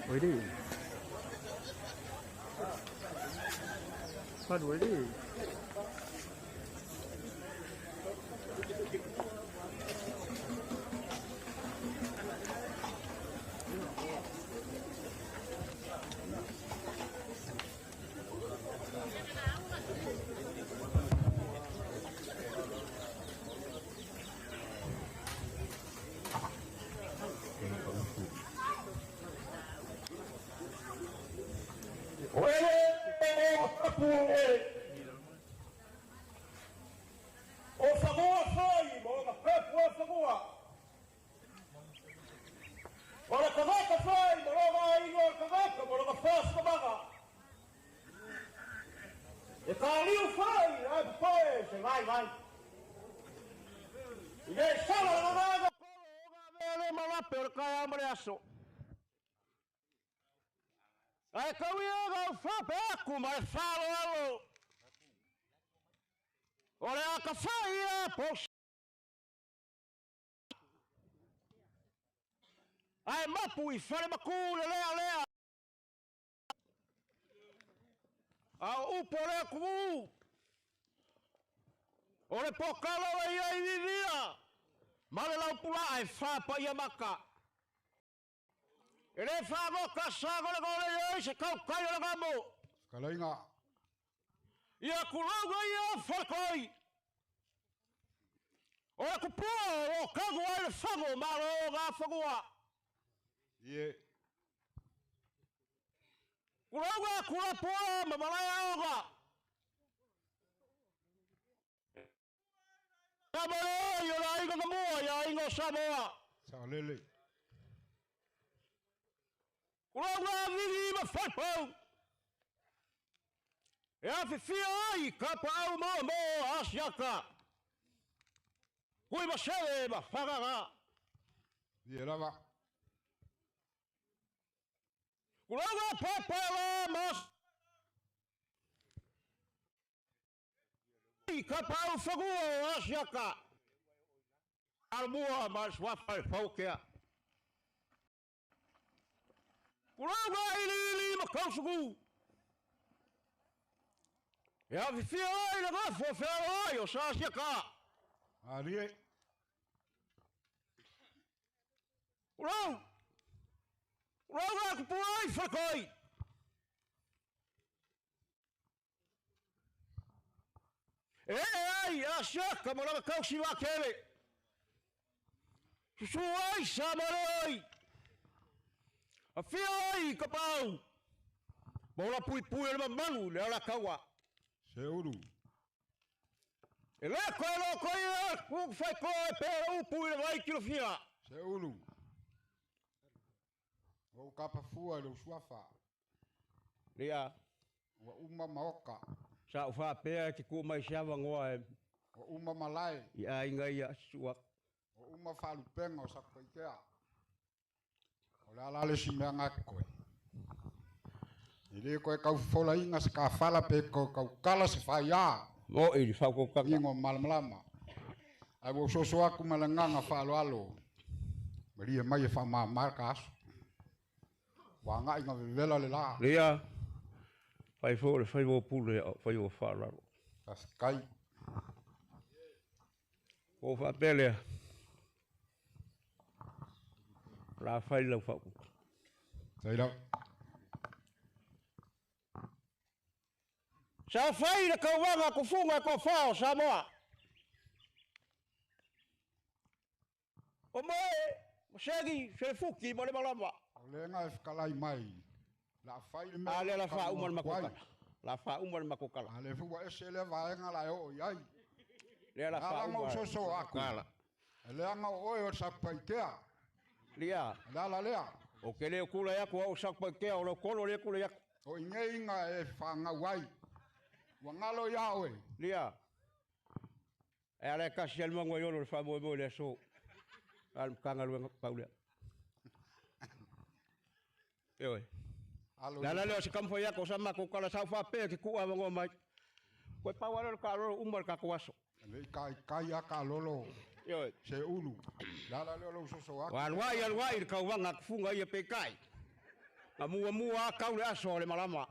Oi đi. Phát đuổi đi. Ai kawia fa peku mai falo alo. Ora ka faia pos. Ai mapu I fare makule lea. Au upore ku. Ora pokalo ai vivia. Male la pula ai fa pa ia maka. Ele fago kasago le gole se kau kai le gamo. Kalainga. Ia kulogo ia falkoi. Ora kupo o kago ai fago malo ga fagoa. Ye. Kulogo kulapo mamalaya oga. Sabore yo la ingo mo ya ingo saboa. Salele. Kulogo vigi ma falpo. Ja fifia ai kapa au mo asiaka. Kui ma sele ma fagaga. Ye lava. Kulogo papa mas. Ai kapa au fagu asiaka. Albua mas wafal faukia. Kulogo ili ma kausugu. Ja fifia ai na gafo fero yo asiaka. Arie. Kulogo kupuai fakoi. Ai asiaka mala kausi wa kele. Suai samaroi. Afia ai kapau. Bola pui le manu le ala kawa. Seuru. Ele kono koia ku fai ko pe pui le vai kilo fia. Seuru. O kapa fua le suafa. Lia. Wa uma maoka. Sa ufa pe ki ku mai siava ngoa. Wa uma malai. Ia inga ia sua. Wa uma falu pengo sakoikea. Ola la le simanga koe. Ile koe kau fola inga ska fala pe ko kau kala se faia. Mo ili fa ko ka. Ingo malmalama. Ai wo soso aku malanganga falo alo. Maria mai fa ma markas. Wa nga inga vela le la. Lia. Fai fo pule fai o fa la. Paskai. O fa pele. La fai la fa. Sai la. Sa fai la kauanga ku funga ko fa sa moa. O moe, segi, se fuki mo le malamba. Le nga kalai mai. La fai me. Ale la fa umar makokala. La fa umar makokala. Ale fu wa esele va nga la o yai. Le la fa umar. So so aku. Le nga o sa paitea. Lia. La lea. O kele kula yako au sa paitea o kolo le kula yako. O inga e fa nga wai. Wangalo yawe. Lia. E ale kasi al mango yolo fa mo le so. Al kanga lu paula. Oi. Alo. La leo se kampo ya ko sama ko kala sa fa pe ki ku a ngo mai. Ko pa wala ka ro umar ka kwaso. Le kai aka lolo. Oi. Se ulu. La leo so so aka. Wan wai ka wanga funga ia pe kai. Amu ka le aso le malama.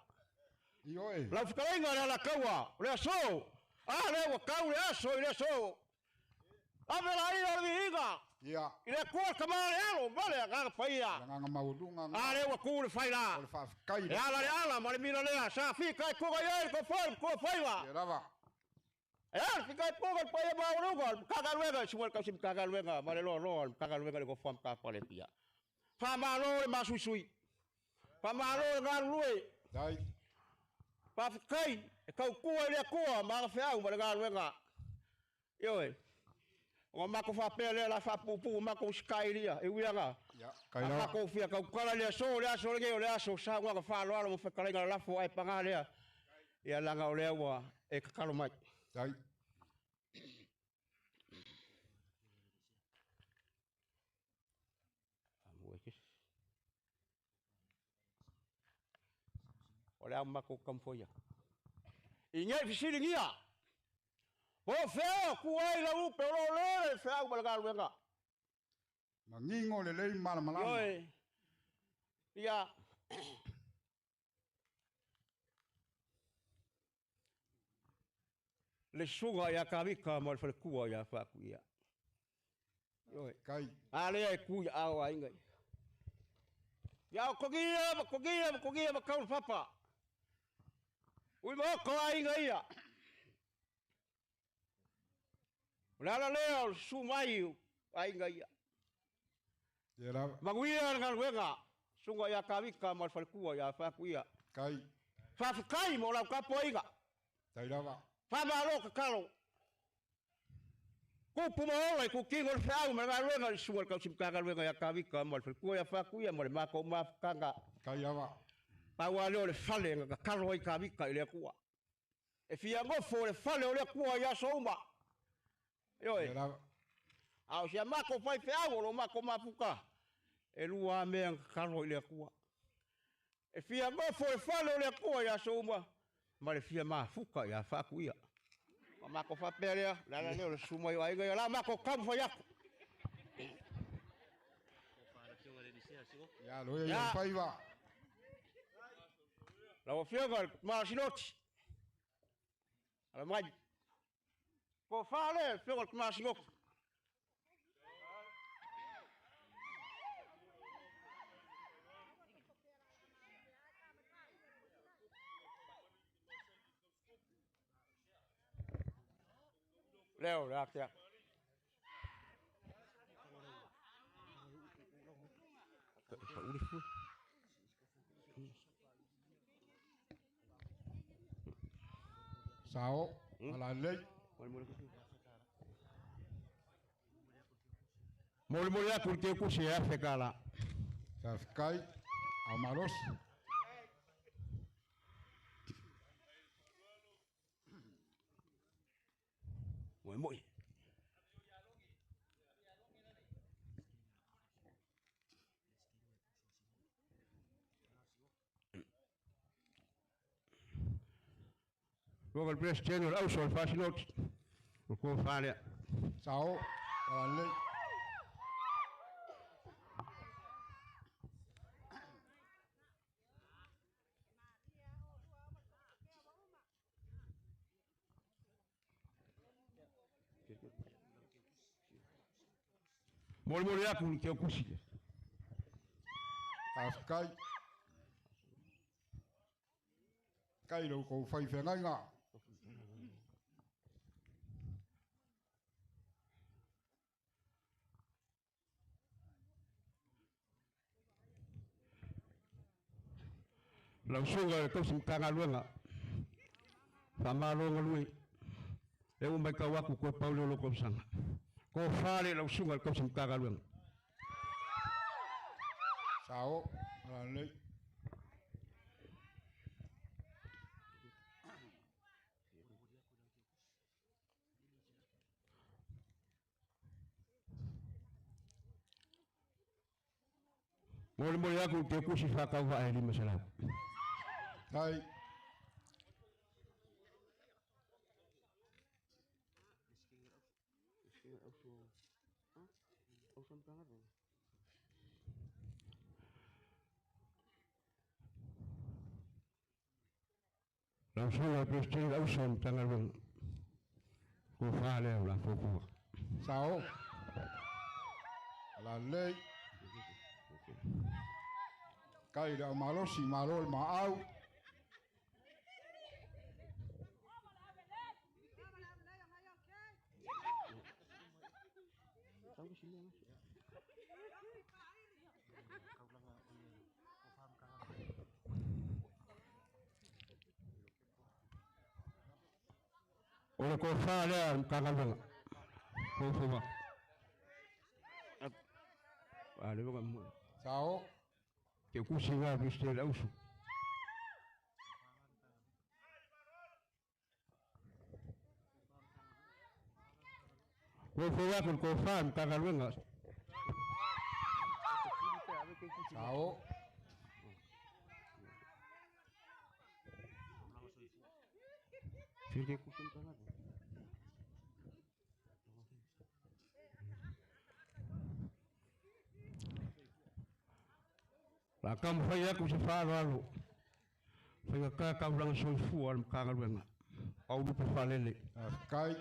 Io e. La fukainga la kawa. Le aso. Le wa ka le aso le aso. Avela ia viga. Ia. Ile ko ka ma elo vale ga faia. Nga maulunga. Ale wa ku le faila. O fa kai. Ala ma le mina le sa fi kai ko ga ko faila. Ia lava. Fi kai ko ga pa ba ro ka ga luega si wal ka sim ka ga luega ma le lo ka ga luega ko fam ka pa le pia. Fa ma lo ma sui. Pa ma lo ga lui. Dai. Pa kai ka ku le ko ma fa au ma ga luega. Yo o ma ko fa pele la fa pupu ma ko skairia e wianga ya kaila ma ko fia ka kala le so le so sa wa ka fa lo mo fa kala la fo ai panga le ya la nga le wa e ka kalo mai dai olha ma ko kam fo ya inye fisiringia o feo kuai la u pero le feo balga luenga mangingo le lei mala mala oi ya le suga ya kavika mal fal kuwa ya fa kuya oi kai ale ai kuya awa inga ya kogia ba kaul papa ui mo ko inga ya Lala leo sumai ainga ia. Era maguia ngal wenga sunga ya kavika mal falkua ya fa kuia. Kai. Fa kai mo la kapo inga. Tai lava. Fa ba lo ka kalo. Ku puma ola ku kingo fa ma ngal wenga sunga ka sim ka ngal wenga ya kavika mal falkua ya fa kuia mo ma ko ma kanga. Kai lava. Pa wa le fale nga kalo i kavika ile kuwa. E fia ngo fo le fale ole kuwa ya souma. Oi. Au sia mako fai feago lo mako mapuka. E lua me kalo ile kuwa. E fia ngo fo fale ole kuwa ya souma. Ma le fia mafuka ya fa kuia. Mako fa pelea la la le suma yo ai la mako kam fa ya. Ya lo ya fai va. La fia ma siloti. Ala mai. Ko fale fio ko ma singo. Leo la kia. Sao ala lei. Moli ya kurke kusi ya fekala. Sa kai amaros. Moi. Luego el presidente del Auso, el Fasilot, el juego Falia. Sao ala lei. Moli ya kurke kusi. Kai. Kai lo ko fai fenga. La sunga ko sim kanga luenga. Sama lo ngalui. E un mai kawaku ko Paulo lo ko sanga. Ko fale la sunga ko sim kanga luenga. Sao ala lei. Mole aku te kusi whakau hae lima salau. Tai. Langsung la presiden ausan tanggal bang. Ko fale la fofu. Sao. La lei. Kai da malosi malol maau. Ora ko fale tanggal bang. Fofu ba. Ada bang. Sao. Te kusi nga presiden ausu. Fofu ba ko fam tanggal bang. Sao. Fique kusi tanggal. La kam faya ku se fa lalu. Faya ka ka ulang so fu al kangal wenga. Au du pa lele. Kai.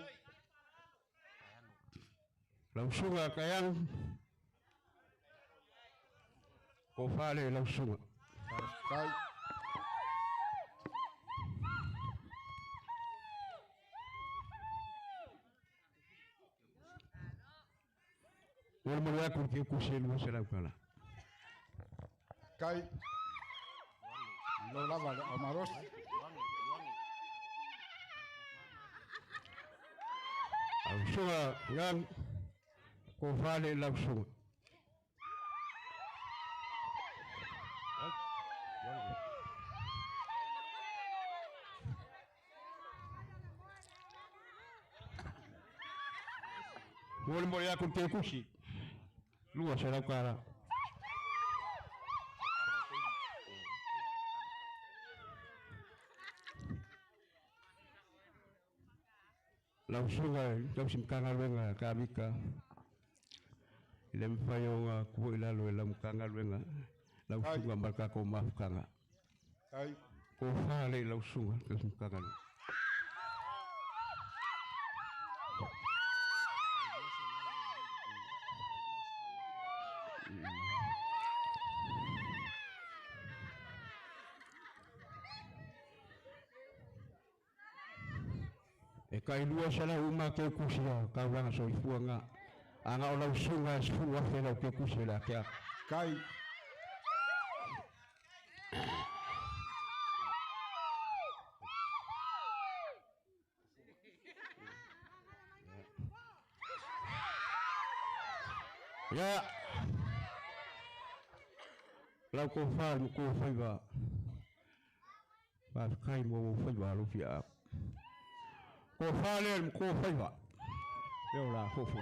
Langsung kayang ko fale langsung. Kai. Wal mo ya ku ke ku se lu se la kala. Kai. Lo lava amaros. Langsung ngan ko fale langsung. Wal mo ya ku ke ku si. Lu se la kala. Langsung langsung kangal wenga kabika lem fayo ku ilalo lam kangal wenga langsung marka ko maf kanga Kai. ko fale langsung kangal kai lua sala uma ke kusia ka wanga so ifuanga anga ola usunga sfuwa fela ke kusela ke Kai. ya lau ko fa mu ko faiba ba kai mo faiba lu fia ko fale mu ko faiba yo la fofu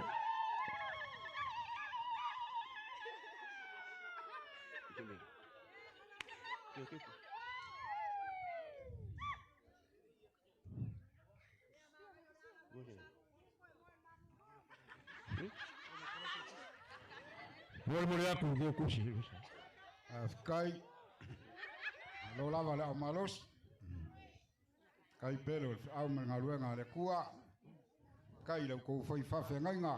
Wal mo ya ku ke kusi Kai. Lo lava amaros. Kai pelo au mengaluenga le kua. Kai le ko foi fa fengainga.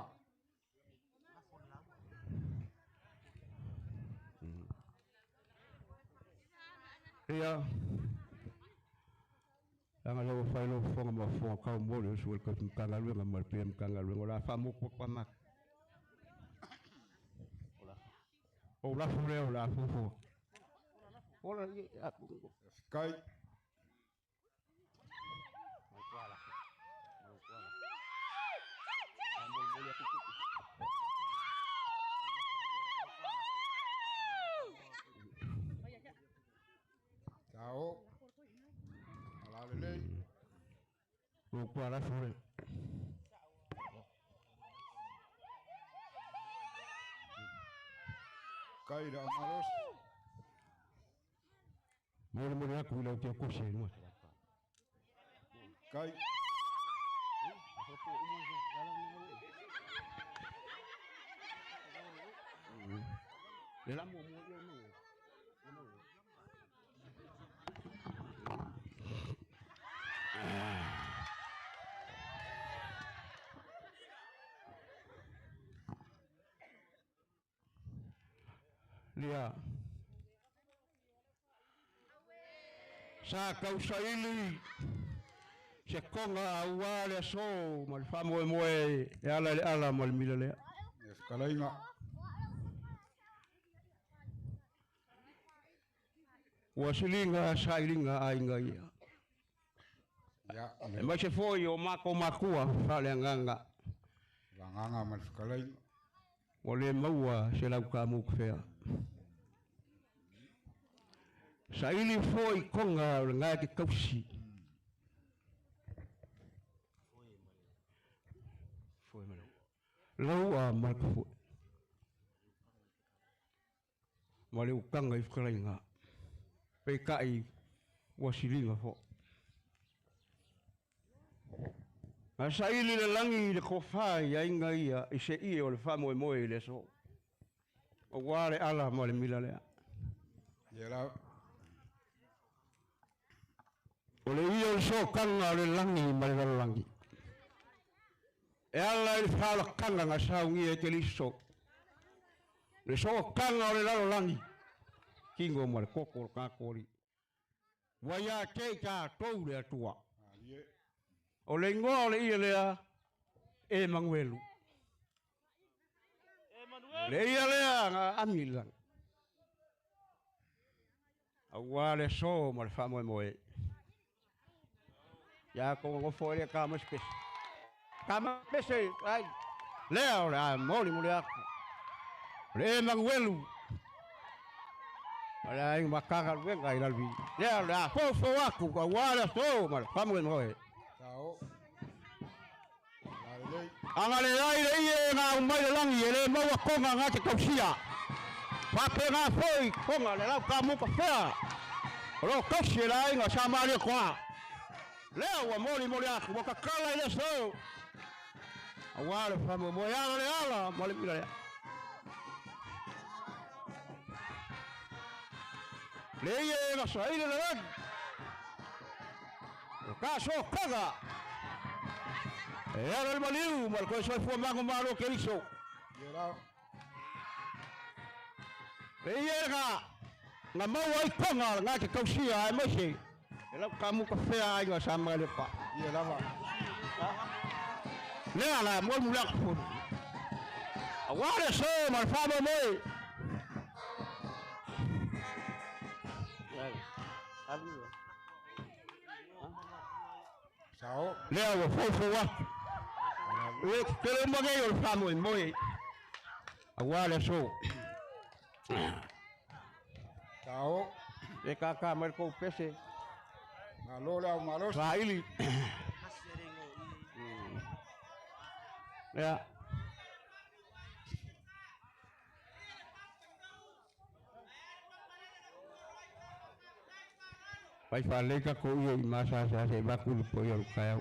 ya anga lo fa lo fonga ma fo ka mo le so ko kangalu nga mar pem kangalu la fa mo ko pa mak ola fure ola fofo ola Kai. Sao. Ala lei. o ko ala fure Kai da amaros. Mole aku ila te kose no. Kai. Le la mo yo no. Lia. Sa kau saili. Se konga awale so mal famo moe ala mal milale. Yes, kalainga. Wasilinga sailinga ainga ia. Ya. Mas se foi o mako makua fale nganga. Nganga mal kalainga. Ole maua se lau ka mu fea. Saili foi konga nga ke kausi. Foi malo. Lau a marko. Male ukanga ifkalainga. Pe kai wasilinga fo. Saili le langi le kofai ya inga ia ise ia o le famo e moe le so. O wale ala mo le mila lea. Yela. O le ia o so kanga o le langi ma le langi. E ala il fala kanga nga saungi e te liso. Le so kanga o le lalo langi. Kingo ma le koko o kakori. Waya ke ka tou le atua. O le ingoa o le ia lea Emanuelu. Le ia lea ngā amilang. Awa le so ma le whamoe moe. Ia ko ngofo ea ka maspese. Ka maspese, ai. Lea o le a moli mo le aku. Le Emanuelu. Le a inga makaka luenga i lalvi. Lea o le a fofo aku, awa le so ma le whamoe moe. Anga le ai le ie ngā umai le langi e le maua konga ngā te kausia. Whape ngā foi konga le lau ka muka whea. Ro kausi e la inga sa maria koa. Lea ua moli moli aku, waka kala i le so. Awa le whamu moe ala le ala, moli mila lea. Le ie ngā sa ile le langi. Ka so kaga. Era el maliu, mal ko so fo mango malo ke iso. Yela. Peyega. Na mau ai konga nga ke kausia ai mosi. Ela kamu ka fea ai nga sama le pa. Yela va. Le ala mo mulak fu. Awale so mal famo moi. Sao. Le awa fo wa. Pero mange yo famo moi. Awale so. Sao. E kaka merko pese. Malo la malo. Saili. Ya. Pai faleka ko ia i masa sa se bakul po yo kaya.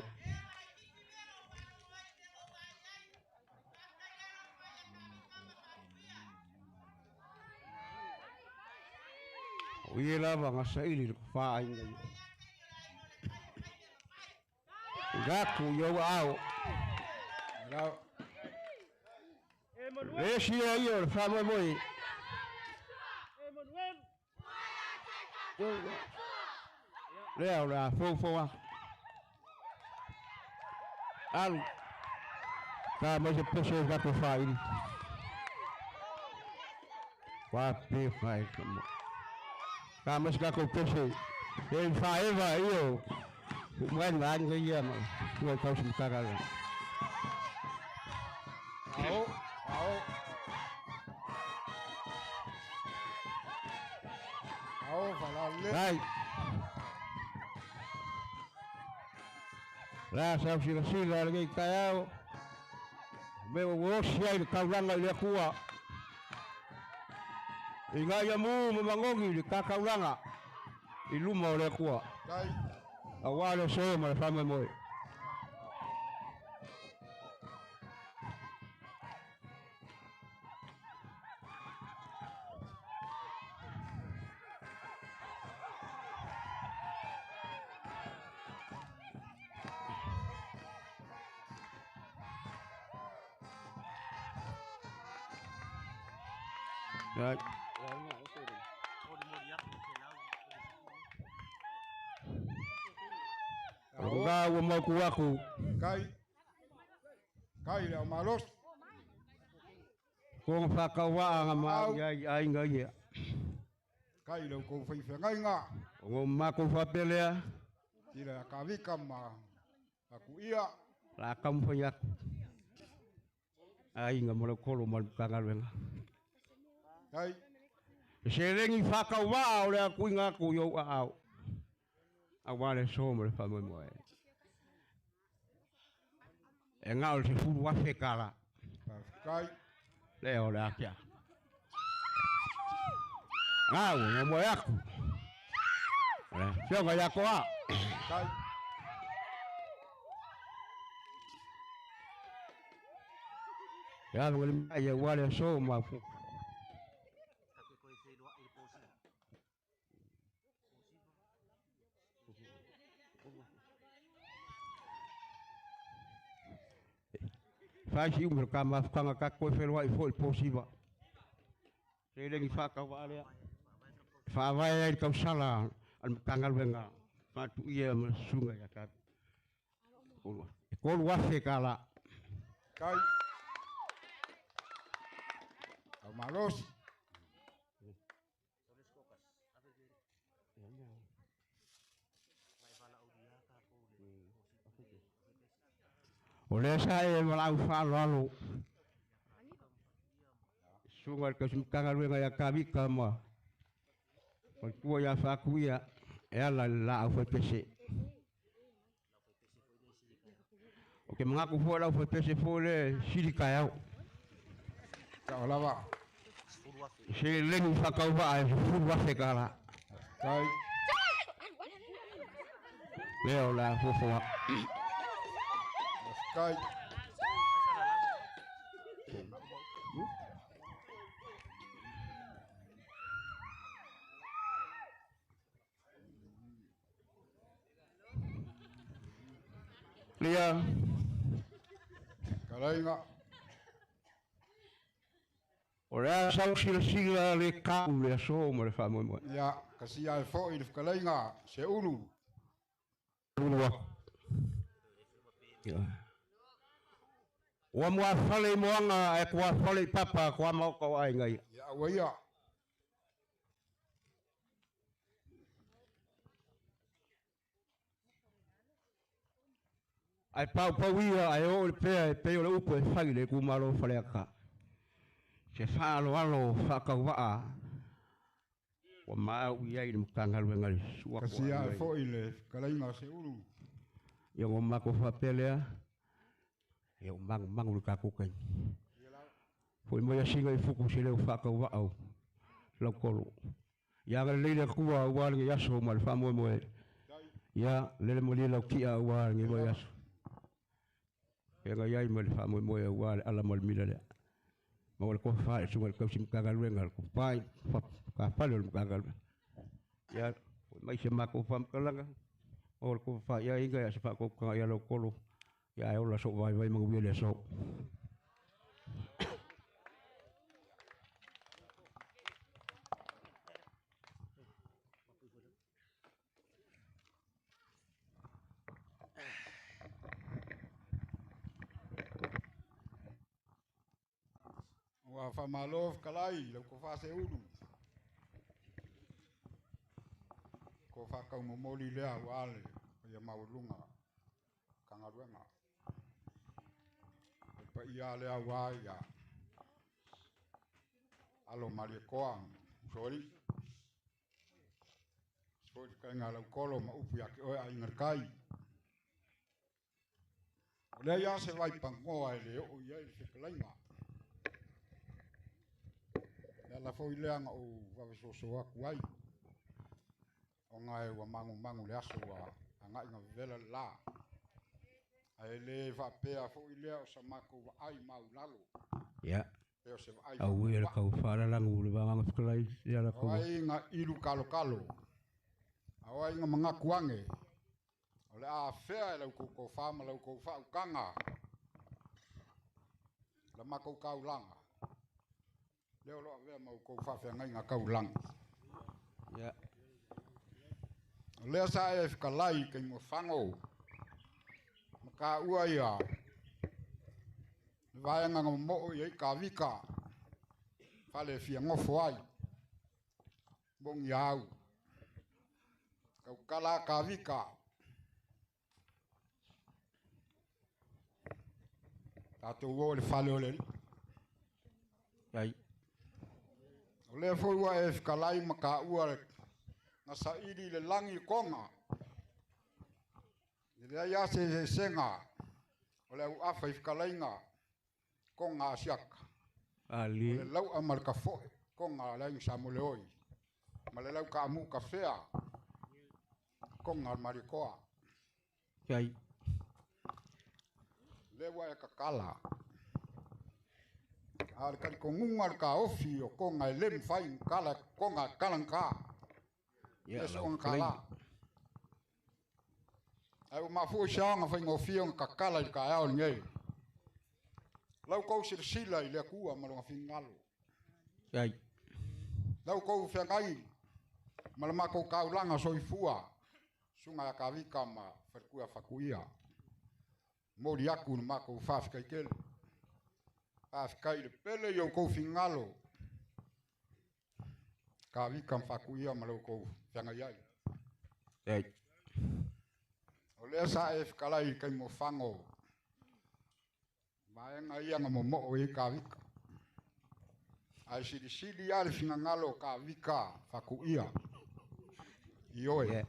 Oye la va ngasa ili fa ainga. Gaku yo ao. Ra. Esi yo fa mo moi. Leo la fo. Al. Ka mo se pese ga ko fa ili. Wa pe fa como. Kamu suka kau pese, yang faedah iyo, bukan lain kaya mah, bukan kau suka kalau. Ao. Ao falale. Baik. Lah saya sila lagi kaya, mewusia kau lang lagi kuah. Inga ya mu memangongi di kakau langa. I luma o le kua. Kai. A wale so ma le whamai moe. Right. Ga wa mau ku aku. Kai. Kai le malos. Ko whakawa nga ma ai nga ia. Kai le ko fai ngai nga. Ngo ma ko whapelea. Tira ka vika ma. Aku ia. La kam fa yak. Ai nga mo ko lo mal kangalwenga. Kai. Se rengi whakawa o le aku nga ku yo au. Awale so mo le whamai moe. E ngā o se furu wafe kala. Kai. Leo le akia. Ngā u, ngā moe aku. Whionga yako a. Kai. Ya ngoli mai e wale so ma fu. Fai si umur kama kanga kakoi whenua I fo posiva. Se rengi whakawa alea. Whawai ai kau sala al kangal wenga. Matu ia ma sunga ya ka. E kolu wafe kala. Kai. Au malos. O le sa e malau whalo. Sunga ka simkanga ruenga ya kawika ma. O kua ya whakuia e ala la au whaipese. O ke mga kufua lau whaipese fo le sirika au. Ka o lawa. Se lengi whakauwa e furu wafe kala. Kai. Leo la fufua. Kai. Lia. Karainga. Ora sau sila le kau le so mo le famo mo. Ya, kasi ai fo I karainga se ulu. Ulu. Ya. Wa mua fale moanga e kua fale papa kua mau kau ai ngai. Ya waia. Ai pau ia ai o le pe o le upo e fai le ku malo fale aka. Se falo alo whakawaa. Wa mau ia I mkanga luenga le sua. Kasi ai fo I le karainga se ulu. Ia o mako whapelea. Ia o mangu le kakukai. Foi mo ia singa I fuku se leo whakawaa au. Lau kolo. Ia ngale leile kua ua nge yaso ma le whamoe moe. Ia lele mo lau kia ua nge mo yaso. Ia ngai ai ma le whamoe moe ua le ala mo le mila lea. Ma wale kofa whae sunga le kausi mkanga luenga le kufai. Ka pale le mkanga luenga. Ia mai se mako whamkalanga. O le kofa whae ia inga ia se whakokanga ia lau kolo. Ia e ola so vai mangu le so. Wa fa malof kalai le ko fa se ulu. Ko fa ka mo moli le awale ia maulunga. Kanga ruenga. Pa ia le awa ia. Alo mali koang. Sorry. Sorry ka ngala kolo ma upu ya ke o ai ngarkai. Le ia se vai pangoa le o ia se kalainga. La foi leanga o va so aku ai. o ngai wa mangu le aso wa anga inga vela la ai le va pea fo ile o sa mako wa ai mau lalo ya peo se va ai au ia ka fara la ngule ba nga skolai ia la ko ai nga ilu kalo ai nga manga kuange o le a fea la ko fama la ko fa kanga la mako kaulanga leo lo ave mau ko fa fe nga kaulanga ya le sa e kalai ke mo fango ka ua ia vai nga mo ia ka vika fale fia ngofo ai bong iau ka kala ka vika tato wo le fale ole ai le fo ua e kalai ma ka ua na sa ili le langi konga le ia se senga ole u afa ifkalainga konga siak ali le lau amal ka fo konga la ing samule oi ma le lau ka mu ka fea konga marikoa ai le wa ka kala al ka kongunga ka ofi o konga lem fai kala konga kalanka ya la kala ai ma fu shanga fa ngofio ka kala ka ya ngei lau ko sila ile ku ma lo fingalo ai lau ko fe ngai ma ma ko ka ulanga soifua sunga ka vika ma ferkua fakuia mori aku ma ko fa ka kel ka ile pele yo ko fingalo ka vika fakuia ma lo ko fe ngai ai ole sa e kalai kai mo fango mai nga ia mo mo e ka vika ai sili al finangalo ka vika fakuia ioe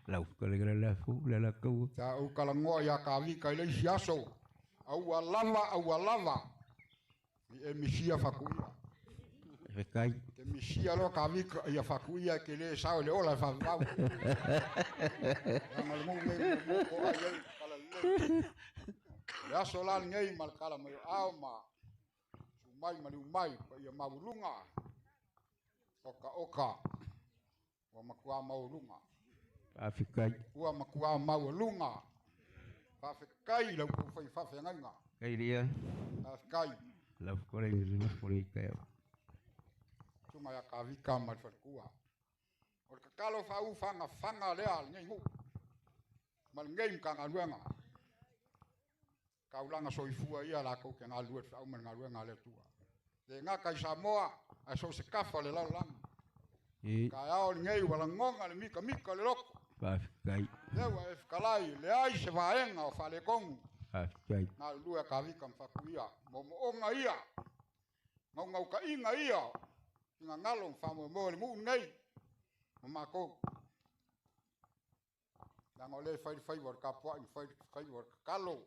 lau ka le la fu la ko ta u kala ngo ya ka vika ile siaso au lava e misia fakuia e kai ke misia lo ka vika ia fakuia ke le sa le ola fa va mal mo ko ai kala le ya solan ngai mal kala mo alma sumai mai pa ia maulunga oka wa makua maulunga Afrikai wa makua maulunga Afrikai la ko fai fa nga kai dia Afrikai la ko le ni ko le kai tuma ya ka vika mal farkua o ka kalo fa u fanga le al ngai mal ngai ka ngaluanga kaulanga soifua ia la ko ke ngalu fa u ngalu ngale tua le nga kai Samoa a so se kafa le la ka ya ngai wala ngonga le mika le loko Afrikai le wa e kalai le ai se vaenga o fa le kongu Afrikai na lua ka vika mfakuia mo onga ia ngau ka inga ia nga ngalo famo mo le mu ngai ma ko la ngole fai war ka po fai war kalo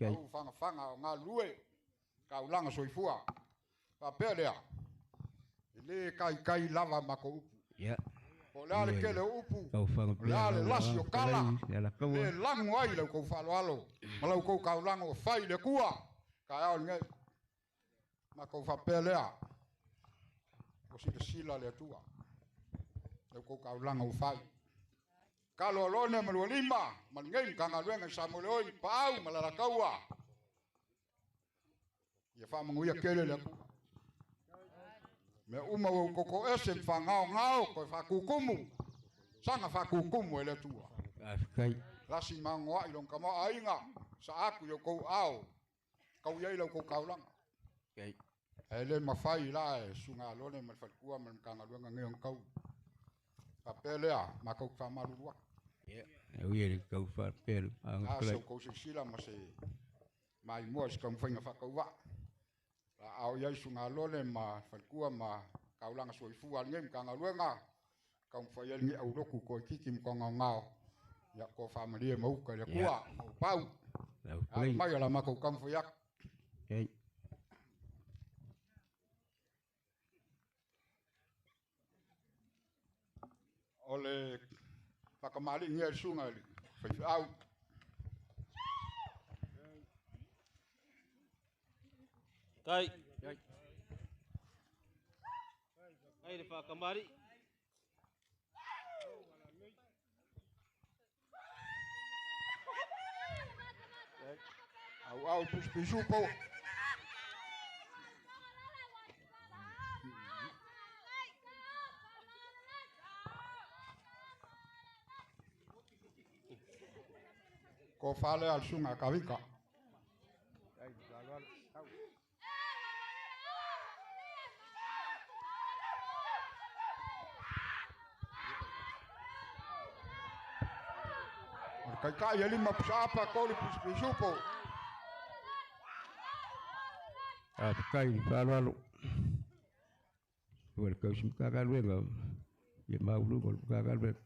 au fanga nga lue ka ulanga soifua pa pelea le kai lava ma ko ya o le kele upu ka fanga le lasio kala la ko le lango ai le ko falo alo ma lo ko ka ulanga fai le kua ka ya ngai ma ko fa pelea o sila le tua le ko ka ulanga u fai kalo lone ma lima ma ngai ka ngaluenga samoloi pau ma la kaua ia fa manguia kele le me uma o ko ese ngao ko fa kukumu sanga fa kukumu ele tua Afrikai lasi mango ai long kama ainga sa aku yo ko au kau ia lo ko kaulang kai ele mafai la sunga lone ma falkua ma kanga luenga ngeong kau papelea ma ko fa malua ya eu ia ko fa pel a so ko sila ma se mai mo ska mfanya fa ko wa au ia sunga lone ma falkua ma kaulang soifua ngem kanga luenga kau fa ia ni au roku ko kiki ko ngao ya ko familia mau ka le kua pau mai la ma ko kam fo yak kai ole Whakamali ngia sunga li. Whaiwhau. Kai. Ai le whakamari. Au puspisupo. Ko fale al sunga kavika. Kai lima psapa koli puspisupo. Kai falo. Well, kau kagak luenga. Ya mau lu kalau kagak luenga.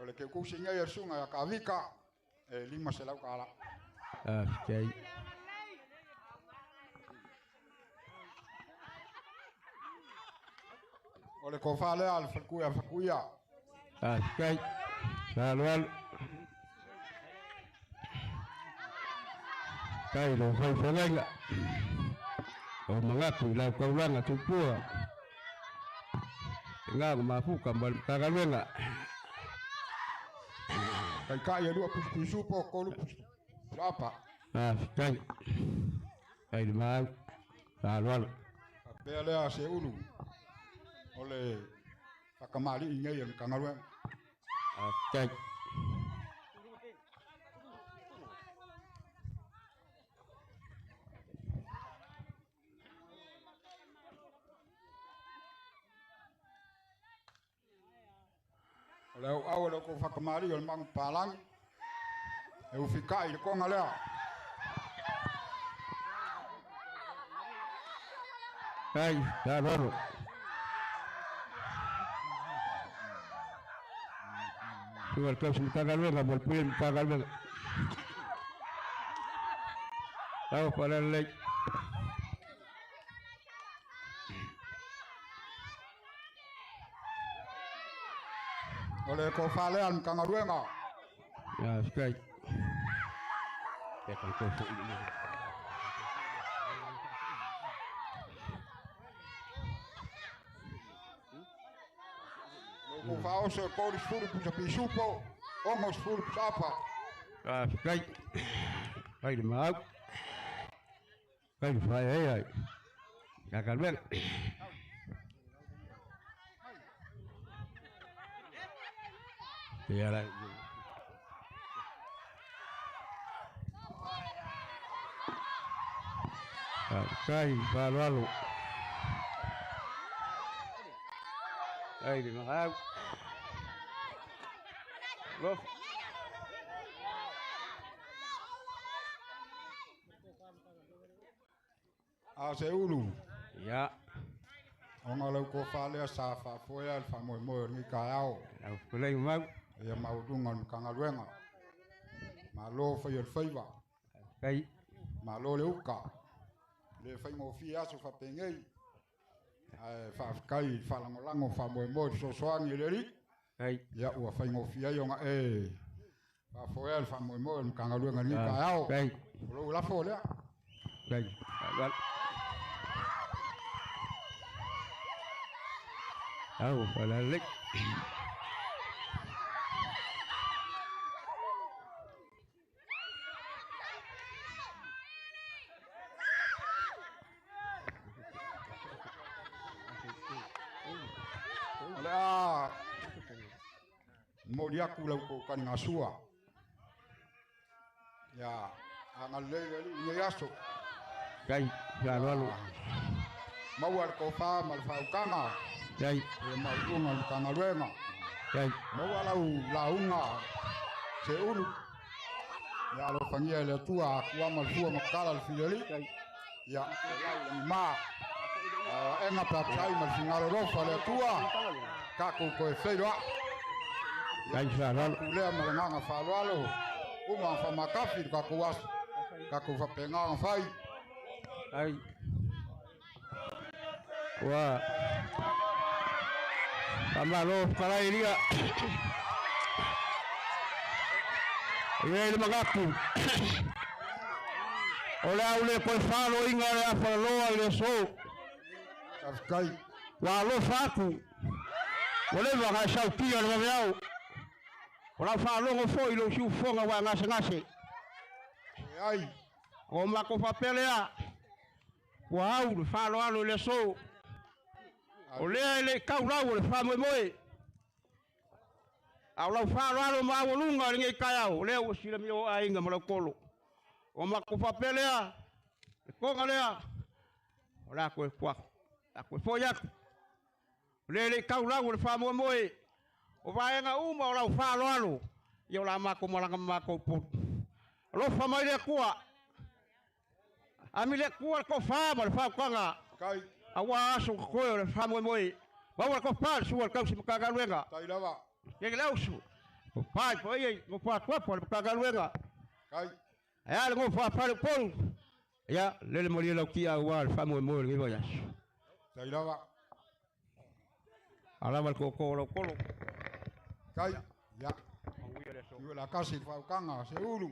Oleh ke kusinya ya sunga ya kavika. Lima selau kala. Kai. Oleh ko fale al fakuya. Kai. Lalu kai lo fai fenga. O mengaku la kau lang atu pua. Ngak mafu kambal kagalenga. Kai ya dua puspisupo kolu apa? Kai. Kai di mau. Lalu Bele ase ulu. Oleh pakamali inga yang kangaruen. Kai. Oleh awal ko pakamali yang mang palang. Fikai ko ngalea. Kai, lalu. Tuan kau suka kagak boleh kagak. Tahu pada lek. Oleh ko falean kangaruenga. Ya, sekali. Ya kan kau ini. Ko fao se ko furu pusa pisupo. Omos furu sapa. Sekali. Kai di mau. Kai di fai ai. Kagak luenga. Ya lah. Kai lalu. Kai di mau. Loh. Ase ulu. Ya. Ongalau ko fale sa fa foya fa mo ni kaao. Au kulai mau. Ya mau dungan kangaruenga. Malo fa yel faiva. Kai. Malo le uka. Le fai mo fia so fa pengei. Fa kai fa lango fa mo so soangi le ri. Kai. Ya ua fai mo fia yo nga fa foya fa mo kangaruenga ni kaao. Kai. Lo la fo le. Kai. Gal. Au pada lek. Mo dia ku lau ko kan ngasua. Ya, angal le le yaso. Kai, ya lalu. Mau ar ko fa mal fa ukanga. Kai, mau unga kanga luenga. kai. Mau launga. Se ulu. Ya lo fangia le tua ku amal tua makala al fileli. Ya, ma. Enga platsai mal fingalo rofa le tua. Kaku ko e feira. Kai sa lalu. Kulea malanga fa lalo. Uma fa makafi kaku was. Kaku fa penga fai. Kai. Wa Amalo kalai dia. Ele magapu. Ole ko falo inga le afaloa le so. Afkai. Wa lo faku. Ole va ga sautia le meu. Ora falo ngo foi lo su fonga wa ngase ngase. Ai. O ma ko papelea. Wa au le falo alo le so. Ole ele kaula o le famo moe. Au lau whāroaro mā walunga ringi kai au, lea o sira mi o ainga mara kolo. O mako whapelea, e konga lea, o la koe kwako, la koe whoiaku. Le kau lau le whamoe moe, o vaenga uma o lau whāroaro, i o la mako maranga mako putu. Lo whamai lea kua, ami lea kua ko whāma le whākanga, a wā aso koe o le whamoe moe, wawa ko pāle sua le kausi makagaluenga. Tai lava. Yang lausu, pai pai, ngopa tua pole kagaluenga. Kai. Ya ngopa pale pol. Ya lele moli lau kia wal famu mo ngi boyas. Tai lava. Ala mal koko lo kolo. Kai. Ya. Yo la kasi fa kanga se ulu.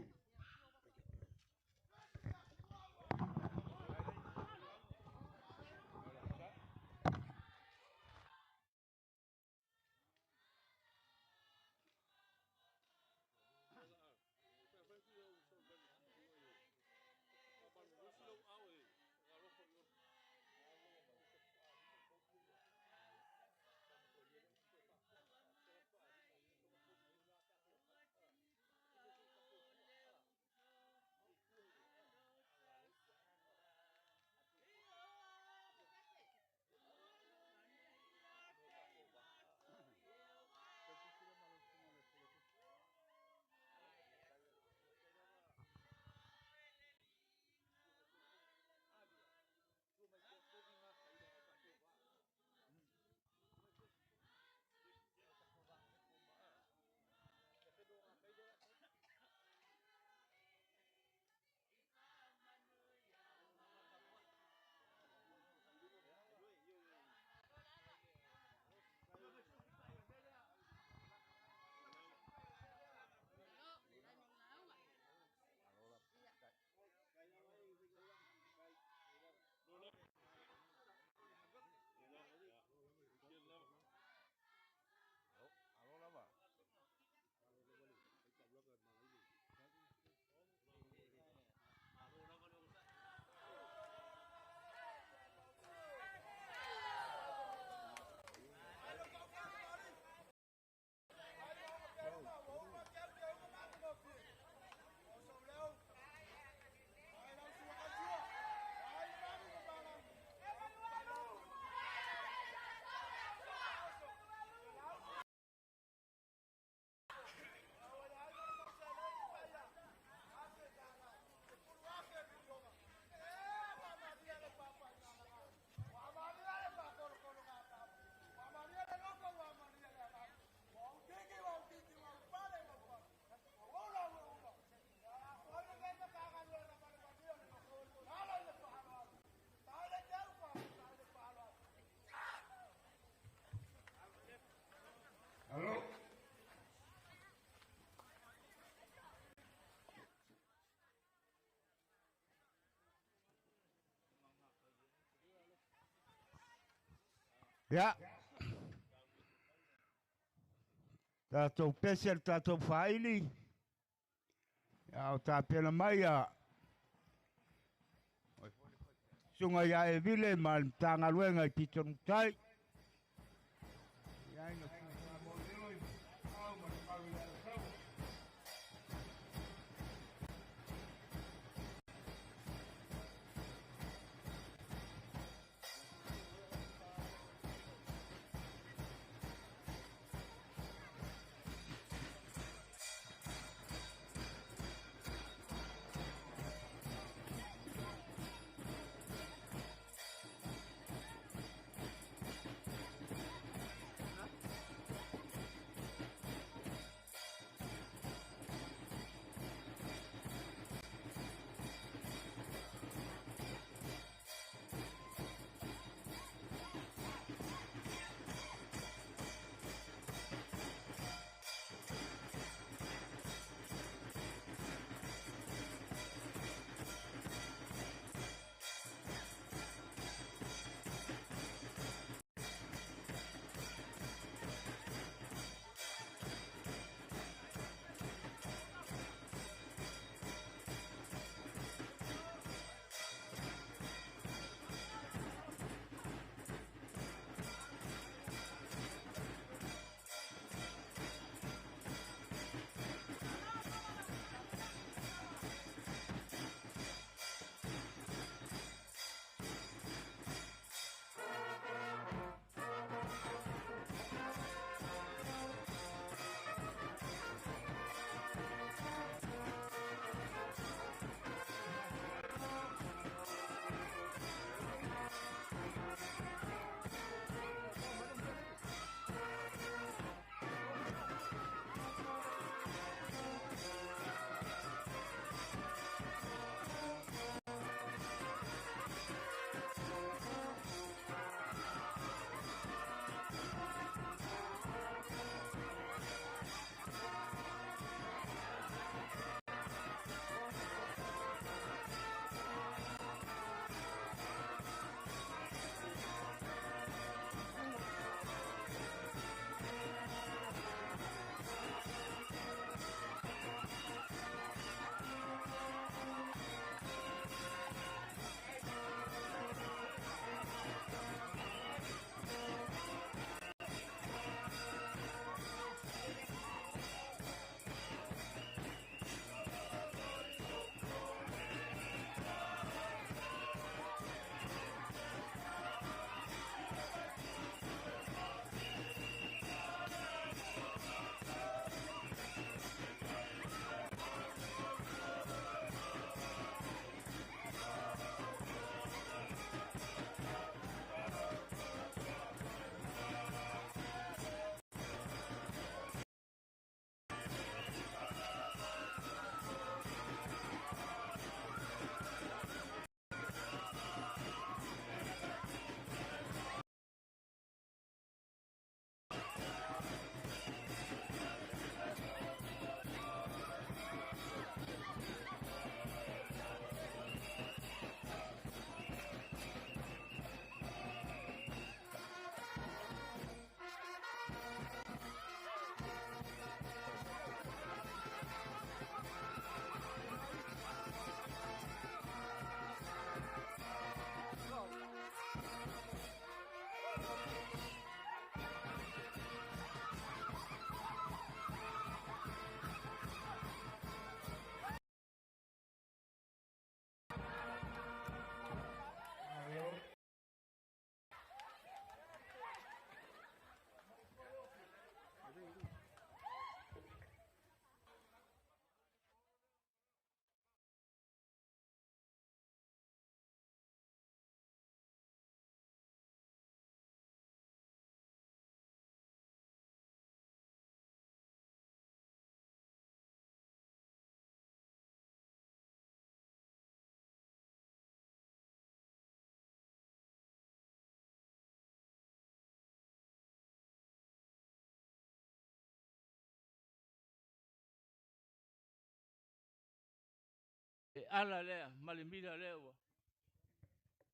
Ya. Tātou pese ar tātou whaili. Ya o tā pena mai a. Sunga ia e vile ma tanga luenga I pitonu tai. Ya inga ala lea malimila leo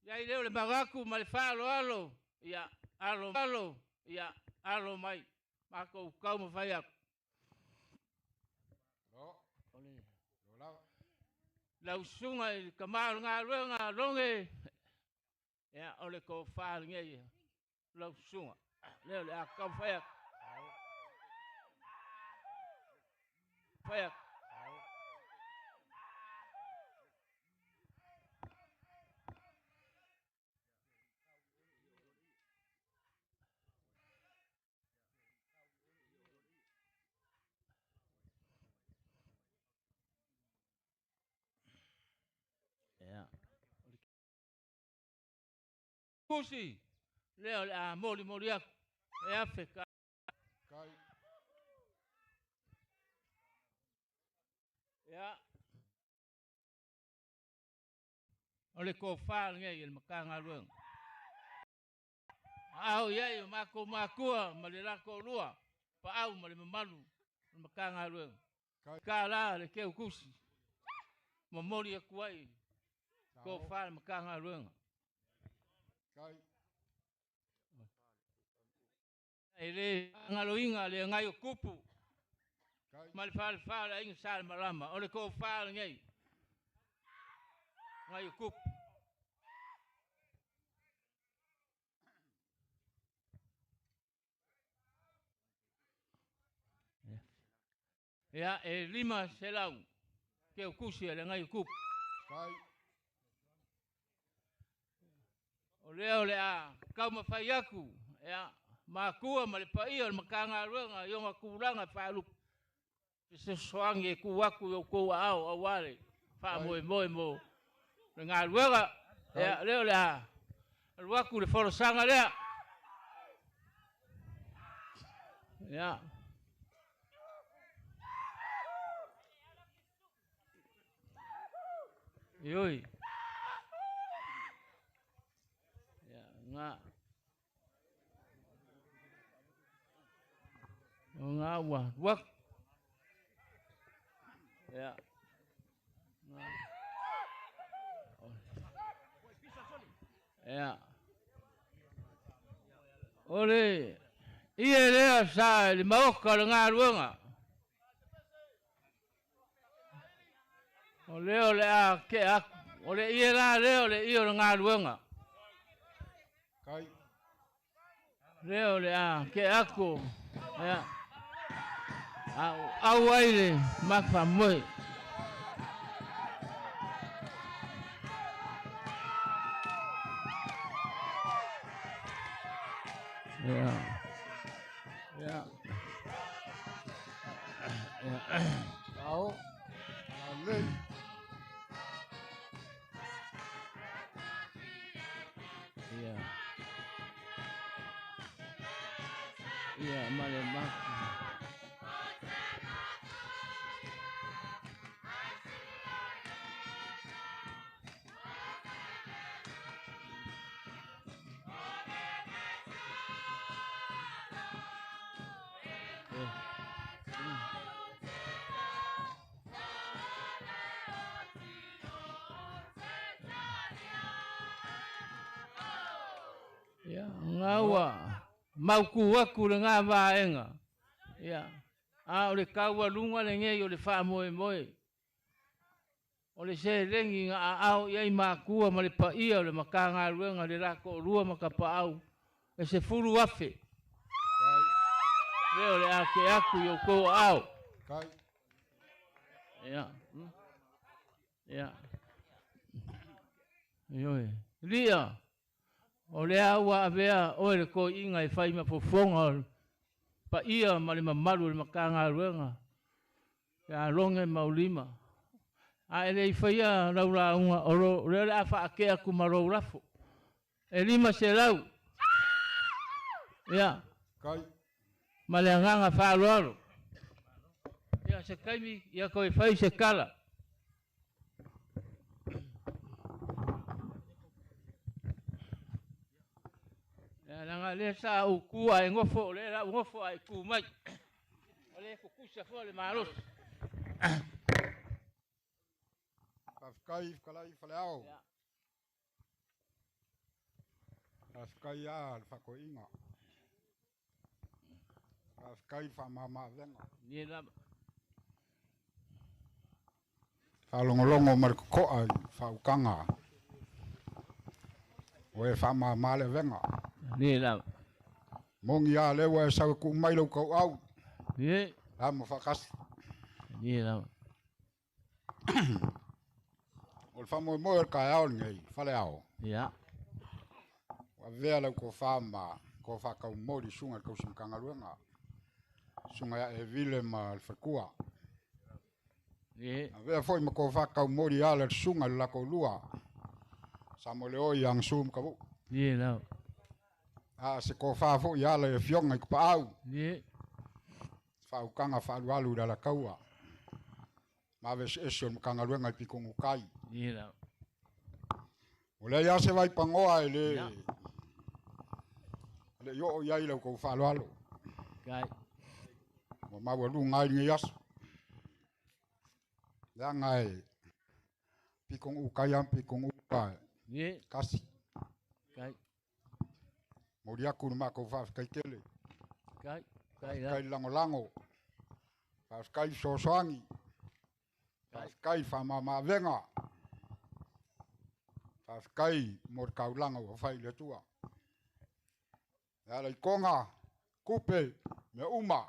ya leo le magaku malifalo alo ya alo ya alo mai mako kau mafaya ole la usunga kamar nga longe ya ole ko fal ngai la usunga leo le akau faya faya Kusi leo la moli ya Afrika ya ole ko fal ngai il makanga luang au ya mako malila ko lua pa au mali malu makanga luang kala le ke kusi momoli ya kuai ko fal makanga luang Kai. Ele ngaloinga le ngai kupu. Mal fal ing sal malama. Ole ko fal ngai. Ngai kupu. Ya lima selau. Ke kusi le ngai kupu. Kai. Ole kau mafai aku ya makua malipaia makanga ruanga yo makuranga falu se soange ku aku yo ko au awale fa mo nga ruanga ya leo la ruaku le foro sanga le ya yoi nga wak ya ya ole ile sa le maoka nga ruanga ole ke ole ile iyo nga ruanga Kai. Leo le ke aku ya au aile makfa moi ya Au ale ya male mak ya ngawa mau ku nga vaenga ya ole kaua lunga le nge ole fa moe ole se lengi nga au ia maku ma le paia ole makanga luenga le rako rua makapa au e se furu afe le ole ake aku yo ko au Kai. ya yoi lia ole awa avea ole ko inga e fai ma fofonga pa ia ma le mamalu le makanga ruenga ya longe maulima a ele faia laura unga oro le afa ake aku maro rafo e lima se lau ya Kai. ma le nganga fa loro ya se kaimi ya ko e fai se kala nanga le sa u kua e ngofo le la ngofo ai ku mai ole ko kusa fo le maros Afkai kalai faleao. Afkai ya fako inga. Afkai fa mama venga. Ni la. Falongolongo marko ai fa ukanga. Oe fa mama le venga. Ni la. Mongi ya le wa sa ku mai lo ko au. Ni. Amo fa kas. Ni la. O famo mo ka au ngai faleao. Ya. Wa vea ko fama ko fa ka mori sunga ko sim kanga luenga. Sunga ya e vile ma fakua. Ye. Vea foi ma ko fa ka mori ala sunga la ko lua. Samo le o yang sum ka bu. Ye la. A se ko fa fo ya le fionga ko pa au. Ye. Fa ukanga fa alu dala kaua. Ma ve se kanga luenga pi ko kai. Ye la. Ole ya se vai pangoa ele. Le yo ya ile ko fa alo. Kai. Mo ma wa lu ngai ni yas. Ya ngai. Pikong ukayam pikong ukai. Ye. Kasi. Kai. Mo dia ku ma ko fa kai kele. Kai. Kai la. Kai lango lango. Fa kai so soangi. Fa kai fa mama venga. Fa kai mo kau lango fa ile tua. Ya la konga kupe me uma.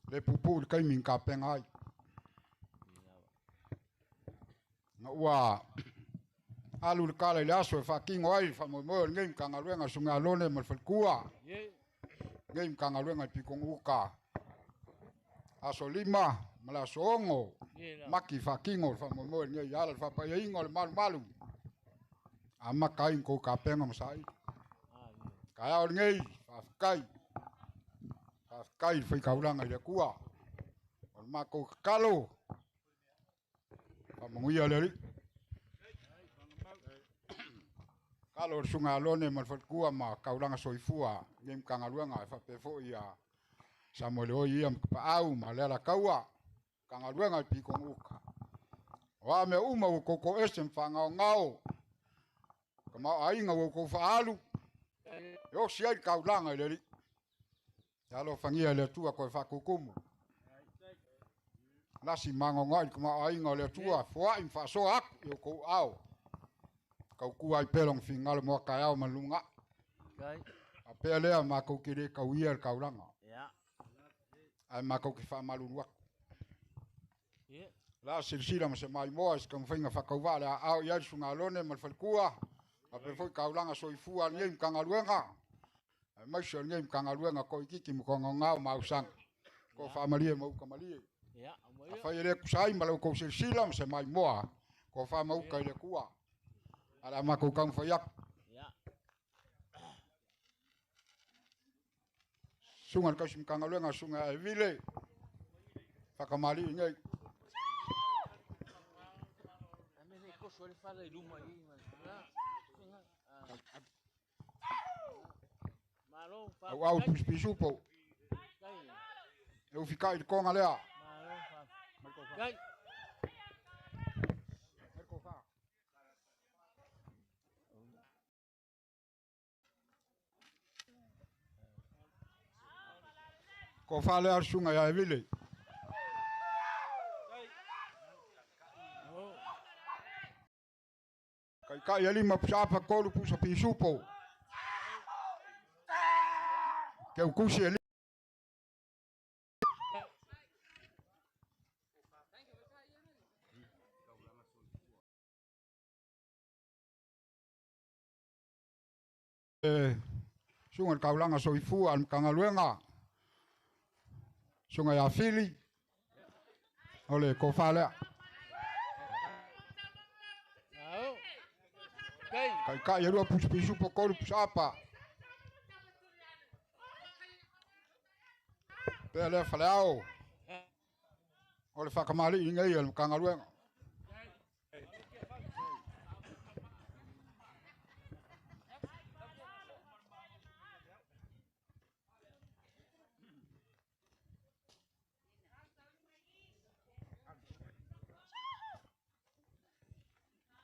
Le pupu kai min ka pengai. Na wa alu le kala le aso fa kingo ai fa mo mo ngim kanga luenga sunga lone mal fal kua. Ye. Ngim kanga luenga pi kong uka. Aso lima mala songo. Maki fa kingo fa mo mo ngai ala fa pa ingo le malu malu. Ama kai ko ka penga masai. Kaya ol ngai fa kai. Fa kai fa kaulanga le kua. Ol ma ko kalo. Fa mo ia le Kalo sunga lone mal fat kua ma kaulanga soifua ngim kanga luanga fa pe fo ia samole o ia pa au ma le la kaua kanga luanga pi kong uka wa me uma ko ko esem fa ngao kama ai ngao ko fa alu yo sia kaulanga le ya lo fangia le tua ko fa kukumu nasi mango ngai kama ai ngao le tua fo ai fa so ak yo ko au kau kuai pelong fingal mo kaya malunga. Kai. Apelea ma kau kire kau ier kau langa. Ya. Ai ma kau ki fa malunga. Ye. La silsila ma se mai mo es kau finga fa kau vale au ia sunga lone mal fal kua. Ape foi kau langa soifua ngem kanga luenga. Ai mai so ngem kanga luenga ko ikiki mo konga ngau ma usang. Ko fa malie mo ka malie. Ya. Fa ile kusai malo ko silsila ma se mai mo ko fa mau ka ile kua. Ala ma ko kang fayak. Ya. Sungan ka sim kanga luenga sunga e vile. Fakamali ngai. Ame ne ko so le fala iluma i ma. Malo fa. Au pisupo. Kai. Eu ficar de conga lea. Malo fa. Kai. Ko fale ar sunga ya vile. Kai ali ma psapa ko lu pusa pisupo. Que o kusi ali. Sunga kaulanga soifua al kanga luenga. Sunga ya fili. Ole ko fale. Kai ya rua pisu pokolu psapa. Pele faleao. Ole fakamali ingai al kanga luenga.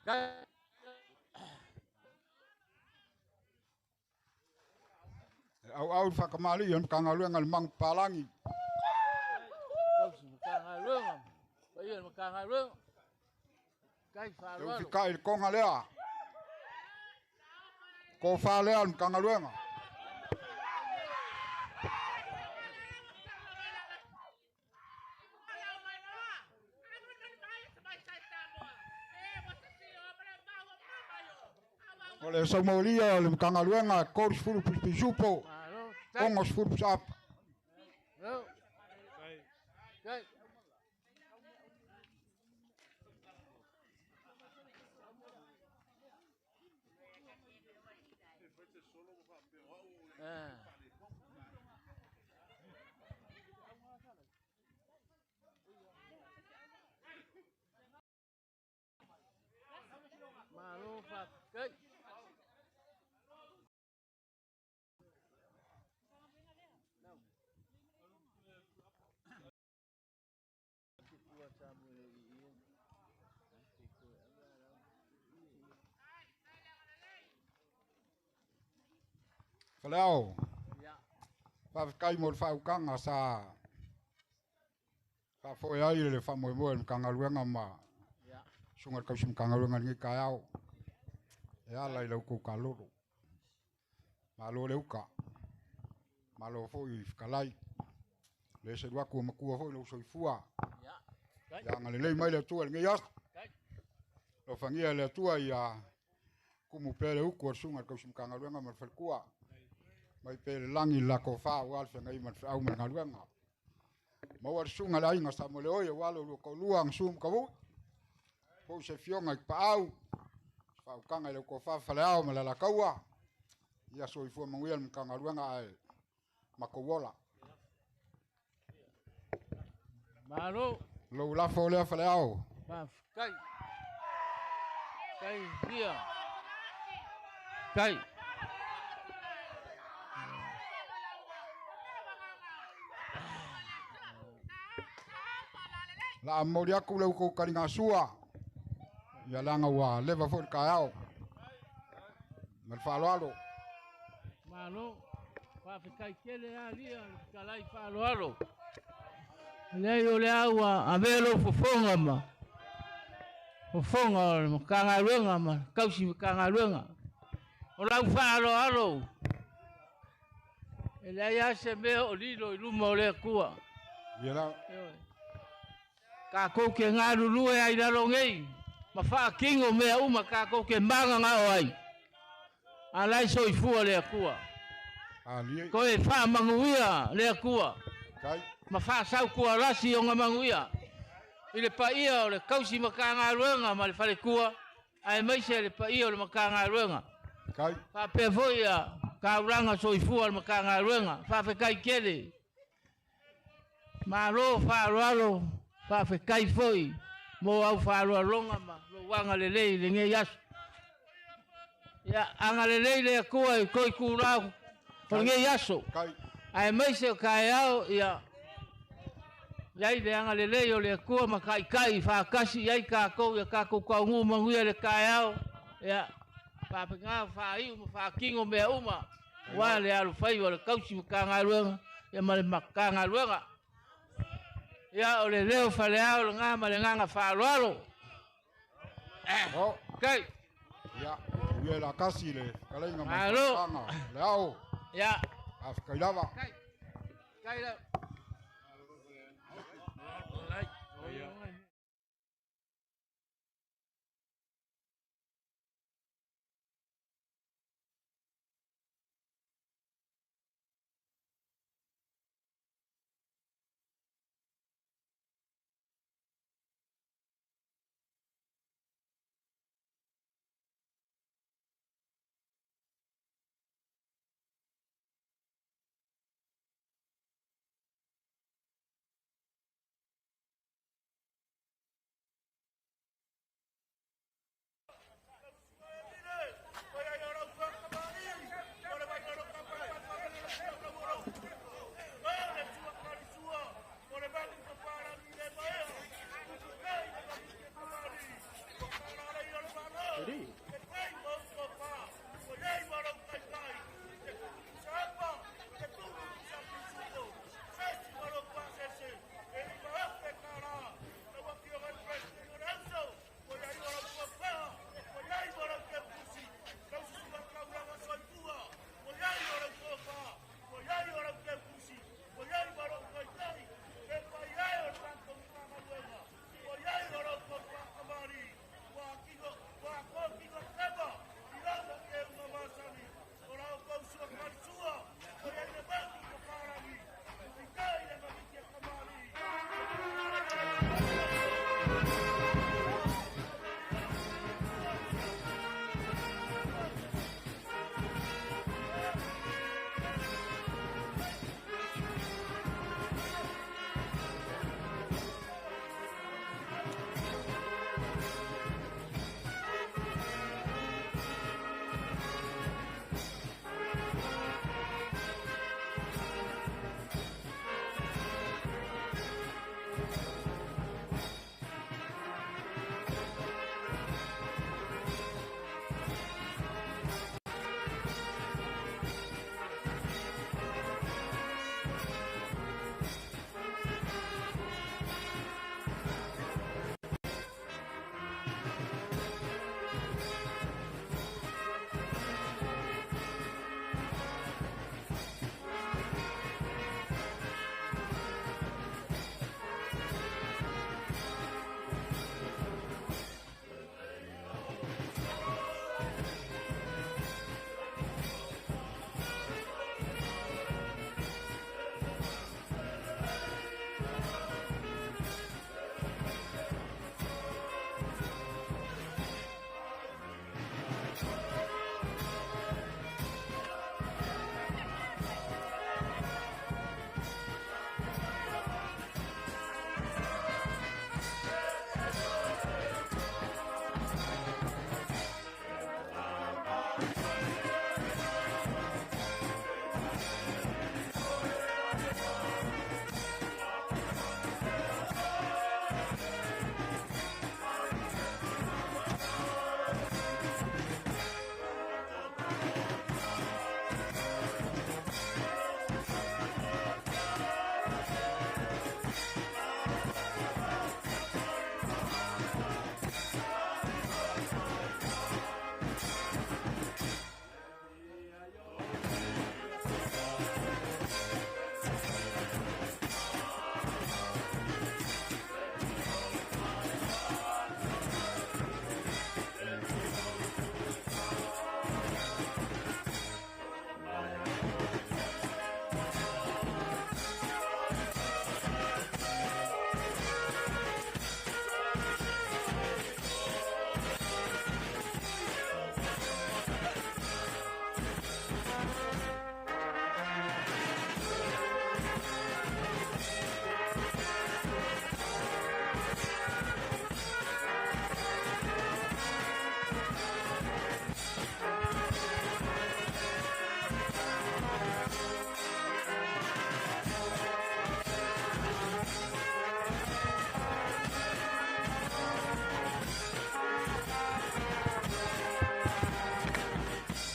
Au whakamali on kangaluenga le mang palangi. Kausi makangaluenga. Paian makangaluenga. Kai wharoalo. Eu fikai le konga lea. Ko wha lea le kangaluenga. Ole sa molia le kangaluenga kors furu pisupo. Kongos furu sap. Kai. Malo fa kai. Falao. Fa kai mo fa ukanga sa. Fa foi ai le fa mo mo kangaluenga ma. Sunga kausim kangaluenga ngi kayao. Ya lai lo ku kaloro. Malo le uka. Malo foi kalai. Le se dua ku maku foi lo soifua. Ya ngale le mai le tu ngi yas. Lo fangia le tua ya kumu pele uku sunga kausim kangaluenga ma falkua. Mai pele langi la ko fa wal fa ngai ma au ma ngaluenga. Ma war sunga la inga sa mo le oye walo lo ko luang sum ka bu. Bo se fionga pa au. Fa kanga le ko fa falao ma la kaua. Ya so ifo manguia mkangaluenga ai. Makowola. Malo. Lo la fo le falao. Kai. Kai dia. Kai. La moria ku le ko karinga sua. Ya langa wa leva fo kayao. Mal falo. Malo. Fa kai kele alia kalai falo. Leo le aua avelo fofonga ma. Fofonga makangaluenga ma. Kausi makangaluenga. O lau falo. Ele ai se me o lilo i luma o le kua. Yela. Ka ko ke ngaru lue ai lalo ngei. Ma fa kingo me uma ka ko ke manga nga ai. Alai so i fua le kua. Ali. Ko e fa manguia le kua. Kai. Ma fa sau kua rasi o nga manguia. Ile pa ia o le kausi makanga ruenga ma le fale kua. Ai mai se le pa ia o le makanga ruenga. Kai. Fa pe voia ka uranga so i fua le makanga ruenga. Fa fe kai kele. Ma ro fa roalo. Fa fe kai foi. Mo au fa roalonga ma. Lo wanga le lei le nge yasu. Ya anga le lei le kua i koi kurau. Ko nge yasu. Kai. Ai mai se kai au ia. Yai le anga le lei o le kua ma kai fa kasi yai ka ko ya ka ko ka ngu manguia le kai au. Ya fa penga fa iu fa kingo me uma. Wa le alu fai o le kausi makanga ruenga. Ya ma le makanga ruenga. Ya o le leo fa le au nga ma le nganga fa roalo. Kai. Ya, ye la kasi le kalai nga Alo. makanga. Leo. Ya. Afkailava. Kai la.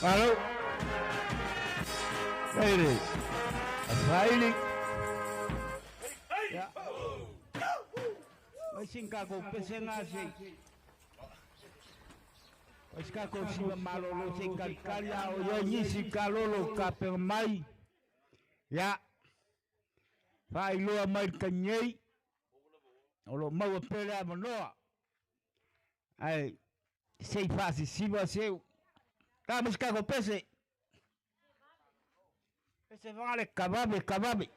Alo. Ladies. Riley. Ya. Masing kako pesengasi. Oskako si malolo se kalkalia o yo nyisi kalolo kapemai. Ya. Vai lo mai kanyei. Olo mau pela manoa. Ai sei fase se você Vamos cá com pese. Pese vale cababe, cababe.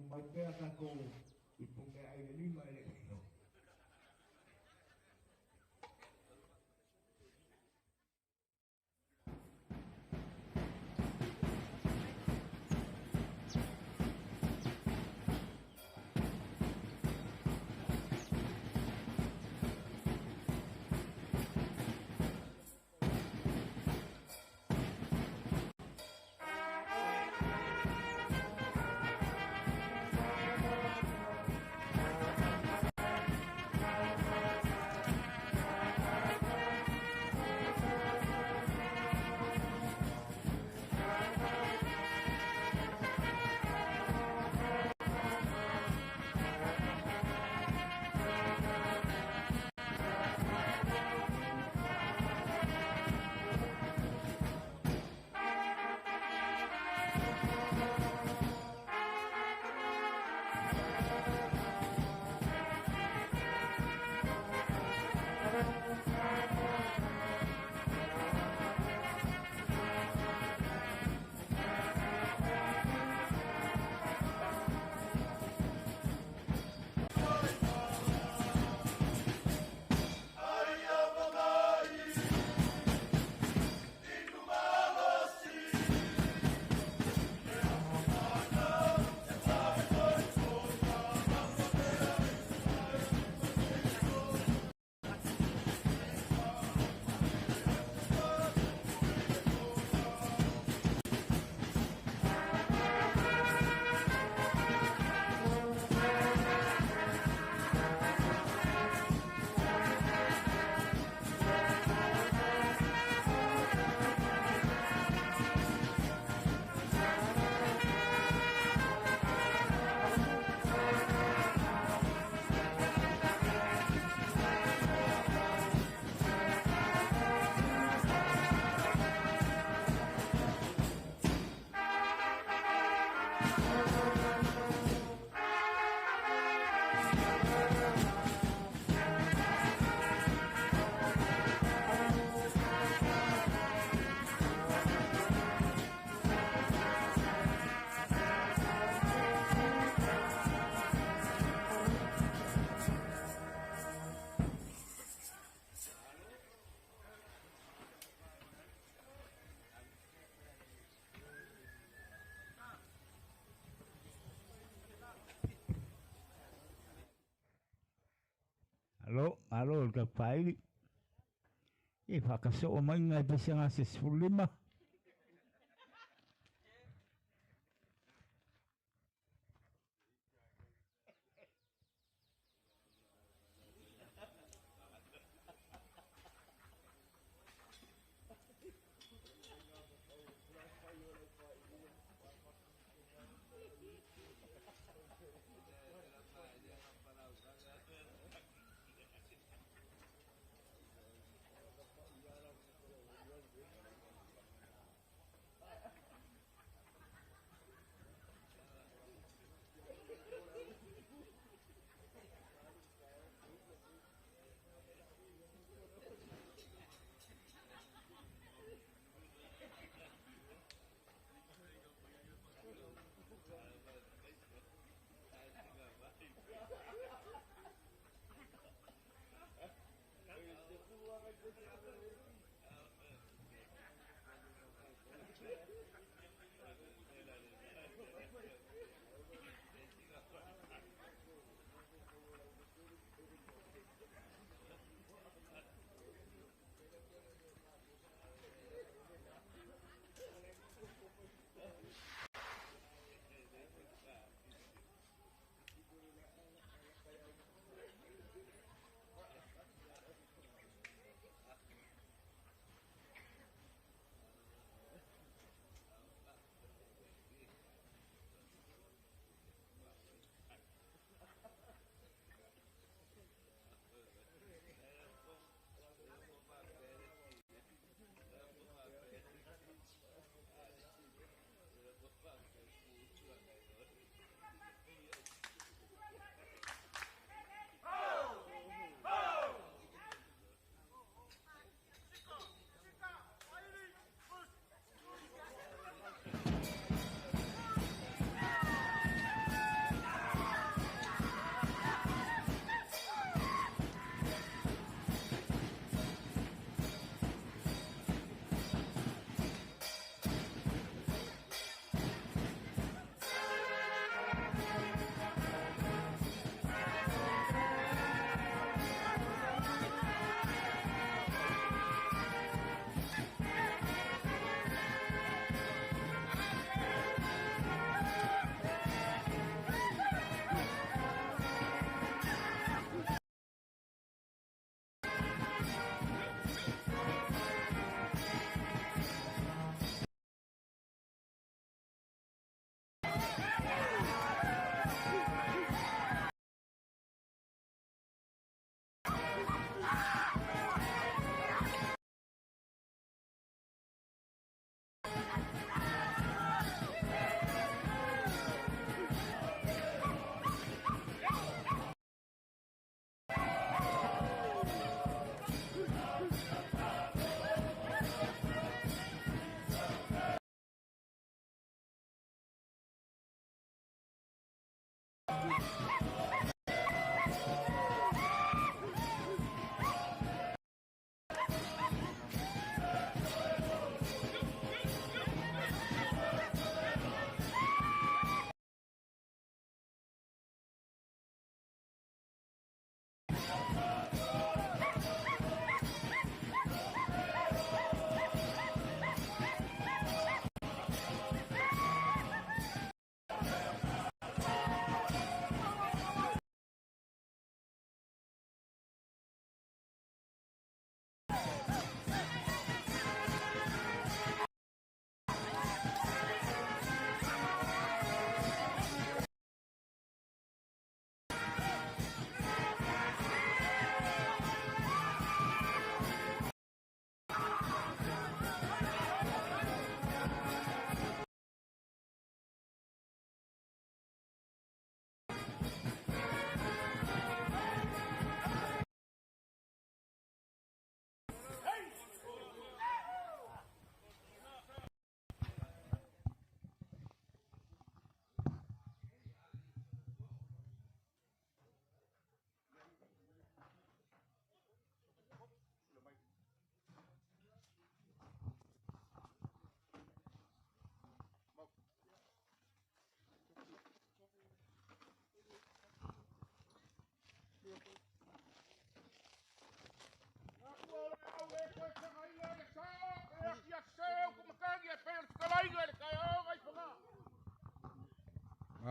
Kumatea kako ipunge aile lima ele kino. Alo, ka pai. E whakaso o mai ngai pesanga se sulima.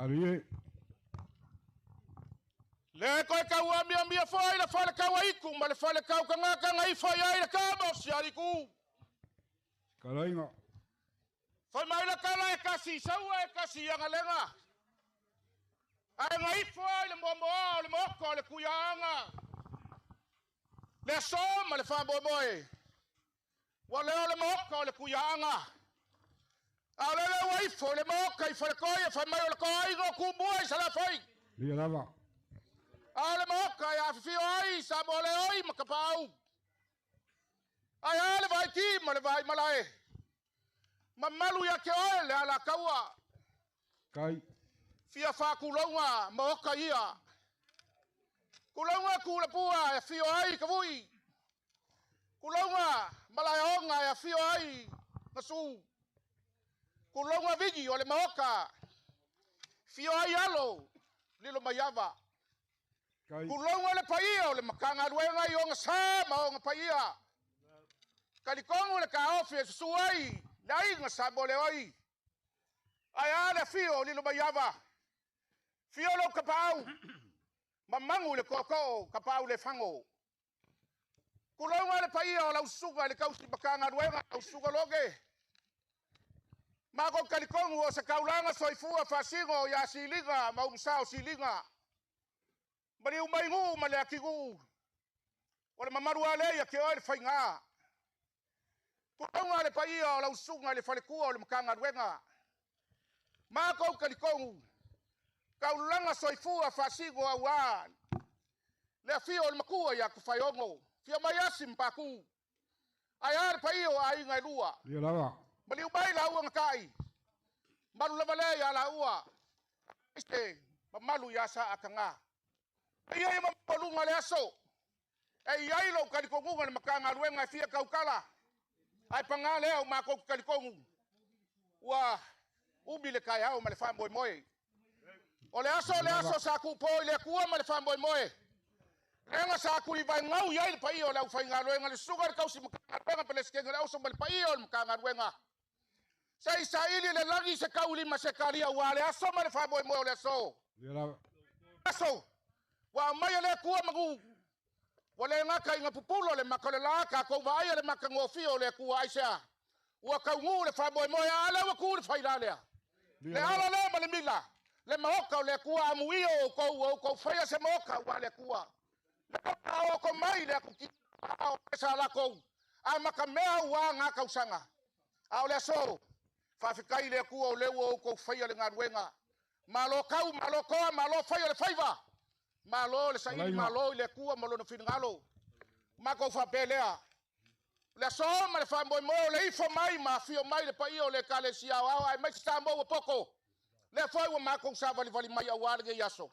Arie. Le koe kau amia fai le fale kau aiku, ma le fale kau kanga i fai ai le kama si ariku. Kalainga. Fai mai le kala e kasi saua e kasi angalenga. Ai ngai fai le momo le moko le kuyanga. Le soma le fa bomoe. Wa le moko le kuyanga. Ale le waifo le moka i fale koe fai mai le koe no kubua sa la fai. Lia lava. Ale moka ya fio ai sa mole oi makapau. Ai ale vai ki male vai malae. Mamalu ya ke ole ala kaua. Kai. Fia fa kulonga moka ia. Kulonga kula pua ya fio ai kavui. Kulonga malaonga ya fio ai nasu. Kulonga vigi ole moka. Fio ai alo lilo mayava. Kulonga le paia ole makanga luenga yonga sa maonga paia. Kalikongo le ka ofi suai. Lai nga sabole oi. Ai ana fio lilo mayava. Fio lo kapau. Mamangu le koko kapau le fango. Kulonga le paia o la usuga le kausi makanga luenga usuga loge. Mako kalikongo o sa kaulanga soifua fasingo ya silinga maumsao silinga. Mari umaingu male akigu. Wala mamaru ale ya ke oi fainga. Kulonga le paia o la usuga le falekua o le makanga luenga. Mako kalikongo. Kaulanga soifua fasingo awa. Le fio le makua ya kufayongo. Fio mayasi mpaku. Ayar paio ai ngai lua. Lia lava. Mali ubai la ua ngakai. Malu la vale ya la ua. Este malu ya sa akanga. Ia ima palunga le aso. E iai lo kalikongu le makanga luenga fia kaukala. Ai pangale au mako kalikongu. Wa ubi le kai au male famboy moe. O le aso sa ku po le kua male famboy moe. Renga sa ku i vai ngau iai le pai o le au fainga luenga le sugar kausi makanga luenga pele skenga le au so male pai o le makanga luenga. Sai ili le lagi se kauli ma se karia wa le aso male famboy moe o le aso. Lia lava. Aso. Wa mai le kua magu. Wale ngaka inga pupulo le makale la ka ko vai le makango fio le kua aisa. Wa ka ngu le famboy moe ala wa ku le faidale. Le ala le male mila. Le maoka le kua amuio ko faya se moka wa le kua. Le o ko mai mai le ku ki au sa la ko a makamea wa nga kausanga au le so fa fikai le ku o le wo ko fai le ngaruenga malo kau malo ko malo fai le faiva malo le sai malo le ku malo no finngalo ma ko fa pelea le so ma le fa mo le ifo mai ma fio mai le pai o le kale sia au ai mai sta mo poko le foi wa ma ko sa vali mai au le yaso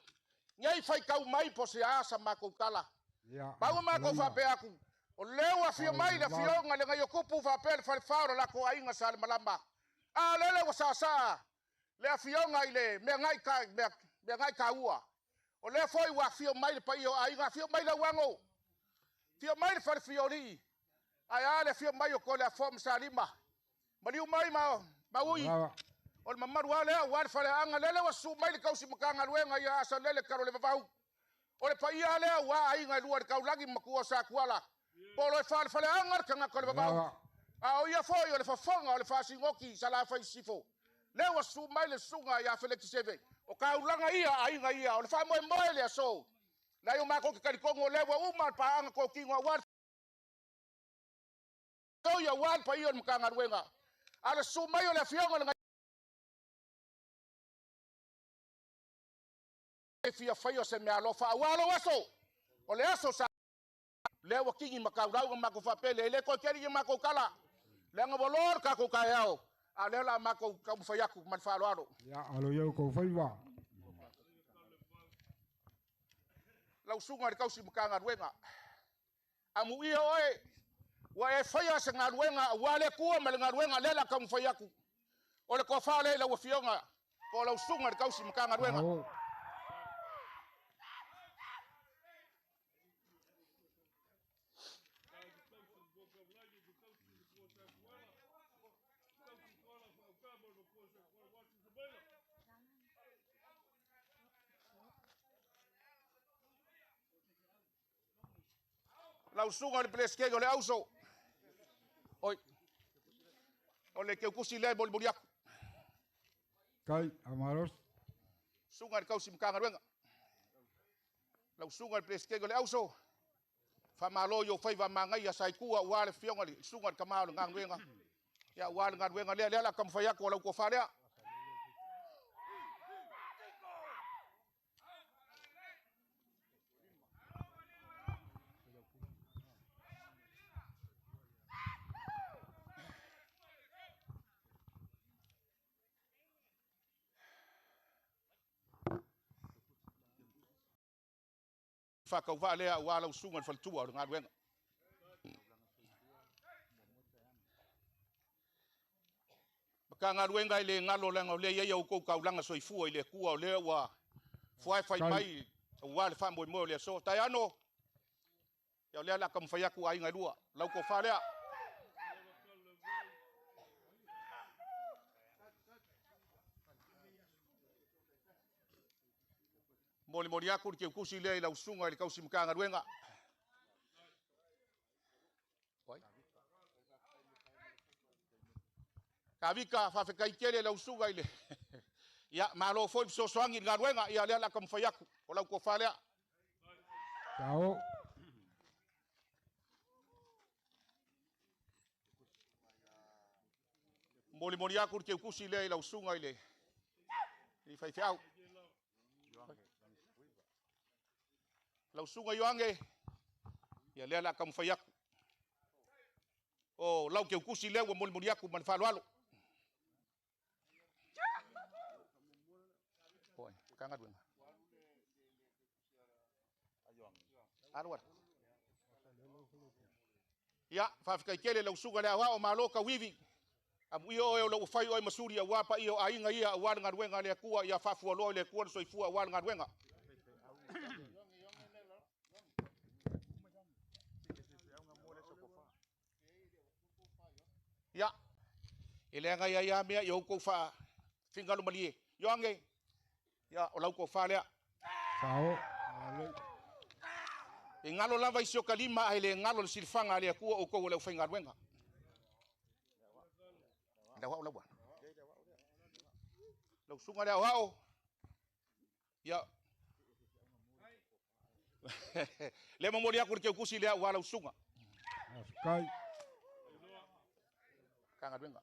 ngai fai kau mai po se asa ma ko kala ba ma ko fa pe aku o lewa fio mai le fio nga le ngai kupu fa pe fa fa la ko ai nga sal malamba a le wa sa le fio nga ile me ngai ka ua o le foi wa fio mai le pai o ai nga fio mai le wango fio mai le fa fio ri ai ale fio mai o ko le fom salima maliu mai ma ui o le mamaru ale wa fa le anga le wa su mai le kausi makanga luenga ia asa le karo le vau o le pai ale wa ai nga luar kaulagi makua sa kuala po le fa le anga kanga ko le vau a o ia foi o le fafonga o le fa singoki sala fa sifo le wa su mai le sunga ia Felix Seve o kaulanga ia ai nga ia o le fa mo le so la yo ma ko ke kalikongo le wa uma pa anga ko kingo wa to ya wa pa iyo mkanga ruenga ala su mai o le fionga fia faio se me alo fa walo waso o le aso sa le wa kingi makaurau ma ko fa pele le ko keri ma ko kala le nga bolor ka ko ka yao a le la ma ko ka fa yaku man fa lo ya alo yo ko fa va la usunga ka usi mkanga ruenga amu ia oe wa e faia se nga ruenga wa le ku ma nga ruenga le la ka fa yaku o le ko fa le la wa fionga ko la usunga ka usi mkanga ruenga la usunga le pleskego le auso oi ole ke kusi le bol buriak kai amaros sunga ka usim kanga ruenga la usunga le pleskego le auso fa malo yo fai va manga ya sai ku wa le fionga le sunga ka malo ngang ruenga ya wa ngang ruenga le la kam fa ya ko la ko fa le fa ka va le wa la usunga fa tu wa ngang ruenga ka nga ruenga ile ngalo lenga le ye yo ko ka ulanga soifu ile ku le wa foi fai mai wa le fa mo le so tayano ya le la kam fa ya ku ai nga lua la ko fa le moli moli aku ke kusi le la usunga ile kausi mkanga ruenga kavika fa fe kai kele la usunga ile ya malo foi so soangi nga ruenga ya le la kam fa ya ku o la ko fa le tao moli moli aku ke kusi le la usunga ile i fai fiau la usunga yoange ya le la kam fa ya o lau ke kusi le wa moli moli aku man fa lo oi kanga duenga arwa ya fa fika kele la usunga le wa o malo ka wivi amu io o lo fai o masuri wa pa io ainga ia wa nga duenga le ku ya fa fu lo le ku so fu wa nga duenga ya ile nga ya me yo ko fa fingalo mali yo ange ya o lau ko fa le tao e ngalo lava isio kalima ai le ngalo silfanga le ku o ko le finga wenga da wa la wa lo sunga le wa ya Le mamori aku ke kusi le wala usunga. Kai. Kanga Ruenga.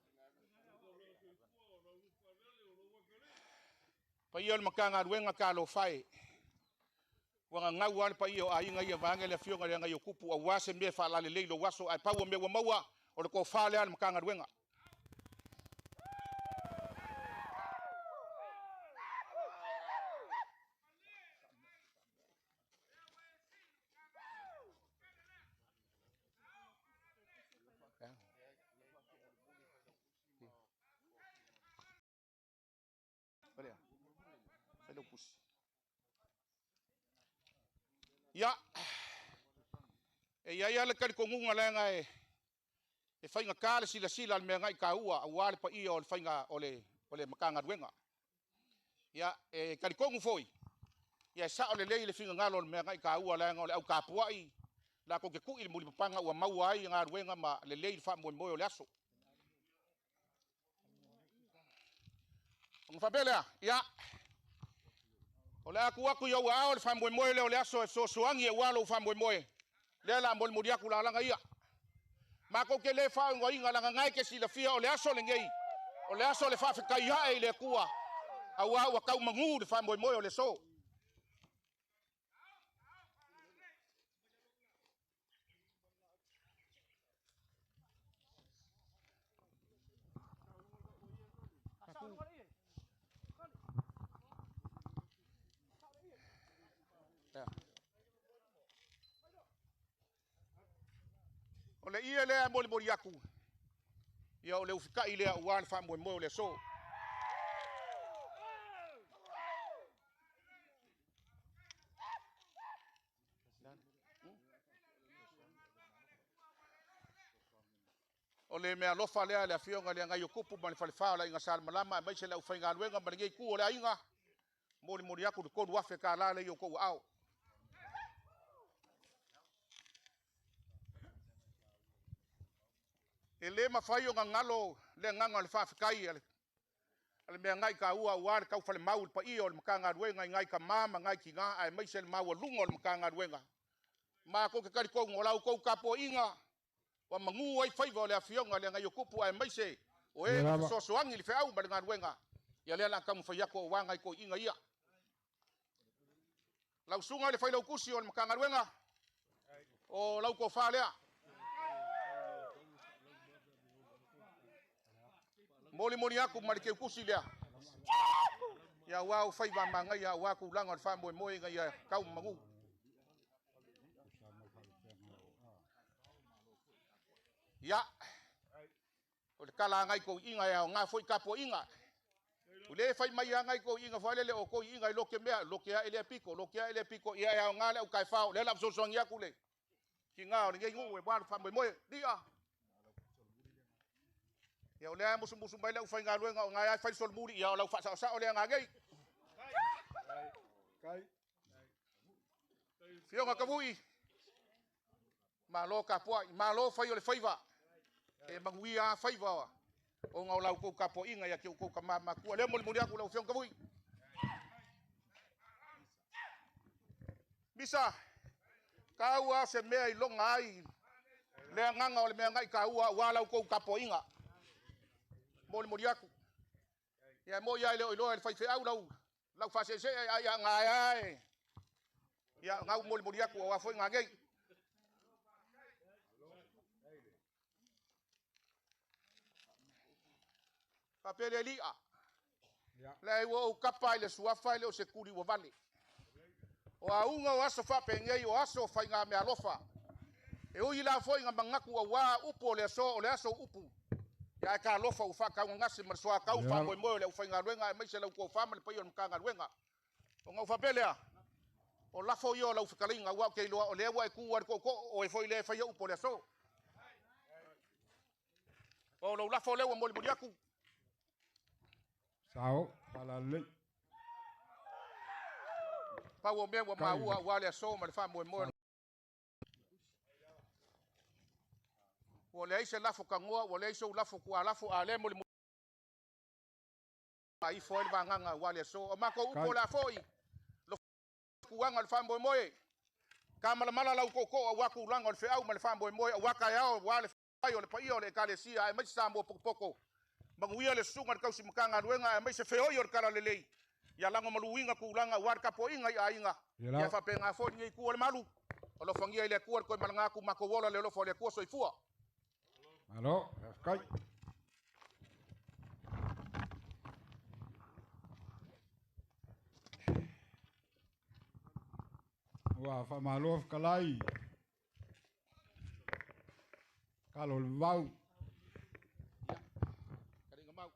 Pa ia makanga Ruenga ka lo fai. Wanga ngau al pa ia ai ngai vanga le fionga le ngai kupu a wase me fa la le lo waso ai pa wa me wa maua o le ko fa le al makanga Ruenga. Ya. Ya le kali kongunga le ngai. E fainga kale sila me ngai ka ua wale pa ia o le fainga ole makanga Ruenga. Ya kali kongu foi. Ya sa ole le finga ngalo me ngai ka ua le ngole au ka puai. La ko ke ku il muli panga ua mau ai nga Ruenga ma le fa mo o le aso. Ngfa bela ya. Ole aku yo wa ole fa mo le aso e so soangi e walo fa mo le la mo muri aku la langa ia. Ma ko ke le fa ngo inga langa ngai ke sila fia ole aso le ngei. Ole aso le fa ka ia e le kua. Awa wa ka mangu le fa mo le so. Ole ia le moli aku. Ia ole ufika ile wan fa mo le so. Ole me alofa le afionga le ngai kupu man fa la inga sal malama mai se la ufainga Ruenga ma ngai ku ole ainga. Moli aku ko wa fe ka la le yo ko au. Ele mafai o ngalo le nganga le fafikai ale me ngai ka ua war ka fale mau pa i o makanga Ruenga ngai ka mama ngai ki nga ai mai sel mau lungo o makanga Ruenga ma ko ke kali ko ngolau ko ka po inga wa mangu ai fai le afionga le ngai kupu ai mai se o e so soangi le fe au ba ngai Ruenga ya le la kam fa ya ko wa ngai ko inga ia lau sunga le fai lau kusi o makanga Ruenga o lau ko fa le Moli aku marike kusi lea. Ya wau fai ba manga ya wa ku langa fa mo ngai ya kau mangu. Ya. O kala ngai ko inga ya nga foi kapo inga. Ule fai mai ngai ko inga fa le o ko inga lo ke mea lo ke ele piko ia ya nga le o kai fa le la so so ngia ku le. Ki nga o ngai ngu e ba fa mo dia. Ya ole musu bai lau fainga Ruenga o ngai fai sol muri ya lau fa sa ole ngai. Kai. Fionga kavui. Malo kapua, malo fai ole faiva. E manguia faiva. O ngau lau ko kapo inga ya ko ka mama ku le mo muri aku lau fionga kavui. Bisa. Kaua se mea ilonga ai. Le nganga ole mea ngai kaua wa lau ko kapo inga. Moli aku. Ya mo ya le ilo fai fe au lau fa se ya ngai ai. Ya ngau moli aku wa foi ngai. Papele lia. Le wo kapa ile suafa ile o sekuri wo vale. O aunga o aso fa pengei o aso fai nga me alofa. E o ila foi nga mangaku wa upo le so le aso upu. Ya ka lofa u fa ka ngasi marsoa ka u fa mo le u fa nga Ruenga mai se le ko fa mal pa yo makanga Ruenga. O nga fa pelea. O la fo yo la u fikalinga wa ke lo o le wa ku wa ko o e foi le fa yo upo le so. O lo la fo le wa mo le aku. Sao pala le. Pa wo me wa ma wa le so ma fa mo Wole ise lafo kangoa, wole ise lafo ku alafo ale mo ai foi ba nganga wale so o mako upo la foi lo kuanga al fambo moe Kamala lau koko waku ulanga le feau ma le fambo moe waka yao wale fai o le pai o le kalesia e mai sambo poko. Manguia le sunga le kausi makanga luenga e mai se feoi o le kala lelei. Ya lango maluinga ku ulanga war kapo inga ia inga. Ya fa penga fo ni ku le malu. O lo fangia ile ku ko malanga ku mako wola le lo fo le ku soifua. Alo, kai. Wa fa malof kalai. Kalau vau. Karinga mau.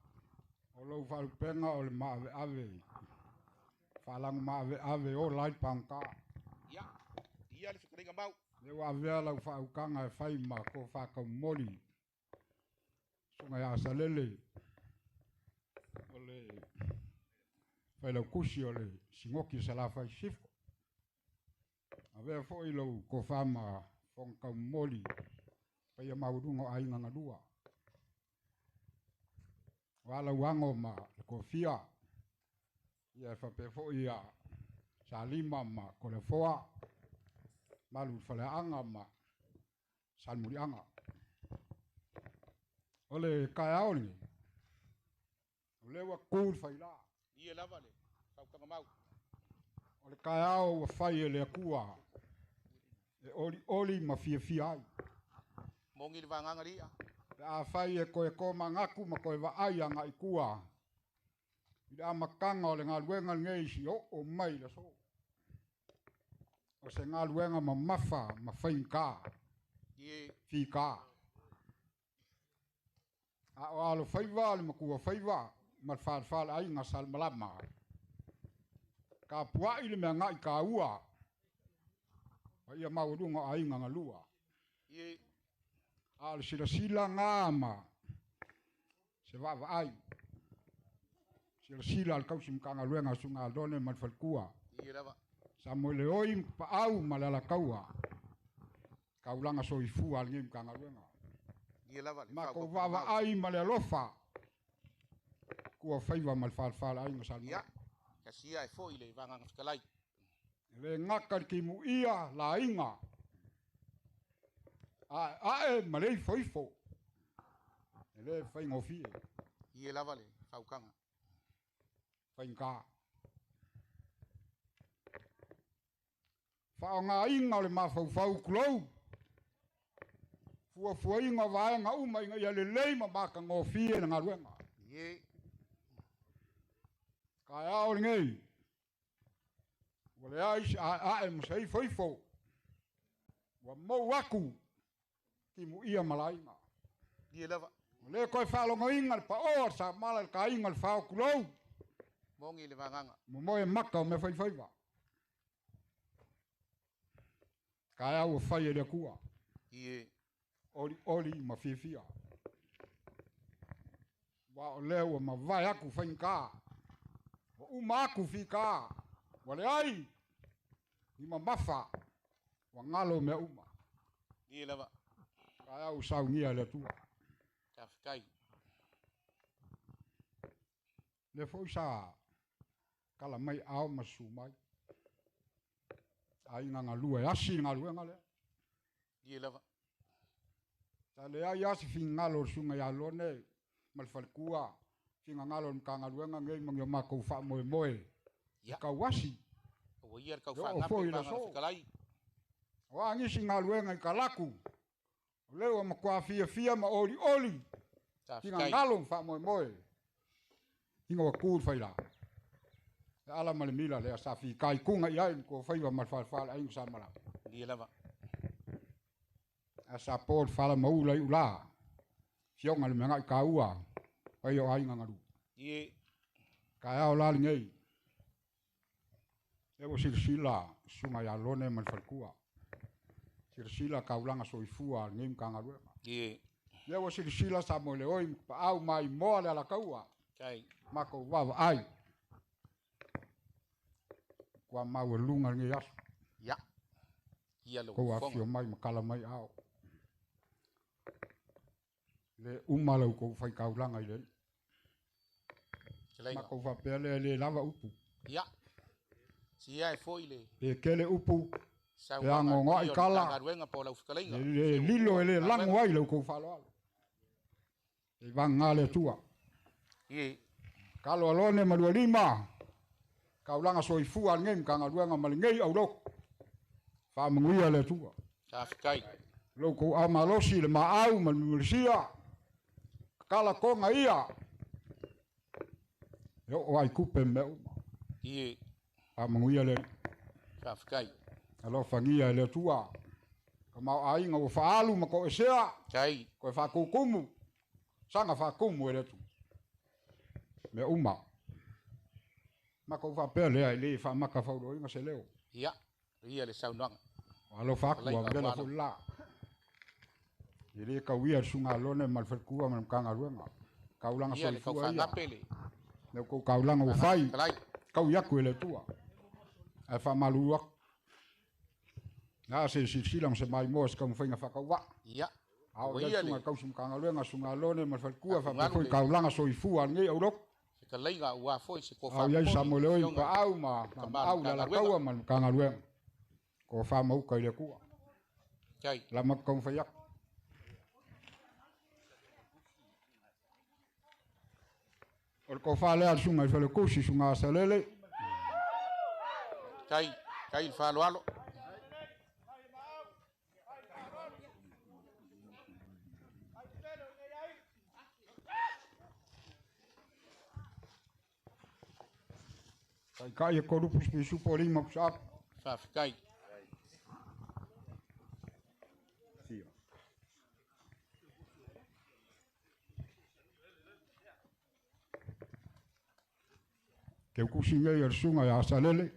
O lo fa penga o le ma ave. Falang ma ave o lai pangka. Ya. Ia le karinga mau. Le wa vea la fa ukanga e fai ma ko fa ka moli. Sunga ya salele. Ole. Fai la kusi ole singoki sala fai sifo. Ave fo ilo ko fama fong ka moli. Pai maudungo ai nga dua. Wala wango ma ko fia. Ia fa pe fo ia salima ma ko le foa. Malu fale anga ma salmuri anga. Ole kaya oni. Ole wa kul faila. Ia lava le. Fa ka mau. Ole kaya o fai le kua. E oli ma fia ai. Mongi le vanganga ria. A fai e ko mangaku ma ko va ai anga i kua. Ida makanga ole ngaluenga ngei o mai la so. O se ngaluenga ma mafa ma fainka. Ye fika. A o alo faiva le makua faiva ma fal ai nga sal malama. Ka pua ile me ngai ka ua. Ia maudunga ai nga lua. Ye al sila ngama se va ai sila al kausim kanga luenga sunga done mal falkua Irava Samuel oi pa au malala kaua kaulanga soifu al ngim kanga luenga ma ko va ai malalofa ku faiva mal fal ai ngasal ya kasia e foi le vanga ngalai le ngakar ki mu ia la inga e malei foifo. Ele fai ngofie. Ie lava le faukanga. Fai nka. Fa nga inga le mafau klou. Fua inga vai nga uma inga ia le lei ma baka ngofie nga ruenga. Ie. Kaya o ngei. Wale ai e musai foifo. Wa mo waku. Mu ia malainga. Dia lava. Le koi falo ngoinga pa o sa malal ka inga fa kulo. Mongi le vanganga. Mo e maka me fai va. Kaya o fai le kua. Ie. Oli ma fifia. Wa le o ma vai aku fai ka. O ma aku fika. Wale ai. Ima mafa. Wa ngalo me uma. Dia lava. Kaya usau ngia le tua. Kafkai. Le foi sa kala mai au masu mai. Ai nga lua asi nga lua ngale. Dia lava. Ta le ai asi fingalo sunga ya lone mal falkua. Finga ngalo mkanga lua ngei mangyo mako fa moe. Ya. Ka wasi. O ia ka fa ngapi pa fikalai. Wa ngi singa lua ngai kalaku. Leo ma kwa fia ma oli. Tinga ngalo fa moe. Tinga wa kul faila. Ala mal mila le sa fi kai kunga ia ko faiva mal fal ai sa mala. Dia lava. Asa por fala maula ula. Fionga le menga ka ua. Ai o ai ngaru. Ie. Ka o la ngei. E wo sila sunga ya lone mal falkua. Sila kaulanga soifua ngim kanga lua. Ie. Le wo sila Samuel oi pa au mai mo la kaua. Kai. Mako wa ai. Kwa mau lunga ngi as. Ya. Ia lo. Ko afio mai makala mai au. Le umalo ko fai kaulanga ile. Mako fa pele le lava upu. Ya. Si ai foi le. E kele upu. Ia ngongoa i kala. Ngaruenga po lau whikalenga. Lilo ele lango ai lau kou whaloalo. E vanga le tua. Ie. Kalo alone malua lima. Kaulanga soifua ngem kanga luanga malingei au lok. Whamanguia le tua. Ka whikai. Loko amalosi le maau malmulisia. Kala konga ia. Yo ai kupe meu. Ie. Whamanguia le. Ka whikai. Alo whangia le tua. Ka mau ainga o whaalu ma ko esea. Kai. Ko e whakukumu. Sanga whakumu e le tu. Me uma. Mako whapea lea i le whamaka whauro inga se leo. Ia. Ia le saunoanga. Alo whakua vela fu la. I le kauia sunga lone malwhakua man kanga ruenga. Kaulanga Ia le kau soifua ia. whangapele. Leo kou kaulanga o whai. Kau iaku e le tua. E whamalua. Nga se silang se mai moa se kau whainga whakaua. Ia. Ao le sunga kau sum kanga ruenga sunga lone malwhakua whapakoi kaulanga soifua nge aurok. Ka leiga ua foi se ko Au iai sa mo leo i pa au ma au la kaua man kanga ruenga. Ko wha mau kai le kua. Kai. La makau whaiak. O ko wha lea sunga i whale kusi sunga asalele. Kai. Kai il whaloalo. Kai e korupus pi supo lima pusap. Whawhikai. Ke kusi ngai ar sunga ya asalele.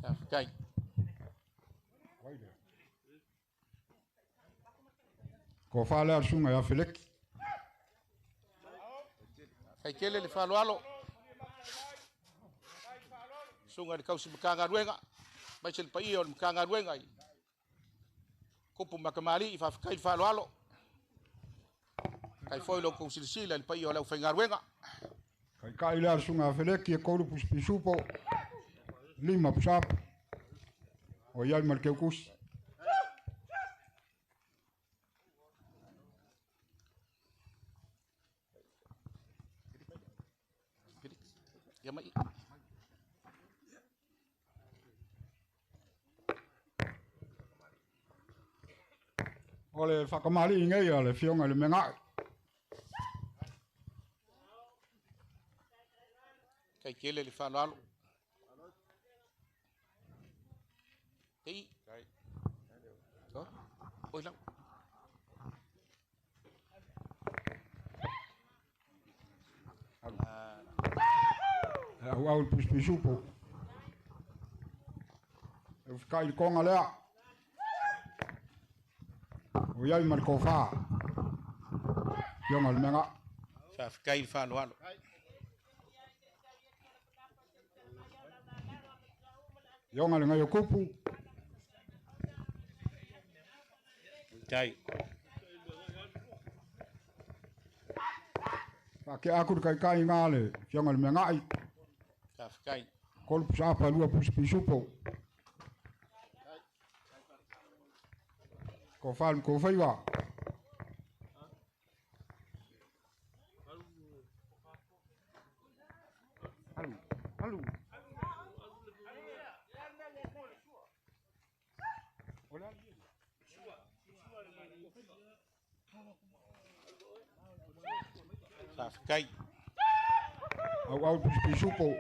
Whawhikai. Ko whale ar sunga ya whileki. Kai kele le whaloalo. Sunga le kausi mkanga ruenga. Mai se le pai o le mkanga ruenga i. Kupu makamali i whawhikai whaloalo. Kai foi lo kong silisila le pai o lau whainga ruenga. Kai kai le ar sunga ya whileki e korupus pi supo lima pusap. O iai mar keu kusi. Ia mai. O le whakamari ngai a le whionga le mengai. Kai kele le whaloalo. Hei. Kai. Oi lau. Au au pus supo. E whikai le konga lea. O iai mar ko wha. Whionga le menga. Whawhikai le whaloalo. Whionga le ngai o kupu. Kai. Ke akur kai kai ngale. Whionga le mengai. Whawhikai. Kol pusapa lua pus supo. Ko whan ko whaiwa. Alu, alu. Whawhikai. Au au pus supo.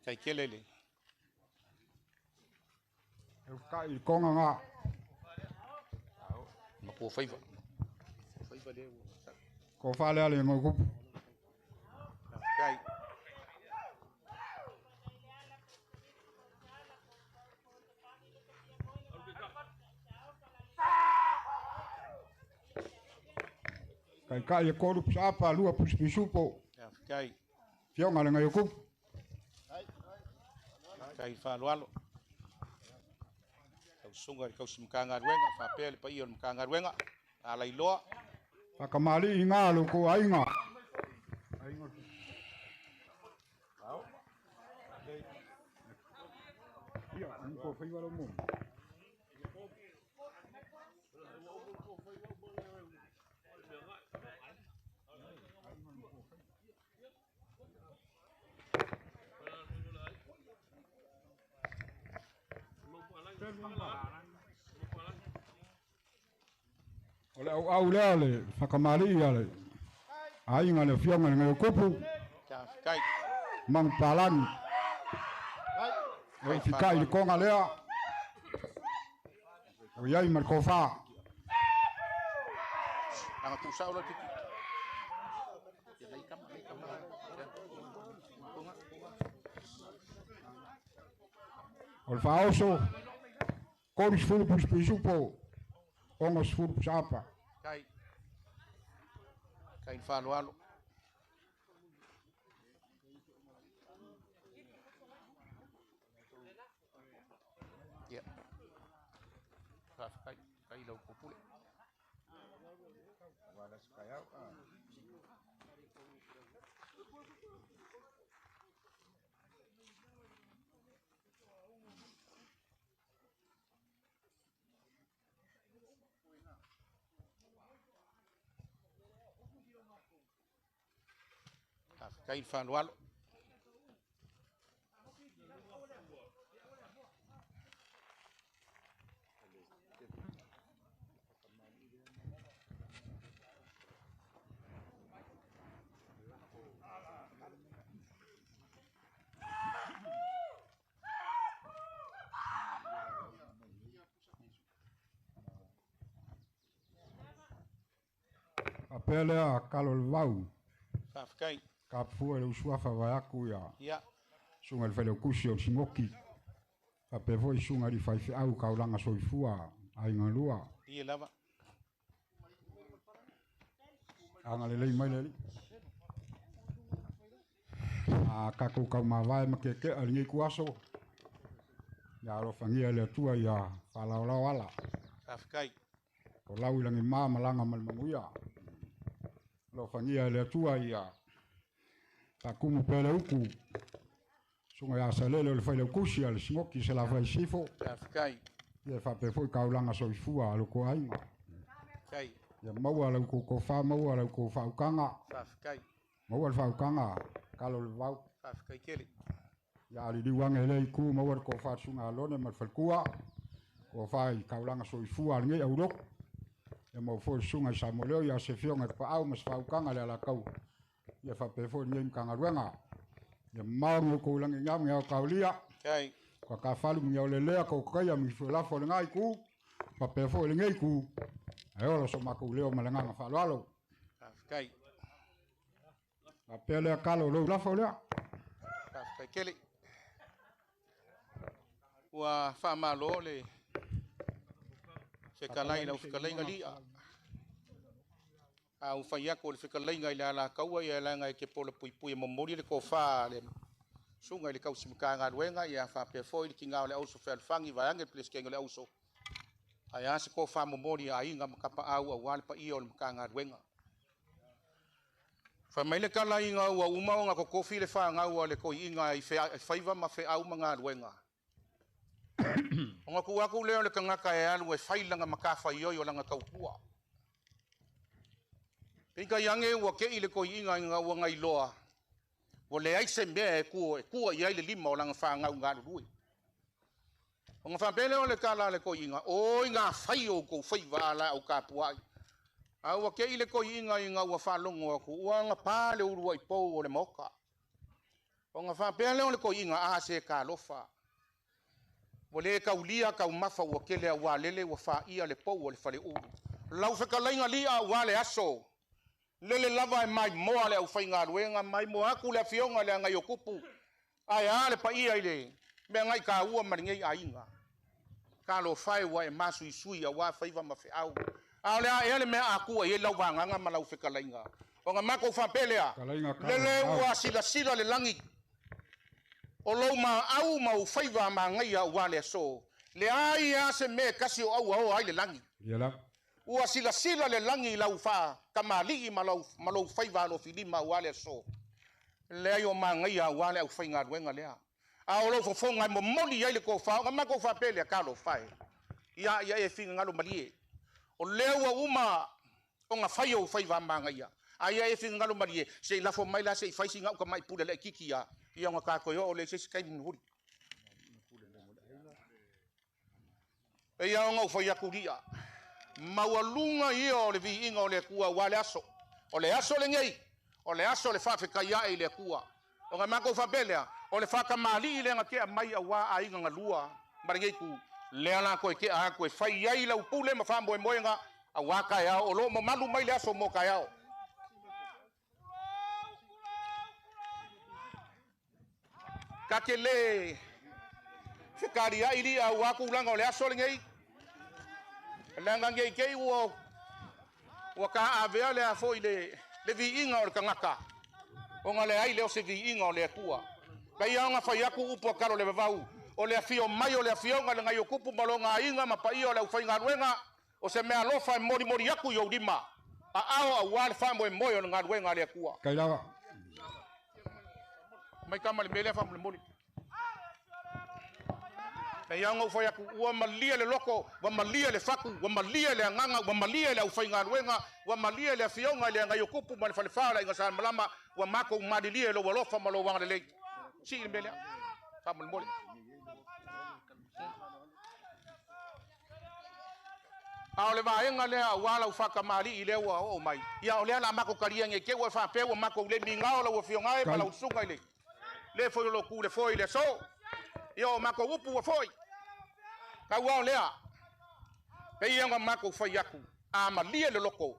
Kai kelele. E whikai konga ngā. Mapo whaiva. Whaiva leo. Ko whale ale ngoi kupu. Kai. Kai kai e koru pusapa lua pus supo. Kai. Whionga le ngai o kupu. Kai whaloalo. Sunga kau simkanga ruenga whapea le pai o mkanga ruenga ala iloa Whakamali i ngā loko ainga. Ia, ko whaiwara mo. Ole au le whakamari ale. Ai ngā le whionga ngai kupu. Kai. Mang palani. Oi fikai le konga lea. O iai mar kofa. Anga tu sa ola tiki. O faoso. Koris fulu pus pisupo. Ongos fulu pus apa. Kai. Kai whāloalo. Ia. Kai lau kupule. Wala sa kayaw. Kai whāloalo. Apele a kalo le vau. Whawhikai. Ka pua le usuafa vai aku ia. Ia. Sunga le whele kusi o singoki. Ka pe voi sunga li whaifi au kaulanga soifua. Ai ngā lua. Ia lava. Anga le lei mai le li. A kako kau mawai ma keke ali ngai kuaso. Ia alo whangia le atua ia whalao ala. Whawhikai. Ko lau ilangi maa malanga malmanguia. Lo whangia le atua ia. Ta kumu pele uku. Sunga ia salele o le whaile ukusi ale singoki se la whai sifo. Whawhikai. Ia whape foi kaulanga soifua alo ko ainga. Kai. Ia maua lau ko wha maua lau ko whaukanga. Whawhikai. Maua le whaukanga. Kalo le vau. Whawhikai kele. Ia ali liwanga ele iku maua ko whaatsunga alone mal whalkua. Ko whai kaulanga soifua ale ngai aurok. Ia mau foi sunga sa moleo ia se fionga pa au mas whaukanga le ala kau. Ia whape foi ngai mkangaruenga. Ia maungo ko ulangi ngamu ia kaulia. Kai. Kwa ka whalu mi au le lea ko kaya mi fulafo le ngai ku. Whape foi le ngai ku. Ai ora so maku leo malanganga whalualo. Whawhikai. Whape lea kalo lo ulafo lea. Whawhikai kele. Ua whamalo le whekalai lau whekalai ngali a. Au whaiako le whekalai ngai le ala kaua ia la ngai ke pola pui pui momori le ko wha le sunga le kau simika ngā ruenga ia whape foi le ki ngā le auso whelfangi vaiange ples kenga le auso. Ai ase ko wha momori a inga makapa au a wale pa ia o le maka ngā ruenga. Whamaile kala inga ua umao ngā ko kofi le wha ngā le ko inga i whaiva ma whe au ma ngā ruenga. Onga ku aku leo le kangaka e alu e whailanga makafa i oi o langa kaupua. Pika yange ua ke ile ko inga inga ua ngai loa. Wa le aise mea e kua i aile lima o langa wha ngau ngā rui. Onga whapele o le kala le ko inga. O inga whai o ko whaiva ala au kāpuai. A ua ke ile ko inga inga ua whalongo aku. Ua nga pāle urua i pou o le moka. Onga whapele o le ko inga a se ka lofa. Wale kaulia kau mafa ua kele a walele ua wha ia le pou o le whale uru. Lau whekalainga lia wale aso. Lele lava e mai moa le au whai ngā ruenga, mai moa aku le fionga le ngai o kupu. Ai ale pa ia ile, mea ngai ka ua maringei a inga. Ka lo whai wa e masu i sui a wa whaiva ma whi au. Ao le a ele mea akua e lau wanganga ma lau whekalainga. O ngā mako whapelea, lele ua sila le langi. O lau ma au ma u whaiva ma ngai a ua le so. Le ai a se me kasi o au au ai le langi. Iala. Ua sila le langi lau wha, kamali ma lau whaiva no filima ua le so. Le ai o ma ngai a ua le au whai ngā ruenga lea. A o lau fofonga mo moli ai le ko wha, o ngā mako whapele a kalo whai. Ia e whinga ngalo malie. O leo ua uma o ngā whai o whaiva ma ngai a. A ia e whinga ngalo malie, se lafo mai la se i whaisi ngau ka mai pule le kiki a. Ia ngā kākoe o le se kai munhuri. e ia ngau fai akuria mawalunga ia o le viinga o le kua wale aso o le aso le ngei o le aso le whawhikaia i le kua o ngai mako whabelea o le whakamali i le nga kea mai a wā a inga ngalua maringei ku le ala koe ke a koe fai ai lau pule ma whambo e moenga a wā kai ao o lo mo malu mai le aso mo kai ao ka ke le whikaria i li a wā kulanga o le aso le ngei langa ngei kei ua ka avea le a fo i le viinga o le kangaka o nga le ai leo se viinga o le kua kai anga fai aku upu a karo le vavau o le afio mai o le afio nga le ngai o kupu malonga inga ma pai o le ufai ngā ruenga o se mea lofa e mori mori aku i aurima a ao a wale whambo e moi o le ngā ruenga le kua Kai lawa. mai kama le mele whambo le mori kai anga ufai aku ua malia le loko wa malia le faku wa malia le anganga wa malia le ufai ngā ruenga wa malia le afio nga le ngai o kupu ma le falefala inga sa malama wa mako madilie lo walofa malo wanga le lei si le mele whambo le mori a le vaenga le wala ufaka mali i le wa o mai ia o le ala mako karia nge ke wa fa pe wa mako le minga o la fionga e pala usunga ile le foi lo ku le foi le so ia o mako upu wa foi ka wa le a pe ia nga mako foi yaku a malie le loko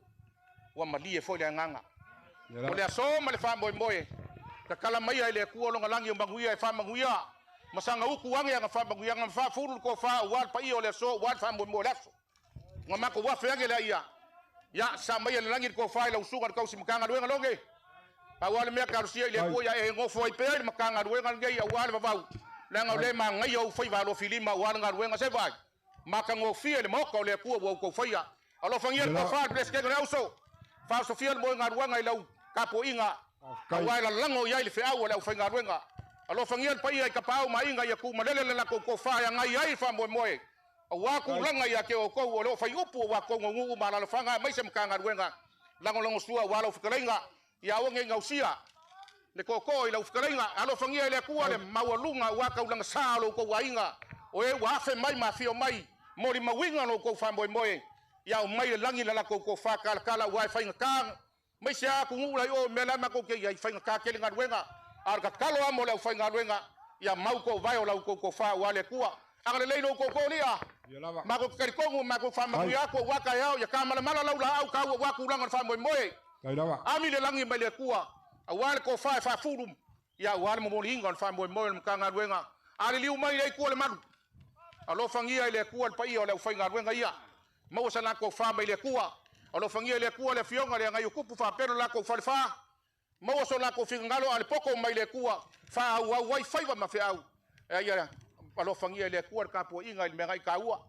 wa malie foi le nganga o le so ma le fa moe ka kala mai ile ku o longa langi o manguia e fa manguia masanga uku wange nga fa manguia nga fa furu ko fa wa pa i o le so wa fa moe le so nga mako wa fenge la ia ya sa mai le langi ko fa la usunga ka usimkanga luenga longe pa wale me ka rusia ile ko ya e ngofo i pe le makanga luenga ngai ya wale vavau langa le ma ngai o foi va lo filima wale nga luenga se vai maka ngofie le moko le ku wo ko foi ya alo fangiel ko fa preske le uso fa so fiel mo nga luenga ila kapo inga ka wale lango ya ile fe au la fa nga luenga alo fangiel pa ia ka pau ma inga ya ku malele la ko fa ya ngai ai fa mo moe wa ku langa ya ke o ko o lo fai upu wa ko ngu ma la fanga mai se mkanga ruenga lango lango sua wa lo fikalenga ya o nge ngausia le ko i lo fikalenga alo fangia le ku le mawalunga wa ka langa sa lo ko wa inga o e wa fe mai ma fio mai mori mawinga lo ko fa moe ya o mai langi la ko fa kala wa fa inga mai se ku ngu la o mela ma ko ke ya fa inga ke lenga ruenga ar ka kalo amo le fa inga ruenga ya mau ko vai o la ko fa wa le ku ale leino ko lia mako karikongu mako fama yako waka yao ya kama mala laula au ka wa ku langa fama moe ami le langi mele kuwa awal ko fa furum ya wal mo molinga fama moe mkanga ruenga ale liu mai le ku le madu alo fangia ile ku pa io le fainga ruenga ia mo sana ko fama ile kuwa alo fangia ile ku le fionga le ngai kupu fa pero la ko fa mo so la ko fingalo ale poko mai le kuwa fa wa wifi wa mafiau ya alo fangia le kuar kapo inga le mengai kaua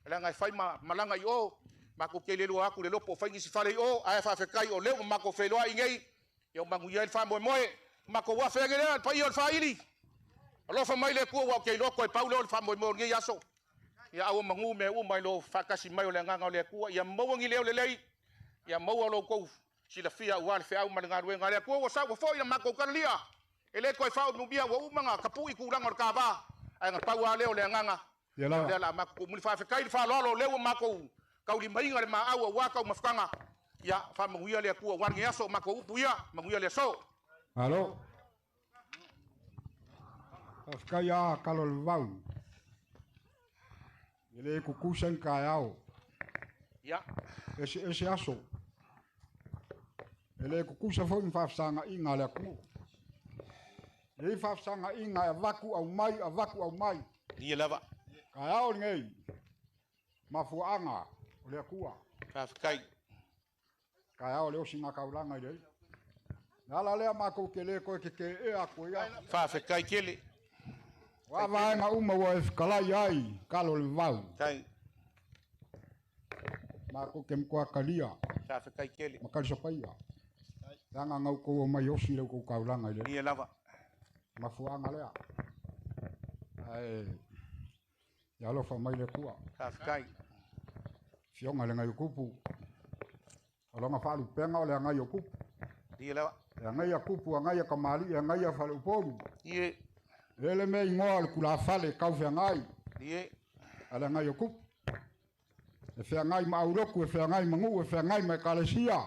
la ngai fai malanga yo mako kelelo aku le lopo fangi si fale o ai fa fekai o le mako felo ingei yo mangu ya fa moe mako wa fegele pa yo fa ili alo fa mai le ku wa ke loko e paulo fa moe ngi yaso ya o mangu me o mai lo fa kasi mai le nganga le ku ya mo ngi le le ya mo lo ko si la fia wa fe au malanga ruenga le ku o sa fo ya mako kalia ele ko fa no bia wa manga kapu i ku ranga ka ba ai nga pau leo le nganga le la mako mu fa kai fa lo le mako ka uli mai ngale ma au wa ka mafkanga ya fa manguia le ku wa ngi aso mako upu ya manguia le so alo afkaya kalol vau ele ku kusen ka yao ya ese aso ele ku kusa fo mi fa sanga inga le ku le fa sanga inga vaku au mai ni lava ka ao ngei mafuanga le kuwa fa kai ka ao le singa ka ulanga ile ala le mako kele ko ke e ako ya fa kai kele wa va nga uma wa kala yai kalo le vau kai mako kem ko kalia fa kai kele makal sopaia danga ngau ko mai yosi le ko ka ulanga ile ni lava mafuanga lea ai ya lo fa mai le kuwa kai fionga le ngai kupu alonga falu penga le ngai kupu ni lava ya ngai kupu ngai kamali ya ngai fa le poru ye ele me ngol kula fale ka fe ngai ye ala ngai kupu E whiangai ma auroku, e whiangai ma ngu, e whiangai ma kalesia.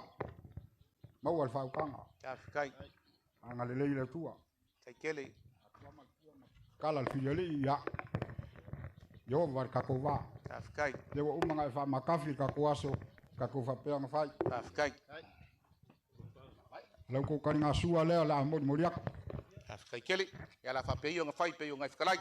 Mau al whaukanga. Tafikai. Anga le leile tua. Kai kele. Kala al filiali ia. Yo var kakova. Tafikai. Lewa umanga e whamakafi kakuaso. Kakova peanga whai. Tafikai. Lau ko karinga sua lea la mori moriaka. Tafikai kele. Ia la whapei o ngā whai pei o ngai whakalai.